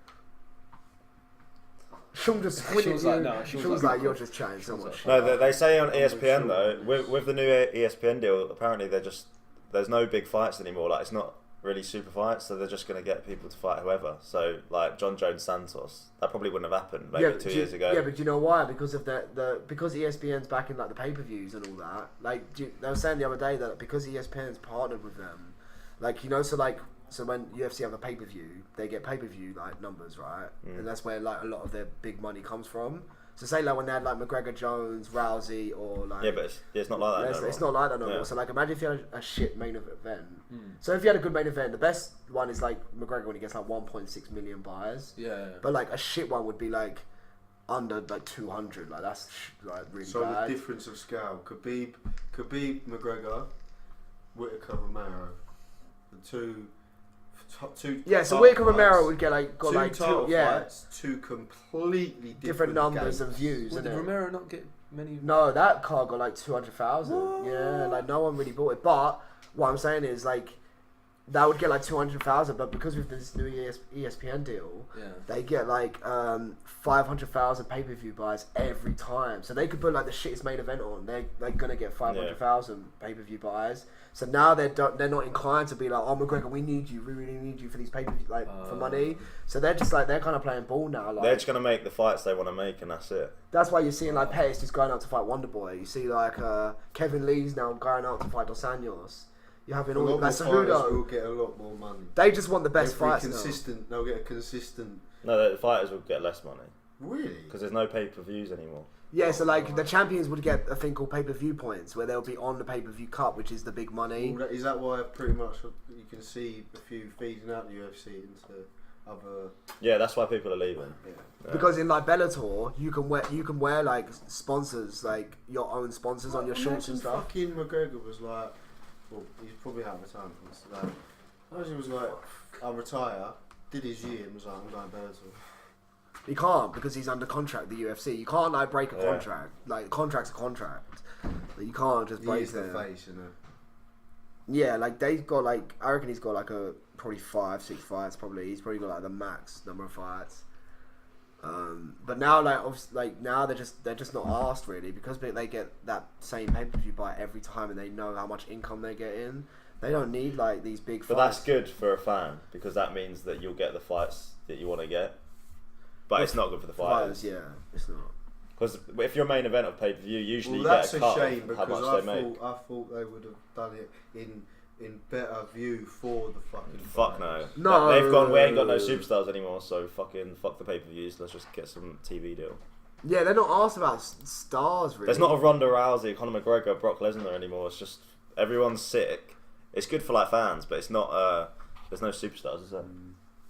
Speaker 2: Sean just squinted
Speaker 4: Sean's
Speaker 2: you.
Speaker 4: like, no,
Speaker 2: Sean's like, you're just chatting so
Speaker 4: Sean's
Speaker 2: much.
Speaker 4: like,
Speaker 2: shit.
Speaker 1: No, they say on ESPN though, with the new ESPN deal, apparently there's no big fights anymore. Like it's not really super fights, so they're just going to get people to fight whoever. So like John Jones Santos, that probably wouldn't have happened maybe 2 years ago.
Speaker 2: Yeah, but do you know why? Because of because ESPN's backing like the pay-per-views and all that. Like they were saying the other day that because ESPN's partnered with them, like so when UFC have a pay-per-view, they get pay-per-view like numbers, right? And that's where like a lot of their big money comes from. So say like when they had like McGregor, Jones, Rousey, or like
Speaker 1: Yeah, but it's not like that.
Speaker 2: it's not like that no more.
Speaker 1: Yeah.
Speaker 2: So like imagine if you had a shit main event. So if you had a good main event, the best one is like McGregor when he gets like 1.6 million buyers.
Speaker 4: Yeah.
Speaker 2: But like a shit one would be like under like 200. Like that's like really
Speaker 3: So
Speaker 2: bad.
Speaker 3: the difference of scale: Khabib, McGregor, Whittaker, Romero. two.
Speaker 2: Yeah, so
Speaker 3: title
Speaker 2: Whittaker
Speaker 3: fights,
Speaker 2: Romero would get like got
Speaker 3: two
Speaker 2: like
Speaker 3: title
Speaker 2: two, yeah,
Speaker 3: fights, two completely
Speaker 2: different numbers
Speaker 3: games.
Speaker 2: of views.
Speaker 4: Did
Speaker 2: Innit?
Speaker 4: Romero not get many?
Speaker 2: No, that card got like 200,000. Yeah, like no one really bought it. But what I'm saying is like that would get like 200,000, but because with this new ESPN deal, they get like 500,000 pay-per-view buys every time. So they could put like the shittest main event on. They're gonna get 500,000 pay-per-view buys. So now they're not inclined to be like, oh McGregor, we need you, we really need you for these pay-per-view for money. So they're just like they're kind of playing ball now. Like
Speaker 1: they're just gonna make the fights they want to make, and that's it.
Speaker 2: that's why you're seeing like Pettis just going out to fight Wonderboy. You see like Kevin Lee's now going out to fight Dos Anjos. You're having all like Cejudo.
Speaker 3: Will get a lot more money.
Speaker 2: They just want the best
Speaker 3: Every
Speaker 2: fights
Speaker 3: consistent. They'll get a consistent.
Speaker 1: No, the fighters will get less money
Speaker 3: Really?
Speaker 1: because there's no pay-per-views anymore.
Speaker 2: Yeah, so like the champions would get a thing called pay-per-view points, where they'll be on the pay-per-view cup, which is the big money.
Speaker 3: Well, is that why pretty much you can see a few feeding out the UFC into other?
Speaker 1: Yeah, that's why people are leaving.
Speaker 3: Yeah.
Speaker 2: Because in like Bellator, you can wear like sponsors, like your own sponsors on your shorts and stuff.
Speaker 3: Fucking McGregor was like, well, he's probably out of time. Like, imagine was like, I'll retire. Did his year and was like, I'm going Bellator.
Speaker 2: He can't because he's under contract. The UFC, you can't like break a contract. Like contract's a contract. Like, you can't just break
Speaker 3: He's the
Speaker 2: them.
Speaker 3: face, you know.
Speaker 2: Yeah, like they've got like I reckon he's got like probably 5-6 fights. Probably he's probably got like the max number of fights. But now now they're just not asked really because they get that same pay-per-view buy every time and they know how much income they get in. They don't need like these big fights.
Speaker 1: But that's good for a fan because that means that you'll get the fights that you want to get. But it's not good for the fighters.
Speaker 2: Yeah, it's not.
Speaker 1: Because if you're a main event of pay-per-view, usually you
Speaker 3: that's
Speaker 1: get a cut
Speaker 3: shame
Speaker 1: of how
Speaker 3: because
Speaker 1: much they make.
Speaker 3: I thought they would have done it in better view for the fucking.
Speaker 1: Fuck no.
Speaker 2: No.
Speaker 1: They've gone. We ain't got no superstars anymore, so fuck the pay-per-views. Let's just get some TV deal.
Speaker 2: Yeah, they're not asked about stars really.
Speaker 1: There's not a Ronda Rousey, Conor McGregor, Brock Lesnar anymore. It's just everyone's sick. It's good for like fans, but it's not. There's no superstars, is there?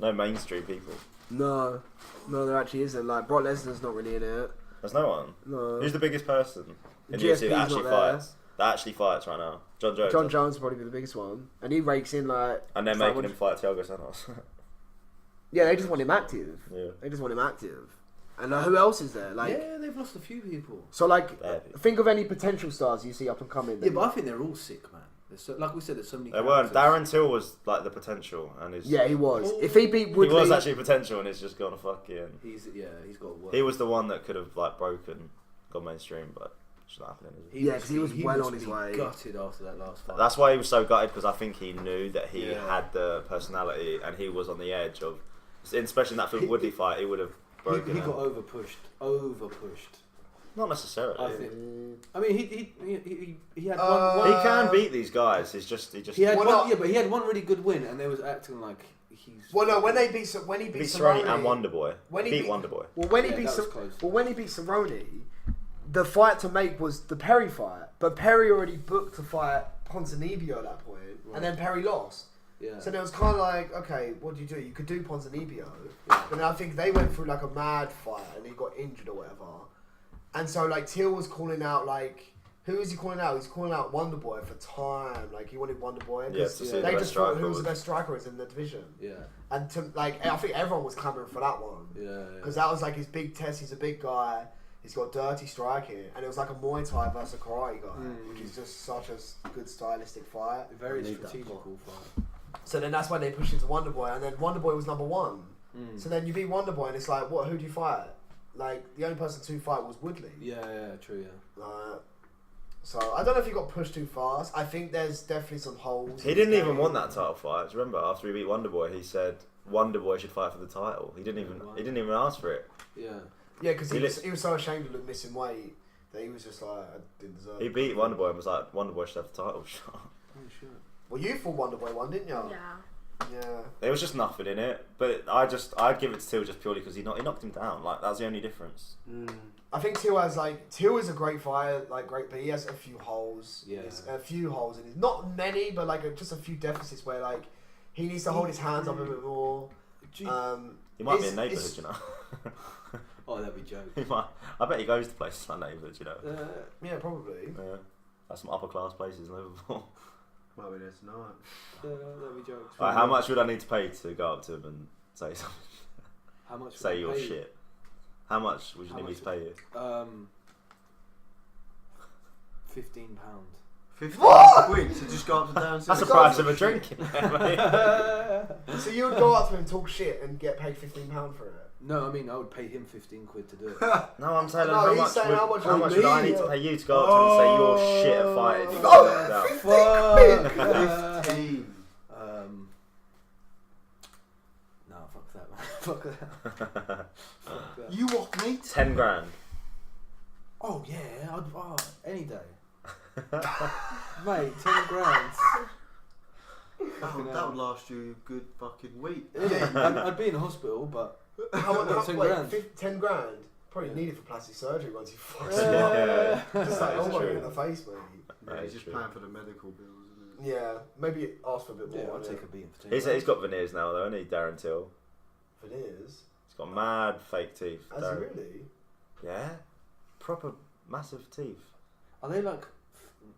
Speaker 1: No mainstream people.
Speaker 2: No, there actually isn't. Like Brock Lesnar's not really in it.
Speaker 1: There's no one.
Speaker 2: No.
Speaker 1: Who's the biggest person in
Speaker 2: GSP's
Speaker 1: UFC that actually
Speaker 2: not there.
Speaker 1: fights? That actually fights right now. John Jones.
Speaker 2: John Jones will probably be the biggest one, and he rakes in like.
Speaker 1: And they're
Speaker 2: it's like,
Speaker 1: making him fight Thiago Santos.
Speaker 2: Yeah, they just want him active.
Speaker 1: Yeah.
Speaker 2: They just want him active. And who else is there? Like,
Speaker 4: yeah, they've lost a few people.
Speaker 2: so like,
Speaker 1: Heavy.
Speaker 2: think of any potential stars you see up and coming.
Speaker 4: Yeah, but I think they're all sick, man. There's so, like we said, there's so many.
Speaker 1: They weren't.
Speaker 4: characters.
Speaker 1: Darren Till was like the potential, and his.
Speaker 2: Yeah, he was. If he beat Woodley,
Speaker 1: He was actually potential, and it's just gone fucking.
Speaker 4: He's got work.
Speaker 1: He was the one that could have like gone mainstream, but it's not happening. Is it?
Speaker 2: Yeah, 'cause he was well
Speaker 4: must
Speaker 2: on his
Speaker 4: be
Speaker 2: way.
Speaker 4: Gutted after that last fight.
Speaker 1: That's why he was so gutted because I think he knew that he
Speaker 4: Yeah.
Speaker 1: had the personality, and he was on the edge of, especially in that Phil Woodley fight, he would have broken.
Speaker 4: He
Speaker 1: out.
Speaker 4: got overpushed.
Speaker 1: Not necessarily.
Speaker 4: I think. I mean, he had
Speaker 1: He
Speaker 4: one.
Speaker 1: can beat these guys. He just.
Speaker 4: He had
Speaker 2: Well,
Speaker 4: one,
Speaker 2: not-
Speaker 4: yeah, but he had one really good win, and they was acting like he's.
Speaker 2: Well, no, when he beat
Speaker 1: He beat
Speaker 2: Cerrone
Speaker 1: Cerrone and Wonderboy.
Speaker 2: When he
Speaker 1: beat
Speaker 2: beat-
Speaker 1: Wonderboy.
Speaker 2: Well, when
Speaker 4: Yeah,
Speaker 2: he beat
Speaker 4: that was close.
Speaker 2: when he beat Cerrone, the fight to make was the Perry fight, but Perry already booked to fight Ponzinibbio at that point, and then Perry lost.
Speaker 4: Yeah.
Speaker 2: So then it was kind of like, okay, what do? You could do Ponzinibbio, but then I think they went through like a mad fight and he got injured or whatever. And so like Till was calling out like, who is he calling out? He's calling out Wonderboy for time. Like he wanted Wonderboy because
Speaker 1: Yeah, to see
Speaker 2: they
Speaker 1: the
Speaker 2: just
Speaker 1: best
Speaker 2: thought
Speaker 1: striker
Speaker 2: who was the
Speaker 1: was.
Speaker 2: best striker is in the division.
Speaker 4: Yeah.
Speaker 2: And to like, I think everyone was clamoring for that one.
Speaker 4: Yeah.
Speaker 2: Because that was like his big test. He's a big guy. He's got dirty striking, and it was like a Muay Thai versus a karate guy, which is just such a good stylistic fight.
Speaker 4: Very
Speaker 3: I need that
Speaker 4: strategical fight.
Speaker 2: So then that's when they pushed him to Wonderboy, and then Wonderboy was number one. So then you beat Wonderboy, and it's like, what? Who do you fight? Like the only person to fight was Woodley.
Speaker 4: Yeah, true. Yeah.
Speaker 2: So I don't know if he got pushed too fast. I think there's definitely some holes.
Speaker 1: He didn't even want that title fight. Remember, after he beat Wonderboy, he said Wonderboy should fight for the title. He didn't even ask for it.
Speaker 4: Yeah.
Speaker 2: Yeah, because he was so ashamed of missing weight that he was just like, I didn't deserve it.
Speaker 1: He beat Wonderboy and was like, Wonderboy should have the title shot.
Speaker 4: Oh shit.
Speaker 2: Well, you thought Wonderboy won, didn't you?
Speaker 5: Yeah.
Speaker 2: Yeah.
Speaker 1: There was just nothing in it, but I'd give it to Till just purely because he knocked him down. Like that's the only difference.
Speaker 2: I think Till is a great fighter, like great, but he has a few holes.
Speaker 4: Yeah.
Speaker 2: A few holes in his, not many, but like just a few deficits where like he needs to hold his hands up a bit more.
Speaker 1: He might be a neighbourhood, you know.
Speaker 4: Oh, that'd be joke.
Speaker 1: He might. I bet he goes to places like neighbourhood, you know.
Speaker 2: Yeah, probably.
Speaker 1: Yeah, that's some upper class places in Liverpool.
Speaker 3: Might be there tonight.
Speaker 4: That'd be jokes.
Speaker 1: Right, how much would I need to pay to go up to him and say something?
Speaker 4: How much?
Speaker 1: Say your shit. How much would you need me to pay you?
Speaker 4: £15.
Speaker 3: 15 quid to just go up and down.
Speaker 1: That's the price of a drink in there, mate.
Speaker 2: So you would go up to him and talk shit and get paid £15 for it?
Speaker 4: No, I mean I would pay him 15 quid to do it.
Speaker 1: No, I'm saying
Speaker 2: No,
Speaker 1: how
Speaker 2: he's
Speaker 1: much,
Speaker 2: saying how much
Speaker 1: would I need to pay you to go up to him and say your shit at fighting? You
Speaker 2: Oh,
Speaker 3: 15.
Speaker 4: No, fuck that, man. Fuck that. Fuck that.
Speaker 3: You what, mate?
Speaker 1: 10 grand.
Speaker 4: Oh yeah, any day. Mate, 10 grand.
Speaker 3: That would last you a good fucking week.
Speaker 4: Yeah, I'd be in hospital, but
Speaker 2: how much?
Speaker 4: 10
Speaker 2: wait,
Speaker 4: grand.
Speaker 2: 10 grand? Probably needed for plastic surgery once you fuck
Speaker 1: Yeah.
Speaker 2: Just like,
Speaker 1: That is
Speaker 2: oh my
Speaker 1: true.
Speaker 2: in the face, mate.
Speaker 3: Yeah, he's just paying for the medical bills, isn't it?
Speaker 2: Yeah, maybe ask for a bit more.
Speaker 4: Yeah, I'll take a beating for 10
Speaker 1: He's
Speaker 4: grand.
Speaker 1: got veneers now though, hasn't he, Darren Till?
Speaker 2: Veneers.
Speaker 1: He's got mad fake teeth.
Speaker 2: Has he
Speaker 1: Darren.
Speaker 2: really?
Speaker 1: Yeah. Proper massive teeth.
Speaker 4: Are they like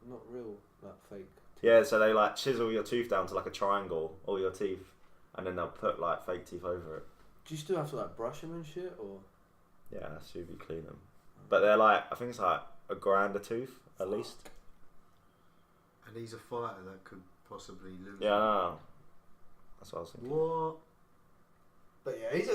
Speaker 4: not real, like fake?
Speaker 1: Yeah, so they like chisel your tooth down to like a triangle, all your teeth, and then they'll put like fake teeth over it.
Speaker 4: Do you still have to like brush them and shit, or?
Speaker 1: Yeah, that's you clean them. But they're like, I think it's like $1,000 a tooth at least.
Speaker 3: And he's a fighter that could possibly lose.
Speaker 1: Yeah, I know. That's what I was thinking.
Speaker 3: What?
Speaker 2: But yeah, he's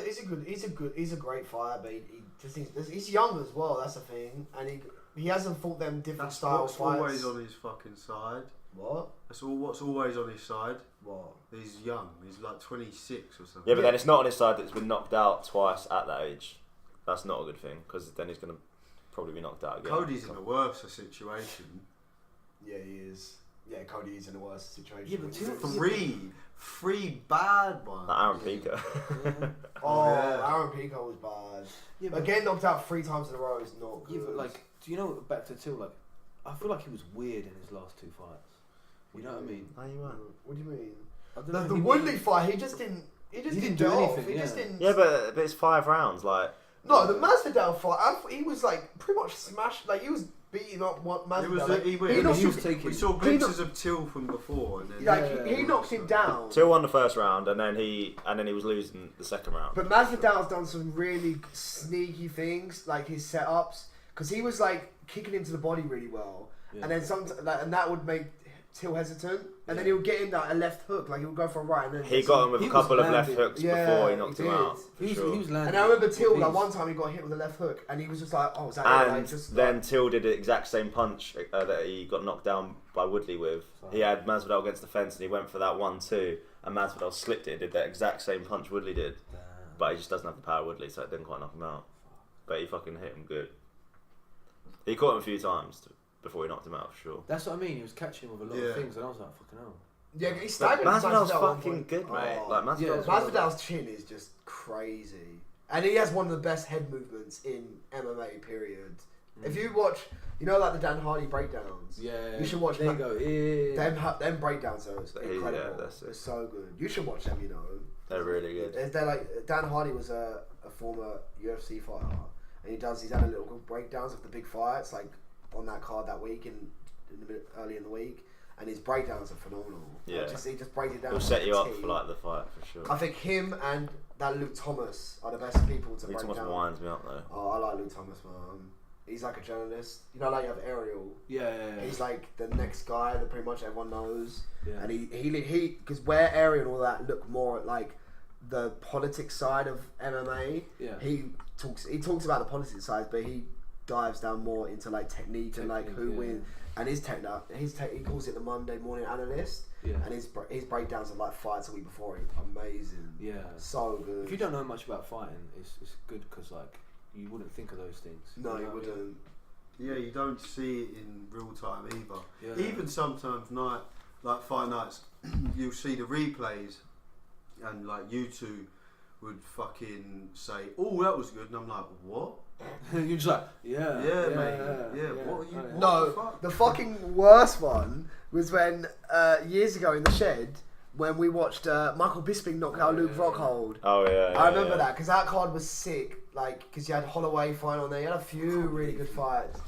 Speaker 2: a great fighter. But he just he's young as well. That's the thing, and he hasn't fought them different
Speaker 3: That's
Speaker 2: style
Speaker 3: what's
Speaker 2: fights.
Speaker 3: always on his fucking side.
Speaker 2: What?
Speaker 3: That's all. What's always on his side.
Speaker 2: What?
Speaker 3: He's young. He's like 26 or something.
Speaker 1: Yeah, but then it's not on his side that's been knocked out twice at that age. That's not a good thing, because then he's going to probably be knocked out again.
Speaker 3: Cody's in a worse situation.
Speaker 2: Yeah, he is. Yeah, Cody is in a worse situation.
Speaker 4: Yeah, but
Speaker 3: Three bad ones.
Speaker 1: Like Aaron Pico.
Speaker 2: Oh,
Speaker 3: Yeah.
Speaker 2: Aaron Pico was bad.
Speaker 4: Yeah,
Speaker 2: But getting knocked out 3 times in a row is not good.
Speaker 4: Yeah, but like, do you know back to Till? Like, I feel like he was weird in his last 2 fights. You know what I mean?
Speaker 1: No, you weren't.
Speaker 2: What do you mean?
Speaker 4: I don't know,
Speaker 2: The
Speaker 4: he
Speaker 2: Woodley
Speaker 4: wasn't-
Speaker 2: fight, he just didn't. He just
Speaker 4: He
Speaker 2: didn't
Speaker 4: didn't do
Speaker 2: get off.
Speaker 4: anything,
Speaker 2: He just
Speaker 4: yeah.
Speaker 2: didn't.
Speaker 1: Yeah, but it's 5 rounds, like.
Speaker 2: No, the Masvidal fight, he was like pretty much smashed. Like he was beating up Masvidal.
Speaker 3: It was.
Speaker 2: Like,
Speaker 3: He
Speaker 2: knocked
Speaker 4: he was
Speaker 2: him-
Speaker 4: taking.
Speaker 3: we saw glimpses of Till from before, and then
Speaker 2: like he knocked him down.
Speaker 1: Till won the first round, and then he was losing the second round.
Speaker 2: But Masvidal's done some really sneaky things, like his setups, because he was like kicking into the body really well,
Speaker 4: Yeah.
Speaker 2: and then and that would make Till hesitant, and then he would get in like a left hook, like he would go for a right, and then
Speaker 1: He got him with
Speaker 4: He
Speaker 1: a
Speaker 4: was
Speaker 1: couple of left
Speaker 4: landing.
Speaker 1: hooks
Speaker 2: Yeah,
Speaker 1: before he
Speaker 2: he
Speaker 1: knocked him
Speaker 2: did.
Speaker 1: out.
Speaker 4: He was,
Speaker 1: for sure.
Speaker 4: he was landing.
Speaker 2: And I remember Till, like
Speaker 4: He's-
Speaker 2: one time he got hit with a left hook, and he was just like, "Oh, is that it?"
Speaker 1: And
Speaker 2: Like, just,
Speaker 1: then
Speaker 2: like,
Speaker 1: Till did the exact same punch that he got knocked down by Woodley with. He had Masvidal against the fence, and he went for that 1-2, and Masvidal slipped it and did that exact same punch Woodley did.
Speaker 4: Damn.
Speaker 1: But he just doesn't have the power of Woodley, so it didn't quite knock him out. But he fucking hit him good. He caught him a few times before he knocked him out, for sure.
Speaker 4: That's what I mean. He was catching him with a lot
Speaker 3: Yeah.
Speaker 4: of things, and I was like, fucking hell.
Speaker 2: yeah, he
Speaker 1: But
Speaker 2: staggered.
Speaker 1: Masvidal's
Speaker 2: Masvidal at one
Speaker 1: fucking
Speaker 2: point.
Speaker 1: good, mate.
Speaker 2: Oh.
Speaker 1: Like, Masvidal's
Speaker 4: Yeah.
Speaker 2: Masvidal's chin is just crazy, and he has one of the best head movements in MMA. Period. If you watch, you know, like the Dan Hardy breakdowns.
Speaker 4: Yeah.
Speaker 2: You should watch
Speaker 4: There you go. Yeah.
Speaker 2: Them breakdowns are incredible.
Speaker 1: Yeah, that's it.
Speaker 2: It's so good. You should watch them. You know,
Speaker 1: They're really good.
Speaker 2: They're like Dan Hardy was a former UFC fighter, and he's had a little good breakdowns of the big fights, like on that card that week early in the week, and his breakdowns are phenomenal.
Speaker 1: Yeah.
Speaker 2: He just breaks it down.
Speaker 1: He'll
Speaker 2: to
Speaker 1: set
Speaker 2: the
Speaker 1: you up
Speaker 2: T.
Speaker 1: for like the fight, for sure.
Speaker 2: I think him and that Luke Thomas are the best people to
Speaker 1: Luke
Speaker 2: break
Speaker 1: Thomas
Speaker 2: down.
Speaker 1: winds me up though.
Speaker 2: Oh, I like Luke Thomas, man. He's like a journalist. You know, like you have Ariel.
Speaker 4: Yeah.
Speaker 2: He's like the next guy that pretty much everyone knows.
Speaker 4: Yeah.
Speaker 2: And he because where Ariel and all that look more at like the politics side of MMA.
Speaker 4: Yeah.
Speaker 2: He talks about the politics side, but he dives down more into like technique and like who
Speaker 4: yeah.
Speaker 2: wins. And he calls it the Monday morning analyst.
Speaker 4: Yeah.
Speaker 2: And his breakdowns of like fights a week before are amazing.
Speaker 4: Yeah.
Speaker 2: So good.
Speaker 4: If you don't know much about fighting, it's good because like you wouldn't think of those things.
Speaker 2: No, you
Speaker 4: know?
Speaker 2: wouldn't.
Speaker 3: yeah, you don't see it in real time either.
Speaker 4: Yeah.
Speaker 3: Even sometimes fight nights, you'll see the replays, and like you two would fucking say, "Oh, that was good," and I'm like, "What?"
Speaker 4: You're just like, yeah,
Speaker 3: Mate. Yeah, what are you?
Speaker 4: Oh,
Speaker 3: What
Speaker 2: No,
Speaker 3: the fuck?
Speaker 2: the fucking worst one was when years ago in the shed when we watched Michael Bisping knock out Luke Rockhold.
Speaker 1: Oh yeah.
Speaker 2: I remember that because that card was sick. Like, because you had Holloway fight on there, you had a few really good fights.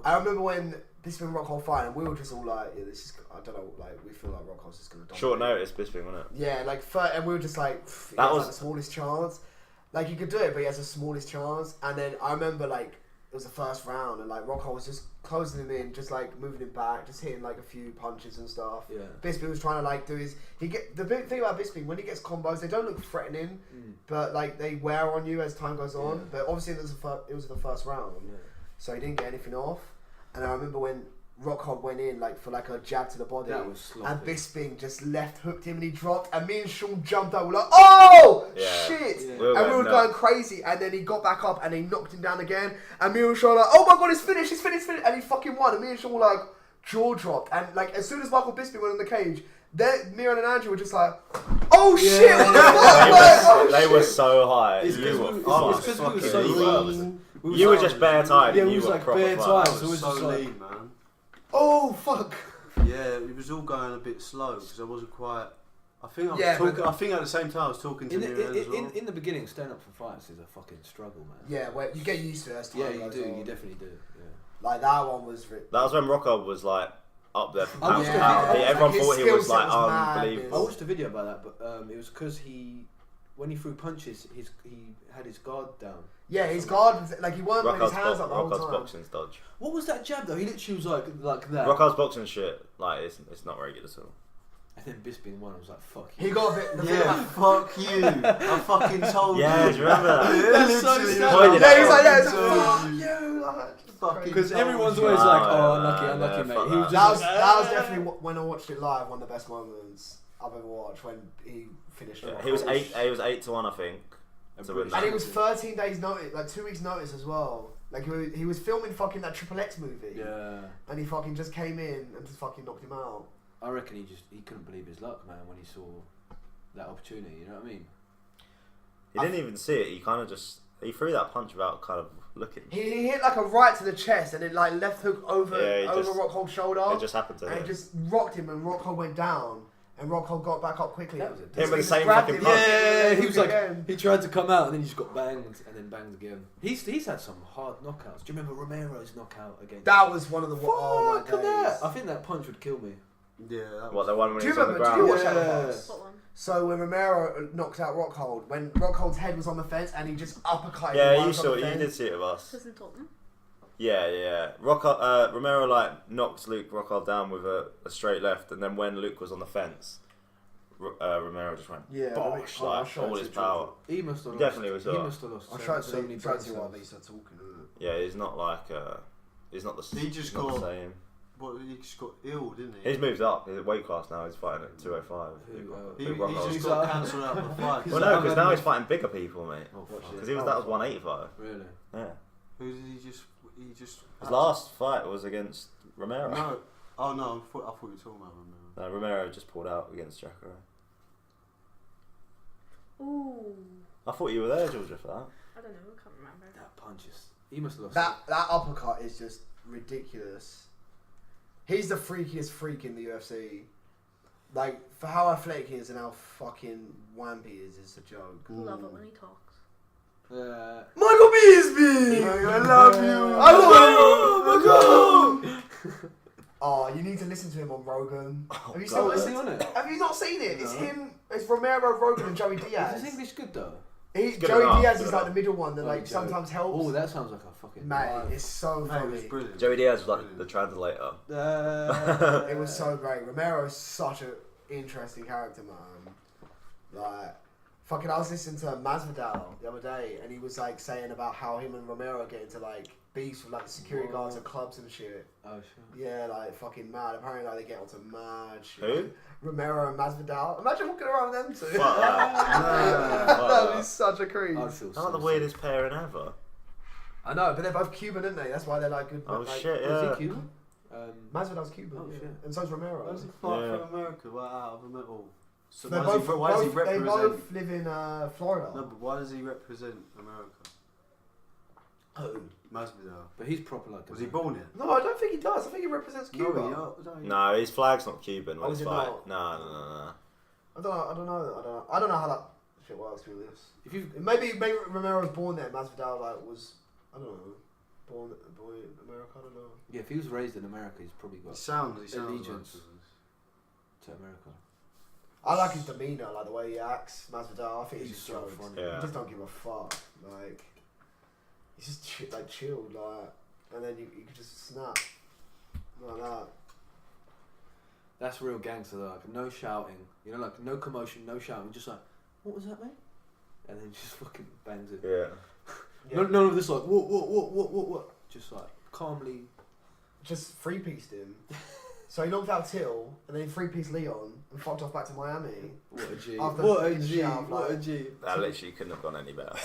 Speaker 2: I remember when Bisping Rockhold fight, and we were just all like, yeah, this is, I don't know, like we feel like Rockhold's just gonna dominate.
Speaker 1: Short notice, Bisping, wasn't it?
Speaker 2: Yeah, like and we were just like,
Speaker 1: That
Speaker 2: was
Speaker 1: was
Speaker 2: like the smallest chance. Like he could do it, but he has the smallest chance. And then I remember like it was the first round, and like Rockhold was just closing him in, just like moving him back, just hitting like a few punches and stuff.
Speaker 4: Yeah.
Speaker 2: Bisping was trying to like do his. The big thing about Bisping, when he gets combos, they don't look threatening, but like they wear on you as time goes on. But obviously it was the first round, so he didn't get anything off. And I remember when Rockhold went in like for like a jab to the body,
Speaker 4: That was sloppy.
Speaker 2: and Bisping just left hooked him and he dropped, and me and Sean jumped out. We're like, oh shit!
Speaker 4: Yeah.
Speaker 2: And we were going crazy, and then he got back up and he knocked him down again, and me and Sean were like, oh my god, it's finished, and he fucking won, and me and Sean were like jaw dropped, and like as soon as Michael Bisping went in the cage, then Mehran and Andrew were just like, oh shit, what the fuck?
Speaker 1: They were so high.
Speaker 4: It's
Speaker 1: You
Speaker 4: because we were so lean.
Speaker 1: You were just bare tired.
Speaker 4: Yeah,
Speaker 1: and
Speaker 4: we
Speaker 1: you
Speaker 4: was
Speaker 1: were
Speaker 4: like
Speaker 1: proper
Speaker 4: bare
Speaker 1: flat.
Speaker 4: tired. So it was
Speaker 3: so
Speaker 4: just like,
Speaker 3: lean, man.
Speaker 2: Oh fuck!
Speaker 3: Yeah, it was all going a bit slow because I wasn't quite. I think I was
Speaker 2: Yeah,
Speaker 3: talking. I think at the same time I was talking to Mehran as well.
Speaker 4: in the beginning, staying up for fights is a fucking struggle, man.
Speaker 2: Yeah, well, you get used to it as time
Speaker 4: Yeah, you
Speaker 2: goes
Speaker 4: do.
Speaker 2: on.
Speaker 4: You definitely do. Yeah.
Speaker 2: Like that one was.
Speaker 1: That was when Rockhold was like up there.
Speaker 4: I watched
Speaker 1: Everyone
Speaker 2: his
Speaker 1: thought he
Speaker 2: skill
Speaker 1: was
Speaker 2: set
Speaker 1: like
Speaker 2: was mad,
Speaker 1: unbelievable.
Speaker 4: I watched a video about that, but it was because when he threw punches, he had his guard down.
Speaker 2: Yeah, his guard was like he weren't putting his hands up the whole
Speaker 1: Rockhold's
Speaker 2: time.
Speaker 1: boxing's dodge.
Speaker 4: What was that jab though? He literally was like that.
Speaker 1: Rockhold's boxing shit, like it's not very good at all.
Speaker 4: And then Bisping won. I was like, fuck you.
Speaker 2: He got a bit. The thing
Speaker 3: Yeah,
Speaker 2: about-
Speaker 3: fuck you. I fucking told you.
Speaker 1: Yeah, do you remember that?
Speaker 4: That's so
Speaker 3: Literally,
Speaker 4: sad.
Speaker 1: Pointed
Speaker 2: Yeah,
Speaker 1: at
Speaker 2: he's like, yeah,
Speaker 1: him.
Speaker 2: it's like, fuck you. Like,
Speaker 3: Fucking
Speaker 4: Because
Speaker 3: told
Speaker 4: everyone's
Speaker 3: you.
Speaker 4: always like,
Speaker 1: Oh,
Speaker 4: oh,
Speaker 1: yeah,
Speaker 4: unlucky,
Speaker 1: yeah,
Speaker 4: mate.
Speaker 1: fuck
Speaker 4: He was
Speaker 1: that.
Speaker 4: just
Speaker 2: that was definitely when I watched it live. One of the best moments I've ever watched when he finished.
Speaker 1: Yeah,
Speaker 2: it.
Speaker 1: he was 8-1, I think. To win
Speaker 2: And
Speaker 1: that.
Speaker 2: it was 13 days notice, like 2 weeks notice as well. Like he was filming fucking that Triple X movie.
Speaker 4: Yeah.
Speaker 2: And he fucking just came in and just fucking knocked him out.
Speaker 4: I reckon he couldn't believe his luck, man, when he saw that opportunity. You know what I mean?
Speaker 1: He didn't even see it. He kind of just threw that punch without kind of looking.
Speaker 2: He hit like a right to the chest and it like left hook over Rockhold's shoulder.
Speaker 1: It just happened to
Speaker 2: and
Speaker 1: him.
Speaker 2: it just rocked him and Rockhold went down. And Rockhold got back up quickly.
Speaker 4: That was it.
Speaker 1: Him with the
Speaker 2: Just
Speaker 1: same
Speaker 2: grabbed
Speaker 1: fucking
Speaker 2: him
Speaker 1: punch.
Speaker 2: up
Speaker 4: Yeah,
Speaker 2: and
Speaker 4: he was
Speaker 2: again.
Speaker 4: like, he tried to come out and then he just got banged and then banged again. He's had some hard knockouts. Do you remember Romero's knockout against?
Speaker 2: That was one of the oh my
Speaker 4: Fuck that!
Speaker 2: days.
Speaker 4: I think that punch would kill me.
Speaker 3: Yeah. That
Speaker 1: What, the one when
Speaker 2: Do
Speaker 1: he
Speaker 2: you
Speaker 1: was on the
Speaker 2: remember? Did you
Speaker 1: ground?
Speaker 2: watch that
Speaker 4: Yeah.
Speaker 2: with us?
Speaker 5: What one?
Speaker 2: So when Romero knocked out Rockhold, when Rockhold's head was on the fence and he just uppercutted him
Speaker 1: Yeah,
Speaker 2: while
Speaker 1: you
Speaker 2: he was on
Speaker 1: saw
Speaker 2: the
Speaker 1: it. You
Speaker 2: fence.
Speaker 1: did see it with us.
Speaker 5: Was in Tottenham.
Speaker 1: Yeah. Romero like knocked Luke Rockhold down with a straight left, and then when Luke was on the fence, Romero just went
Speaker 2: Yeah,
Speaker 1: bosh,
Speaker 2: I'll
Speaker 1: like
Speaker 2: show it
Speaker 1: all
Speaker 2: to
Speaker 1: his
Speaker 2: you,
Speaker 1: power.
Speaker 4: He must have
Speaker 1: Definitely
Speaker 4: lost.
Speaker 1: was
Speaker 4: He
Speaker 1: up.
Speaker 4: must have lost
Speaker 2: I'll
Speaker 4: so,
Speaker 2: try to
Speaker 4: so many
Speaker 2: try
Speaker 4: brain
Speaker 2: to while
Speaker 4: cells.
Speaker 2: they start talking.
Speaker 1: Yeah, he's not like he's not the.
Speaker 3: He just
Speaker 1: he's not
Speaker 3: got-
Speaker 1: the same.
Speaker 3: What, he just got ill, didn't he?
Speaker 1: He's moved up. He's at weight class now. He's fighting at 205.
Speaker 3: He
Speaker 1: Luke Rockhold.
Speaker 3: just got cancelled out of the fight.
Speaker 1: Well, no, because now he's fighting bigger people, mate.
Speaker 4: Oh, fuck.
Speaker 1: Because that was 185.
Speaker 4: Really?
Speaker 1: Yeah.
Speaker 3: Who did he just?
Speaker 1: His last fight was against Romero.
Speaker 3: No. Oh no, I thought you were talking about Romero.
Speaker 1: No, Romero just pulled out against Jacare.
Speaker 5: Ooh.
Speaker 1: I thought you were there, Georgia, for that.
Speaker 5: I don't know. I can't remember.
Speaker 4: That punch is. He must have lost.
Speaker 2: That uppercut is just ridiculous. He's the freakiest freak in the UFC. Like, for how athletic he is and how fucking wampy he is, it's a joke.
Speaker 5: Love it when he talks.
Speaker 2: Michael Bisping!
Speaker 3: I love you.
Speaker 2: I love you! Oh, you need to listen to him on Rogan. Have you
Speaker 4: Oh,
Speaker 2: seen
Speaker 4: is he on it?
Speaker 2: Have you not seen it? It's
Speaker 4: No.
Speaker 2: him, it's Romero, Rogan and Joey
Speaker 4: Is
Speaker 2: Diaz.
Speaker 4: his English good though?
Speaker 1: good
Speaker 2: Joey
Speaker 1: enough,
Speaker 2: Diaz
Speaker 1: good
Speaker 2: is like
Speaker 1: enough.
Speaker 2: the middle one that
Speaker 4: Oh,
Speaker 2: like
Speaker 4: Joey.
Speaker 2: sometimes helps.
Speaker 4: Oh, that sounds like a fucking.
Speaker 2: Mate, it's so
Speaker 3: Mate, it
Speaker 2: funny.
Speaker 3: was brilliant.
Speaker 1: Joey Diaz was like the translator.
Speaker 2: It was so great. Romero is such an interesting character, man. Like, fucking, I was listening to Masvidal the other day, and he was like saying about how him and Romero get into like beefs with like security guards at clubs and shit.
Speaker 4: Oh sure.
Speaker 2: Yeah, like fucking mad. Apparently, like they get onto mad shit.
Speaker 1: Who?
Speaker 2: Romero and Masvidal. Imagine walking around with them two.
Speaker 1: Fuck that.
Speaker 2: That'd be such a creep.
Speaker 4: I'd feel
Speaker 1: Not the weirdest pairing ever.
Speaker 2: I know, but they're both Cuban, aren't they? That's why they're like good.
Speaker 1: Oh
Speaker 2: like,
Speaker 1: shit,
Speaker 4: Is
Speaker 1: yeah.
Speaker 4: he Cuban?
Speaker 2: Masvidal's Cuban,
Speaker 4: Oh,
Speaker 2: yeah.
Speaker 4: shit.
Speaker 2: And so's Romero.
Speaker 3: Why does he fight
Speaker 1: Yeah.
Speaker 3: for America? Well, out of the middle. So
Speaker 2: They
Speaker 3: why does he
Speaker 2: they
Speaker 3: represent?
Speaker 2: both live in Florida.
Speaker 3: No, but why does he represent America?
Speaker 2: Who?
Speaker 3: Masvidal.
Speaker 4: But he's proper like.
Speaker 3: Was he born here?
Speaker 2: No, I don't think he does. I think he represents Cuba.
Speaker 3: No,
Speaker 1: No, his flag's not Cuban.
Speaker 2: Oh,
Speaker 1: When
Speaker 2: is
Speaker 1: it's
Speaker 2: it
Speaker 1: fight.
Speaker 2: not?
Speaker 1: No.
Speaker 2: I don't know. I don't know how that shit works through this.
Speaker 4: If you
Speaker 2: Maybe Romero's born there. Masvidal like was. I don't know. Born America, I don't know.
Speaker 4: Yeah, if he was raised in America, he's probably got
Speaker 3: He sounds
Speaker 4: allegiance
Speaker 3: like
Speaker 4: to America.
Speaker 2: I like his demeanour, like the way he acts. Masvidal, I think he's just
Speaker 4: so
Speaker 2: jokes.
Speaker 4: funny.
Speaker 1: Yeah.
Speaker 2: He just don't give a fuck. Like, he's just chilled, like, and then you could just snap like that.
Speaker 4: That's real gangster though. Like no shouting, you know, like no commotion, no shouting. Just like, what was that, mate? And then just fucking bangs it.
Speaker 1: Yeah.
Speaker 2: Yeah.
Speaker 4: None of this like what? Just like calmly.
Speaker 2: Just three-pieced him. So he knocked out Till, and then he three-pieced Leon, and fucked off back to Miami.
Speaker 4: What a G.
Speaker 2: After
Speaker 4: What a
Speaker 2: beating the
Speaker 4: G.
Speaker 2: shit out of,
Speaker 4: What a
Speaker 2: like,
Speaker 4: G.
Speaker 1: That literally couldn't have gone any better.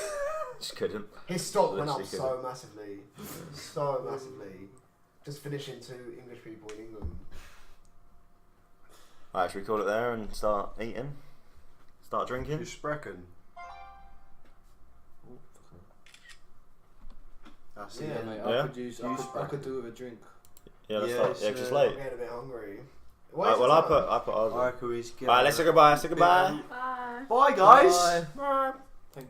Speaker 1: Just couldn't.
Speaker 2: His stock went up
Speaker 1: Literally
Speaker 2: so massively. So massively. Just finishing to English people in England.
Speaker 1: Alright, should we call it there and start eating? Start drinking?
Speaker 3: You sprechen. That's
Speaker 2: Yeah,
Speaker 3: it.
Speaker 4: Mate,
Speaker 1: Yeah?
Speaker 4: I could do with a drink.
Speaker 1: Yeah, let's
Speaker 3: Yeah,
Speaker 1: start.
Speaker 3: it's,
Speaker 1: Yeah, 'cause it's
Speaker 2: I'm
Speaker 1: late.
Speaker 2: getting a bit hungry.
Speaker 1: Alright, well, I put ours on.
Speaker 3: Alright, can we get
Speaker 1: Alright, let's say goodbye. Say goodbye.
Speaker 5: Bye.
Speaker 3: Bye, guys.
Speaker 4: Bye.
Speaker 1: Bye.